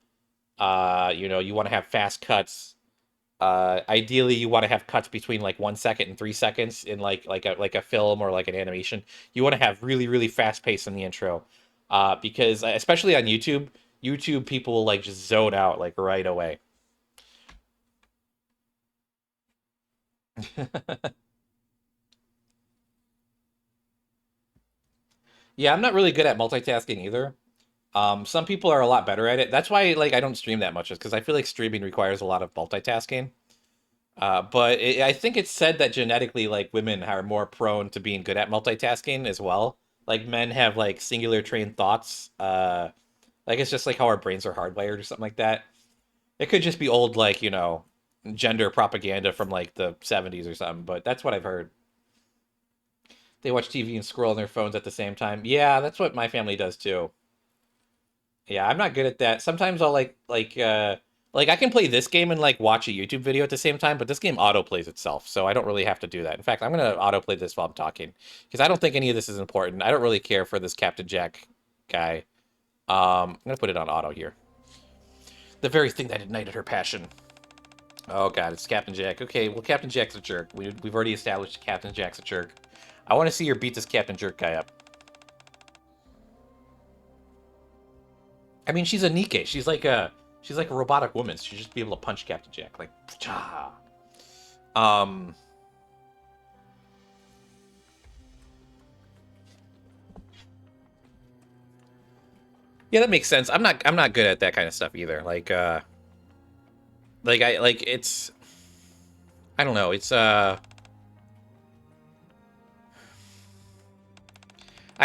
You want to have fast cuts. Ideally, you want to have cuts between like 1 second and 3 seconds in like a film or like an animation. You want to have really really fast pace in the intro, because especially on YouTube people will like just zone out like right away. Yeah, I'm not really good at multitasking either. Some people are a lot better at it. That's why like I don't stream that much, is because I feel like streaming requires a lot of multitasking. But I think it's said that genetically, like women are more prone to being good at multitasking as well. Like men have like singular trained thoughts. Like it's just like how our brains are hardwired or something like that. It could just be old like gender propaganda from like the 70s or something. But that's what I've heard. They watch TV and scroll on their phones at the same time. Yeah, that's what my family does too. Yeah, I'm not good at that. Sometimes I'll like I can play this game and like watch a YouTube video at the same time, but this game auto plays itself, so I don't really have to do that. In fact, I'm gonna auto play this while I'm talking because I don't think any of this is important. I don't really care for this Captain Jack guy. I'm gonna put it on auto here. The very thing that ignited her passion. Oh god, it's Captain Jack. Okay, well Captain Jack's a jerk. We've already established Captain Jack's a jerk. I want to see her beat this Captain Jerk guy up. I mean, she's a Nikke. She's like a robotic woman. She should just be able to punch Captain Jack like. Cha. Um. Yeah, that makes sense. I'm not good at that kind of stuff either. Like it's I don't know. It's I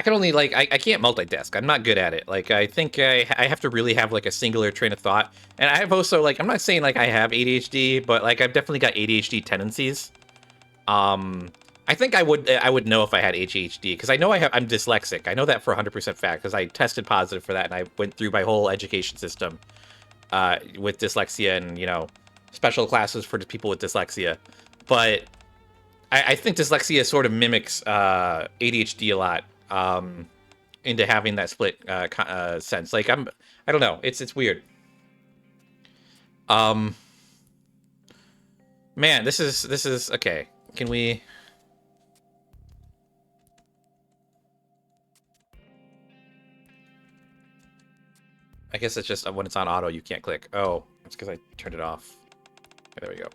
can only like I can't multitask. I'm not good at it. Like I think I have to really have like a singular train of thought. And I've also like I'm not saying like I have ADHD, but like I've definitely got ADHD tendencies. I think I would know if I had ADHD because I know I'm dyslexic. I know that for 100% fact because I tested positive for that and I went through my whole education system with dyslexia and special classes for people with dyslexia. But I think dyslexia sort of mimics ADHD a lot into having that split sense. Like I don't know. It's weird. Um, man, this is okay. Can we? I guess it's just when it's on auto, you can't click. Oh, it's because I turned it off. Okay, there we go.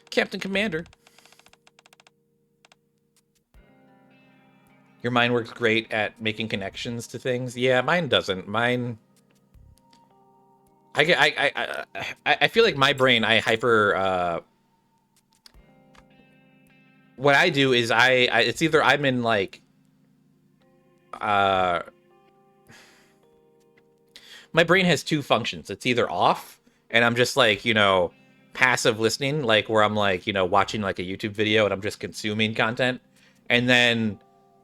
Captain Commander. Your mind works great at making connections to things. Yeah, mine doesn't. Mine. I feel like my brain, I hyper. What I do is it's either I'm in like. My brain has two functions. It's either off, and I'm just like, passive listening, like where I'm like, watching like a YouTube video and I'm just consuming content. And then,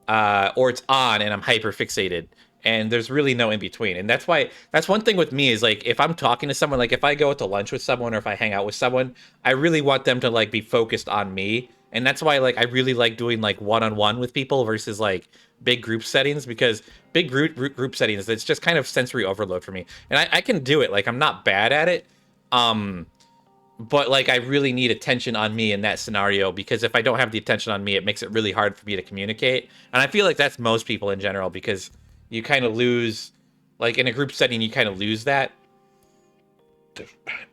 or it's on and I'm hyper fixated. And there's really no in between. And that's one thing with me is like, if I'm talking to someone, like if I go out to lunch with someone or if I hang out with someone, I really want them to like be focused on me. And that's why like I really like doing like one-on-one with people versus like big group settings, because big group settings, it's just kind of sensory overload for me. And I can do it. Like I'm not bad at it. But like I really need attention on me in that scenario, because if I don't have the attention on me, it makes it really hard for me to communicate. And I feel like that's most people in general, because you kind of lose, like in a group setting, you kind of lose that,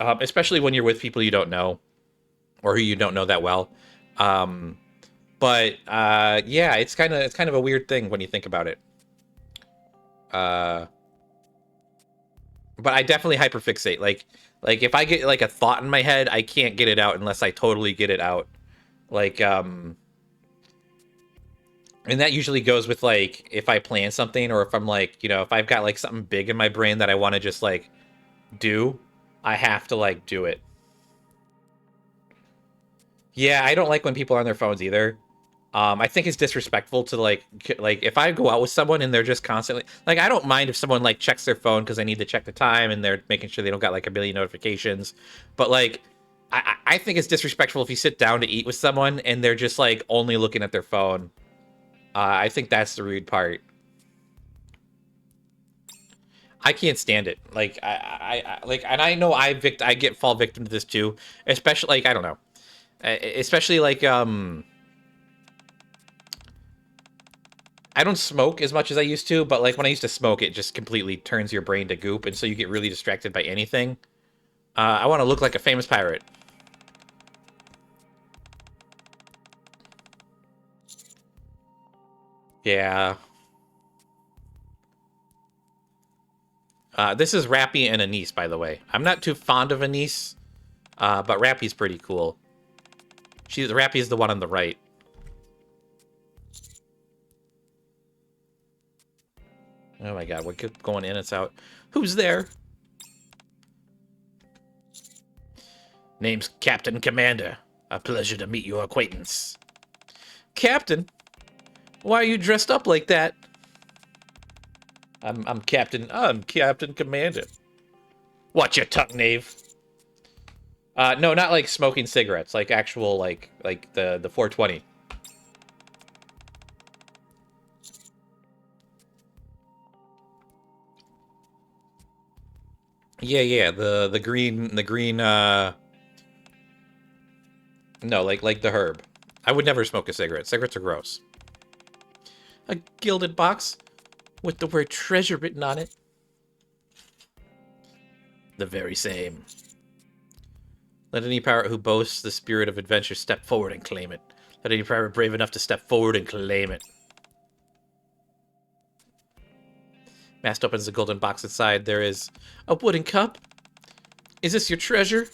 especially when you're with people you don't know or who you don't know that well. But yeah, it's kind of a weird thing when you think about it. But I definitely hyperfixate. Like if I get like a thought in my head, I can't get it out unless I totally get it out. Like and that usually goes with like if I plan something, or if I'm like, if I've got like something big in my brain that I want to just like do, I have to like do it. Yeah, I don't like when people are on their phones either. I think it's disrespectful to like if I go out with someone and they're just constantly like, I don't mind if someone like checks their phone because they need to check the time and they're making sure they don't got like a billion notifications. But like, I think it's disrespectful if you sit down to eat with someone and they're just like only looking at their phone. I think that's the rude part. I can't stand it. Like I like, and I know I fall victim to this too. Especially like, I don't know. Especially like I don't smoke as much as I used to, but like when I used to smoke, it just completely turns your brain to goop, and so you get really distracted by anything. I want to look like a famous pirate. Yeah. This is Rappy and Anise, by the way. I'm not too fond of Anise, but Rappy's pretty cool. Rappy's the one on the right. Oh my god, we keep going in, it's out. Who's there? Name's Captain Commander. A pleasure to meet your acquaintance. Captain? Why are you dressed up like that? I'm Captain Commander. Watch your tongue, knave. No, not like smoking cigarettes, like actual like the 420. Yeah, the green No, like the herb. I would never smoke a cigarette. Cigarettes are gross. A gilded box with the word treasure written on it. The very same. Let any pirate who boasts the spirit of adventure step forward and claim it. Let any pirate brave enough to step forward and claim it. Mast opens the golden box inside. There is a wooden cup. Is this your treasure?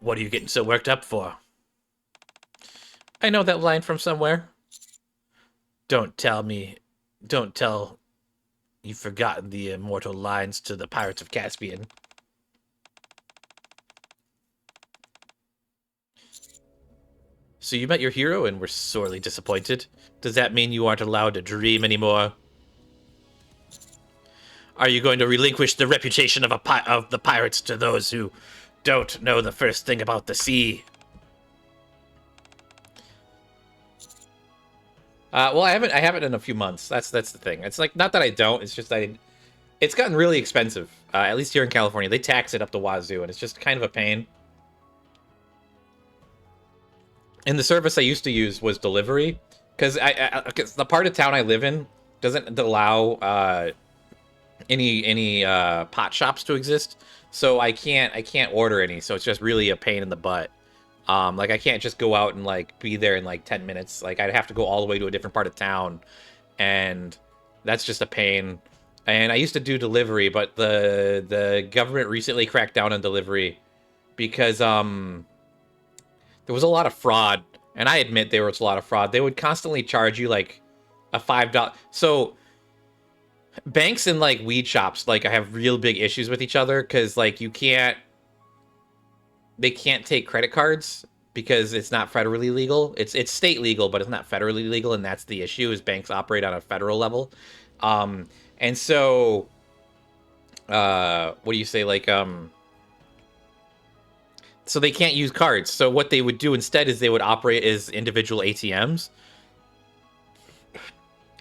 What are you getting so worked up for? I know that line from somewhere. Don't tell you've forgotten the immortal lines to the Pirates of Caspian. So you met your hero and were sorely disappointed? Does that mean you aren't allowed to dream anymore? Are you going to relinquish the reputation of the pirates to those who don't know the first thing about the sea? Well, I haven't in a few months. That's the thing. It's like, not that I don't. It's just it's gotten really expensive. At least here in California, they tax it up the wazoo, and it's just kind of a pain. And the service I used to use was delivery, because the part of town I live in doesn't allow any pot shops to exist, so I can't order any. So it's just really a pain in the butt. Like I can't just go out and like be there in like 10 minutes. Like I'd have to go all the way to a different part of town, and that's just a pain. And I used to do delivery, but the government recently cracked down on delivery because there was a lot of fraud, and I admit there was a lot of fraud. They would constantly charge you like a $5. So banks and like weed shops like I have real big issues with each other because like they can't take credit cards because it's not federally legal. It's state legal, but it's not federally legal, and that's the issue. Is banks operate on a federal level, and so what do you say, like so they can't use cards. So what they would do instead is they would operate as individual ATMs.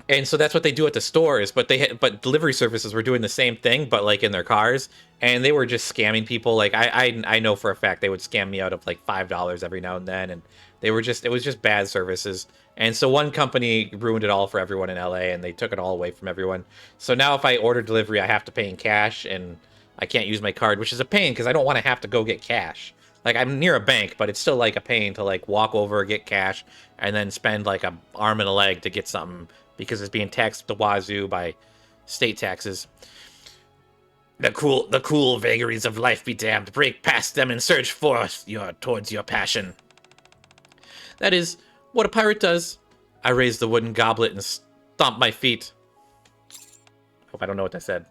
And so that's what they do at the stores, but but delivery services were doing the same thing, but like in their cars, and they were just scamming people. Like I know for a fact they would scam me out of like $5 every now and then, and it was just bad services. And so one company ruined it all for everyone in LA, and they took it all away from everyone. So now if I order delivery, I have to pay in cash, and I can't use my card, which is a pain because I don't want to have to go get cash. Like I'm near a bank, but it's still like a pain to like walk over, get cash, and then spend like an arm and a leg to get something, because it's being taxed the wazoo by state taxes. The cool vagaries of life be damned. Break past them and surge forth towards your passion. That is what a pirate does. I raise the wooden goblet and stomp my feet. Hope I don't know what that said.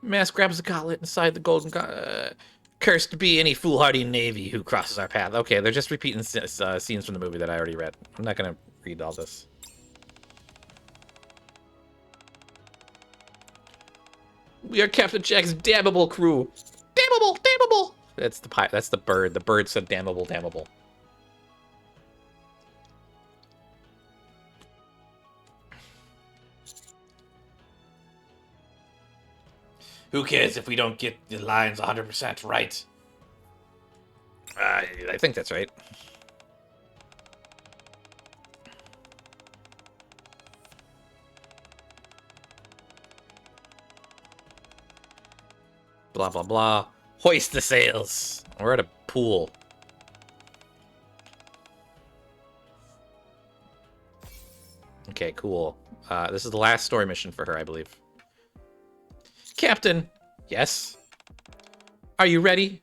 Mast grabs the goblet inside the golden Cursed be any foolhardy navy who crosses our path. Okay, they're just repeating scenes from the movie that I already read. I'm not going to read all this. We are Captain Jack's damnable crew. Damnable, damnable. That's the bird. The bird said damnable, damnable. Who cares if we don't get the lines 100% right? I think that's right. Blah, blah, blah. Hoist the sails. We're at a pool. Okay, cool. This is the last story mission for her, I believe. Captain! Yes? Are you ready?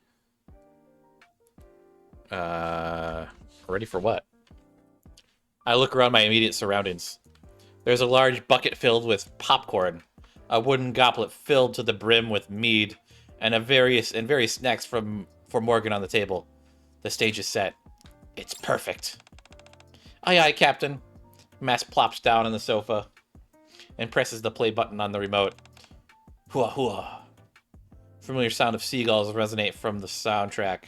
Ready for what? I look around my immediate surroundings. There's a large bucket filled with popcorn, a wooden goblet filled to the brim with mead, and various snacks for Morgan on the table. The stage is set. It's perfect. Aye, aye, Captain. Mast plops down on the sofa and presses the play button on the remote. Hooah, hooah. Familiar sound of seagulls resonate from the soundtrack.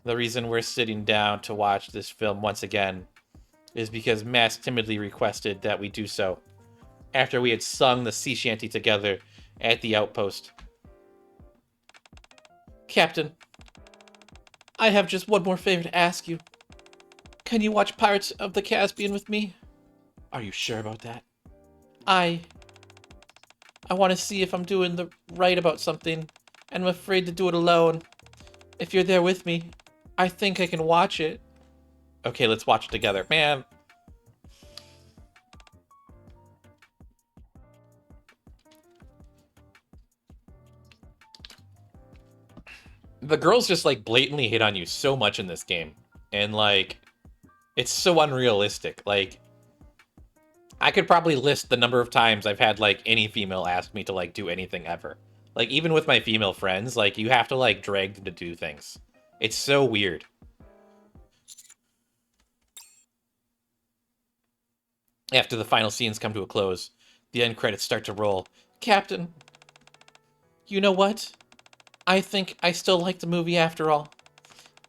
The reason we're sitting down to watch this film once again is because Mast timidly requested that we do so, after we had sung the sea shanty together at the outpost. Captain, I have just one more favor to ask you. Can you watch Pirates of the Caspian with me? Are you sure about that? I want to see if I'm doing the right about something, and I'm afraid to do it alone. If you're there with me, I think I can watch it. Okay, let's watch it together. Man. The girls just, like, blatantly hit on you so much in this game. And, like, it's so unrealistic. Like, I could probably list the number of times I've had, like, any female ask me to, like, do anything ever. Like, even with my female friends, like, you have to, like, drag them to do things. It's so weird. After the final scenes come to a close, the end credits start to roll. Captain, you know what? I think I still like the movie after all.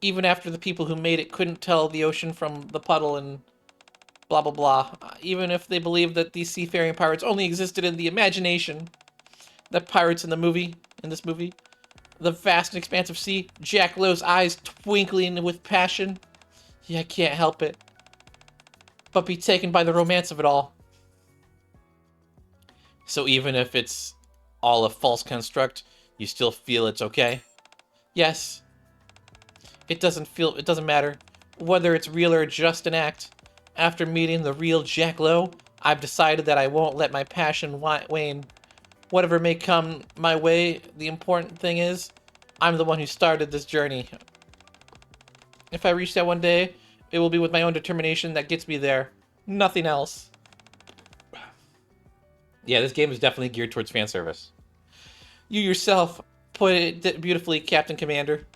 Even after the people who made it couldn't tell the ocean from the puddle and blah blah blah. Even if they believed that these seafaring pirates only existed in the imagination. The pirates in this movie, the vast and expansive sea, Jack Lowe's eyes twinkling with passion. Yeah, I can't help it but be taken by the romance of it all. So even if it's all a false construct, you still feel it's okay? Yes. It doesn't matter whether it's real or just an act. After meeting the real Jack Lowe, I've decided that I won't let my passion wane. Whatever may come my way, the important thing is, I'm the one who started this journey. If I reach that one day, it will be with my own determination that gets me there. Nothing else. Yeah, this game is definitely geared towards fan service. You yourself put it beautifully, Captain Commander.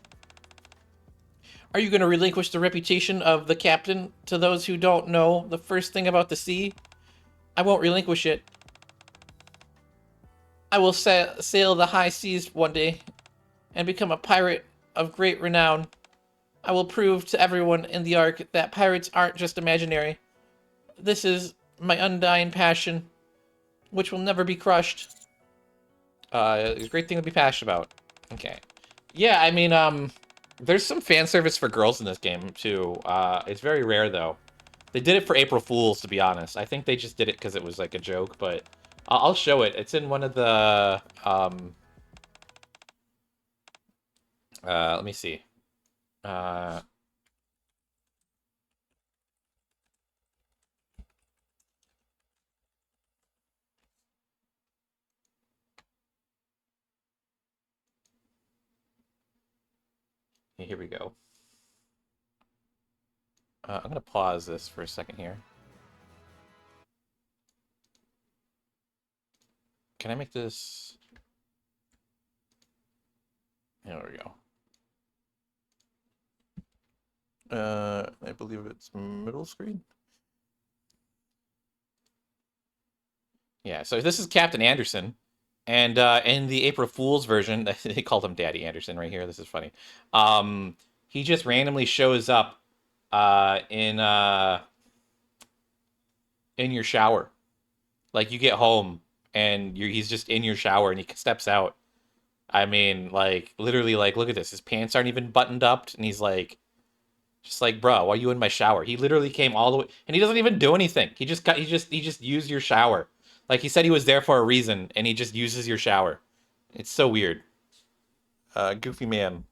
Are you going to relinquish the reputation of the captain to those who don't know the first thing about the sea? I won't relinquish it. I will sail the high seas one day and become a pirate of great renown. I will prove to everyone in the Ark that pirates aren't just imaginary. This is my undying passion, which will never be crushed. It's a great thing to be passionate about. Okay. Yeah, I mean, there's some fan service for girls in this game, too. It's very rare, though. They did it for April Fools, to be honest. I think they just did it because it was, like, a joke, but I'll show it. It's in one of the, let me see. Here we go. I'm going to pause this for a second here. Can I make this... There we go. I believe it's middle screen. Yeah, so this is Captain Anderson. And in the April Fool's version, they called him Daddy Anderson right here. This is funny. He just randomly shows up in your shower. Like, you get home, and he's just in your shower, and he steps out. I mean, like, literally, like, look at this. His pants aren't even buttoned up, and he's like, just like, bro, why are you in my shower? He literally came all the way, and he doesn't even do anything. He just used your shower. Like, he said he was there for a reason, and he just uses your shower. It's so weird. Goofy man.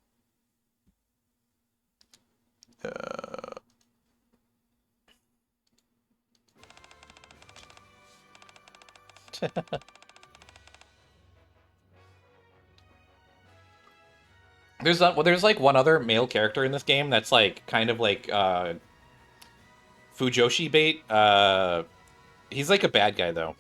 There's like one other male character in this game that's like kind of like Fujoshi bait. He's like a bad guy though.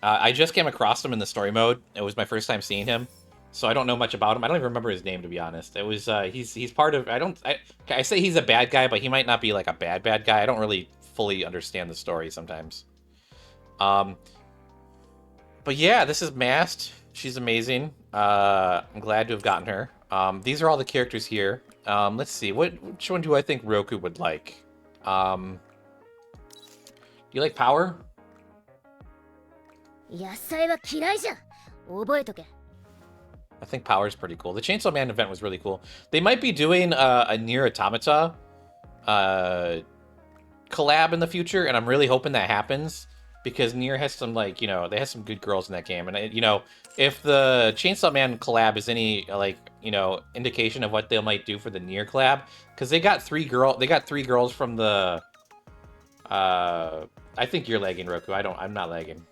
I just came across him in the story mode. It was my first time seeing him, so I don't know much about him. I don't even remember his name, to be honest. It was he's part of. I say he's a bad guy, but he might not be like a bad guy. I don't really fully understand the story sometimes. But yeah, this is Mast. She's amazing. I'm glad to have gotten her. These are all the characters here. Let's see. Which one do I think Roku would like? Do you like Power? 野菜は嫌いじゃ。覚えとけ。I think Power's pretty cool. The Chainsaw Man event was really cool. They might be doing a Nier Automata collab in the future, and I'm really hoping that happens because Nier has some, like, you know, they have some good girls in that game, and you know, if the Chainsaw Man collab is any, like, you know, indication of what they might do for the Nier collab, because they got three girls from the I think you're lagging, Roku. I'm not lagging.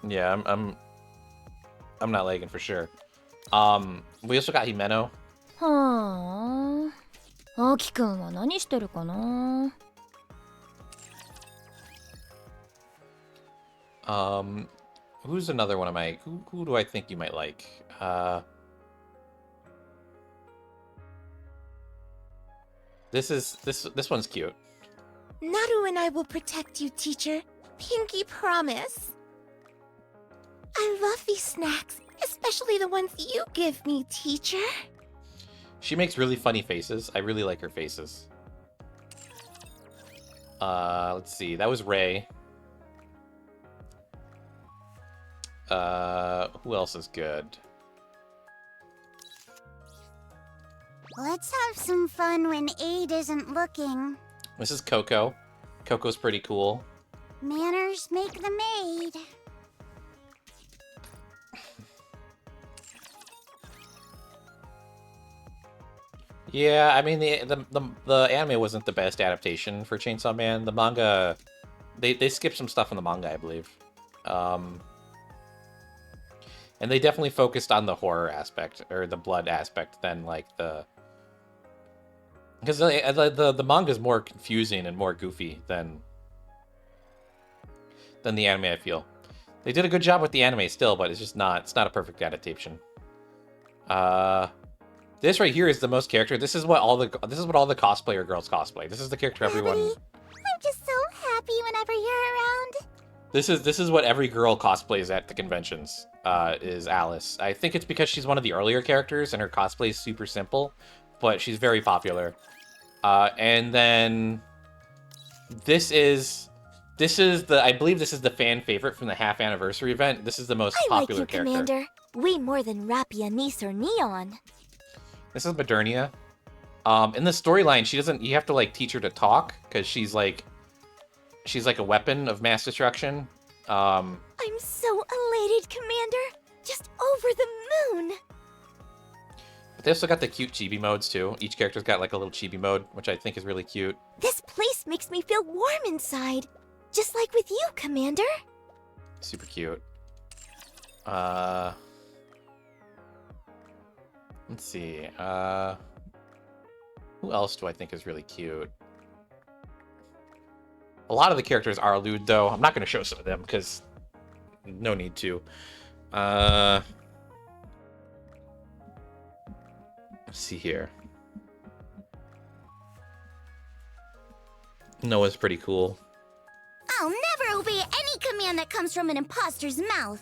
Yeah, I'm not lagging for sure. We also got Himeno. はあ。アキくんは何してるかな。Who's another one of my who do I think you might like? This one's cute. Naru and I will protect you, teacher. Pinky promise. I love these snacks, especially the ones you give me, teacher. She makes really funny faces. I really like her faces. Let's see. That was Ray. Who else is good? Let's have some fun when Aid isn't looking. This is Coco. Coco's pretty cool. Manners make the maid. Yeah, I mean the anime wasn't the best adaptation for Chainsaw Man. The manga, they skipped some stuff in the manga, I believe. And they definitely focused on the horror aspect or the blood aspect than like the, because the manga is more confusing and more goofy than the anime. I feel they did a good job with the anime still, but it's not a perfect adaptation. This right here is the most character. This is what all the cosplayer girls cosplay. This is the character everyone. I'm just so happy whenever you're around. This is what every girl cosplays at the conventions. Is Alice. I think it's because she's one of the earlier characters and her cosplay is super simple, but she's very popular. And then this is I believe this is the fan favorite from the half anniversary event. This is the most popular character. Commander. Way more than Rappy, Anise, or Neon. This is Modernia. In the storyline, she doesn't. You have to like teach her to talk because she's like a weapon of mass destruction. I'm so elated, Commander. Just over the moon. But they also got the cute chibi modes too. Each character's got like a little chibi mode, which I think is really cute. This place makes me feel warm inside, just like with you, Commander. Super cute. Let's see. Who else do I think is really cute? A lot of the characters are lewd, though. I'm not going to show some of them because no need to. Let's see here. Noah's pretty cool. I'll never obey any command that comes from an imposter's mouth.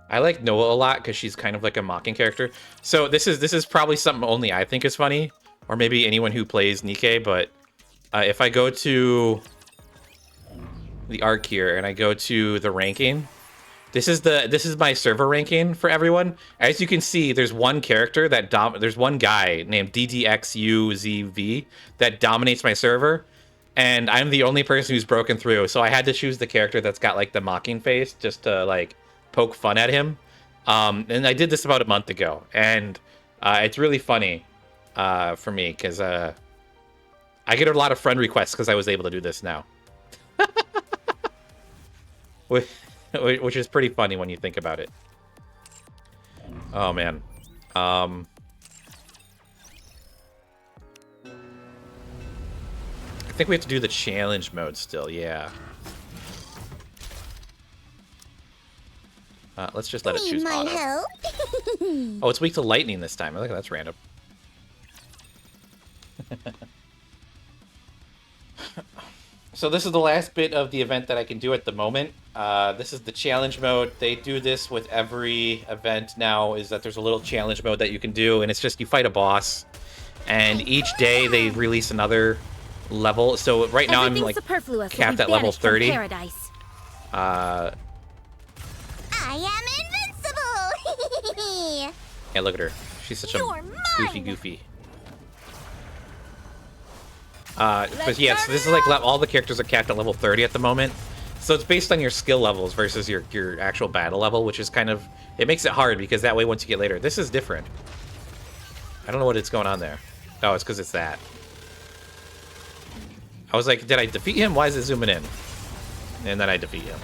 I like Noah a lot because she's kind of like a mocking character. So this is probably something only I think is funny, or maybe anyone who plays Nikke. But if I go to the arc here and I go to the ranking, this is my server ranking for everyone. As you can see, there's one character there's one guy named DDXUZV that dominates my server, and I'm the only person who's broken through. So I had to choose the character that's got like the mocking face just to like poke fun at him. And I did this about a month ago, and it's really funny for me because I get a lot of friend requests because I was able to do this now. Which is pretty funny when you think about it. Oh man. I think we have to do the challenge mode still, yeah. Let's just let it choose auto. Oh, it's weak to lightning this time. Look, that's random. So this is the last bit of the event that I can do at the moment. This is the challenge mode. They do this with every event now, is that there's a little challenge mode that you can do, and it's just you fight a boss, and each day they release another level. So right now I'm like capped at level 30. I am invincible! Yeah, look at her. She's such a goofy. But yeah, so this is like all the characters are capped at level 30 at the moment. So it's based on your skill levels versus your actual battle level, which is kind of... It makes it hard because that way once you get later... This is different. I don't know what it's going on there. Oh, it's because it's that. I was like, did I defeat him? Why is it zooming in? And then I defeat him.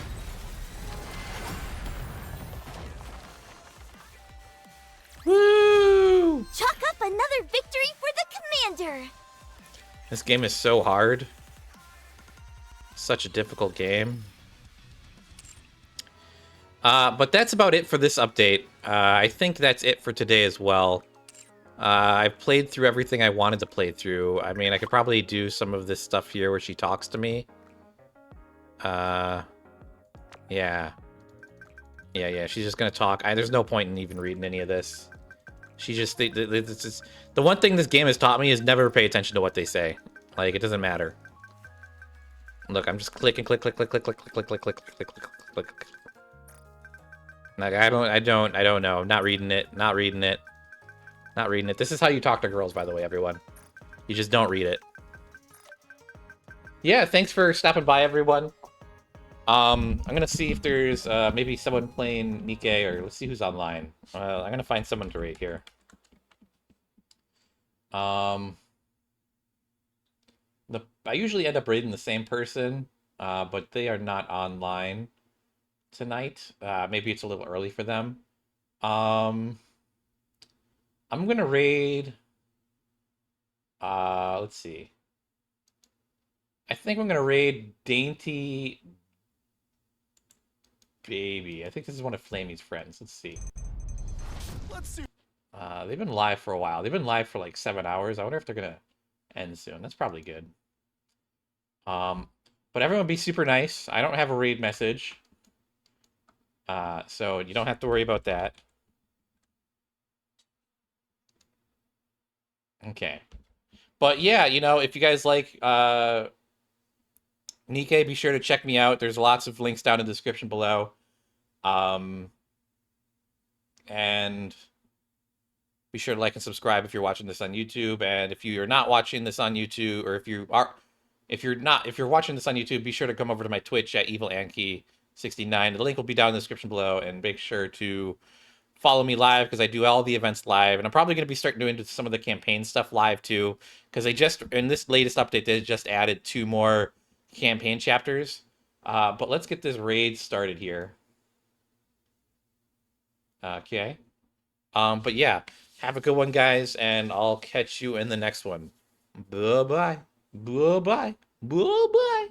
Woo! Chalk up another victory for the commander. This game is so hard. Such a difficult game. But that's about it for this update. I think that's it for today as well. I've played through everything I wanted to play through. I mean, I could probably do some of this stuff here where she talks to me. Yeah. Yeah, she's just gonna talk. There's no point in even reading any of this. She just... It's just the one thing this game has taught me is never pay attention to what they say. Like, it doesn't matter. Look, I'm just clicking, click. Like, I don't know. Not reading it. This is how you talk to girls, by the way, everyone. You just don't read it. Yeah, thanks for stopping by, everyone. I'm gonna see if there's maybe someone playing Nikke, or let's see who's online. I'm gonna find someone to rate here. I usually end up rating the same person, but they are not online tonight. Maybe it's a little early for them. I'm gonna raid. Let's see. I think I'm gonna raid Dainty Baby. I think this is one of Flamey's friends. Let's see. They've been live for a while. They've been live for like 7 hours. I wonder if they're gonna end soon. That's probably good. But everyone be super nice. I don't have a raid message. So you don't have to worry about that. Okay. But yeah, you know, if you guys like Nikke, be sure to check me out. There's lots of links down in the description below. And be sure to like and subscribe if you're watching this on YouTube. And if you're not watching this on YouTube, or if you're watching this on YouTube, be sure to come over to my Twitch at EvilAnki69. The link will be down in the description below, and make sure to follow me live because I do all the events live, and I'm probably going to be starting doing some of the campaign stuff live too, because they just, in this latest update, they just added 2 more campaign chapters. But let's get this raid started here. Okay. But yeah, have a good one, guys, and I'll catch you in the next one. Bye-bye. Bye-bye. Bye-bye.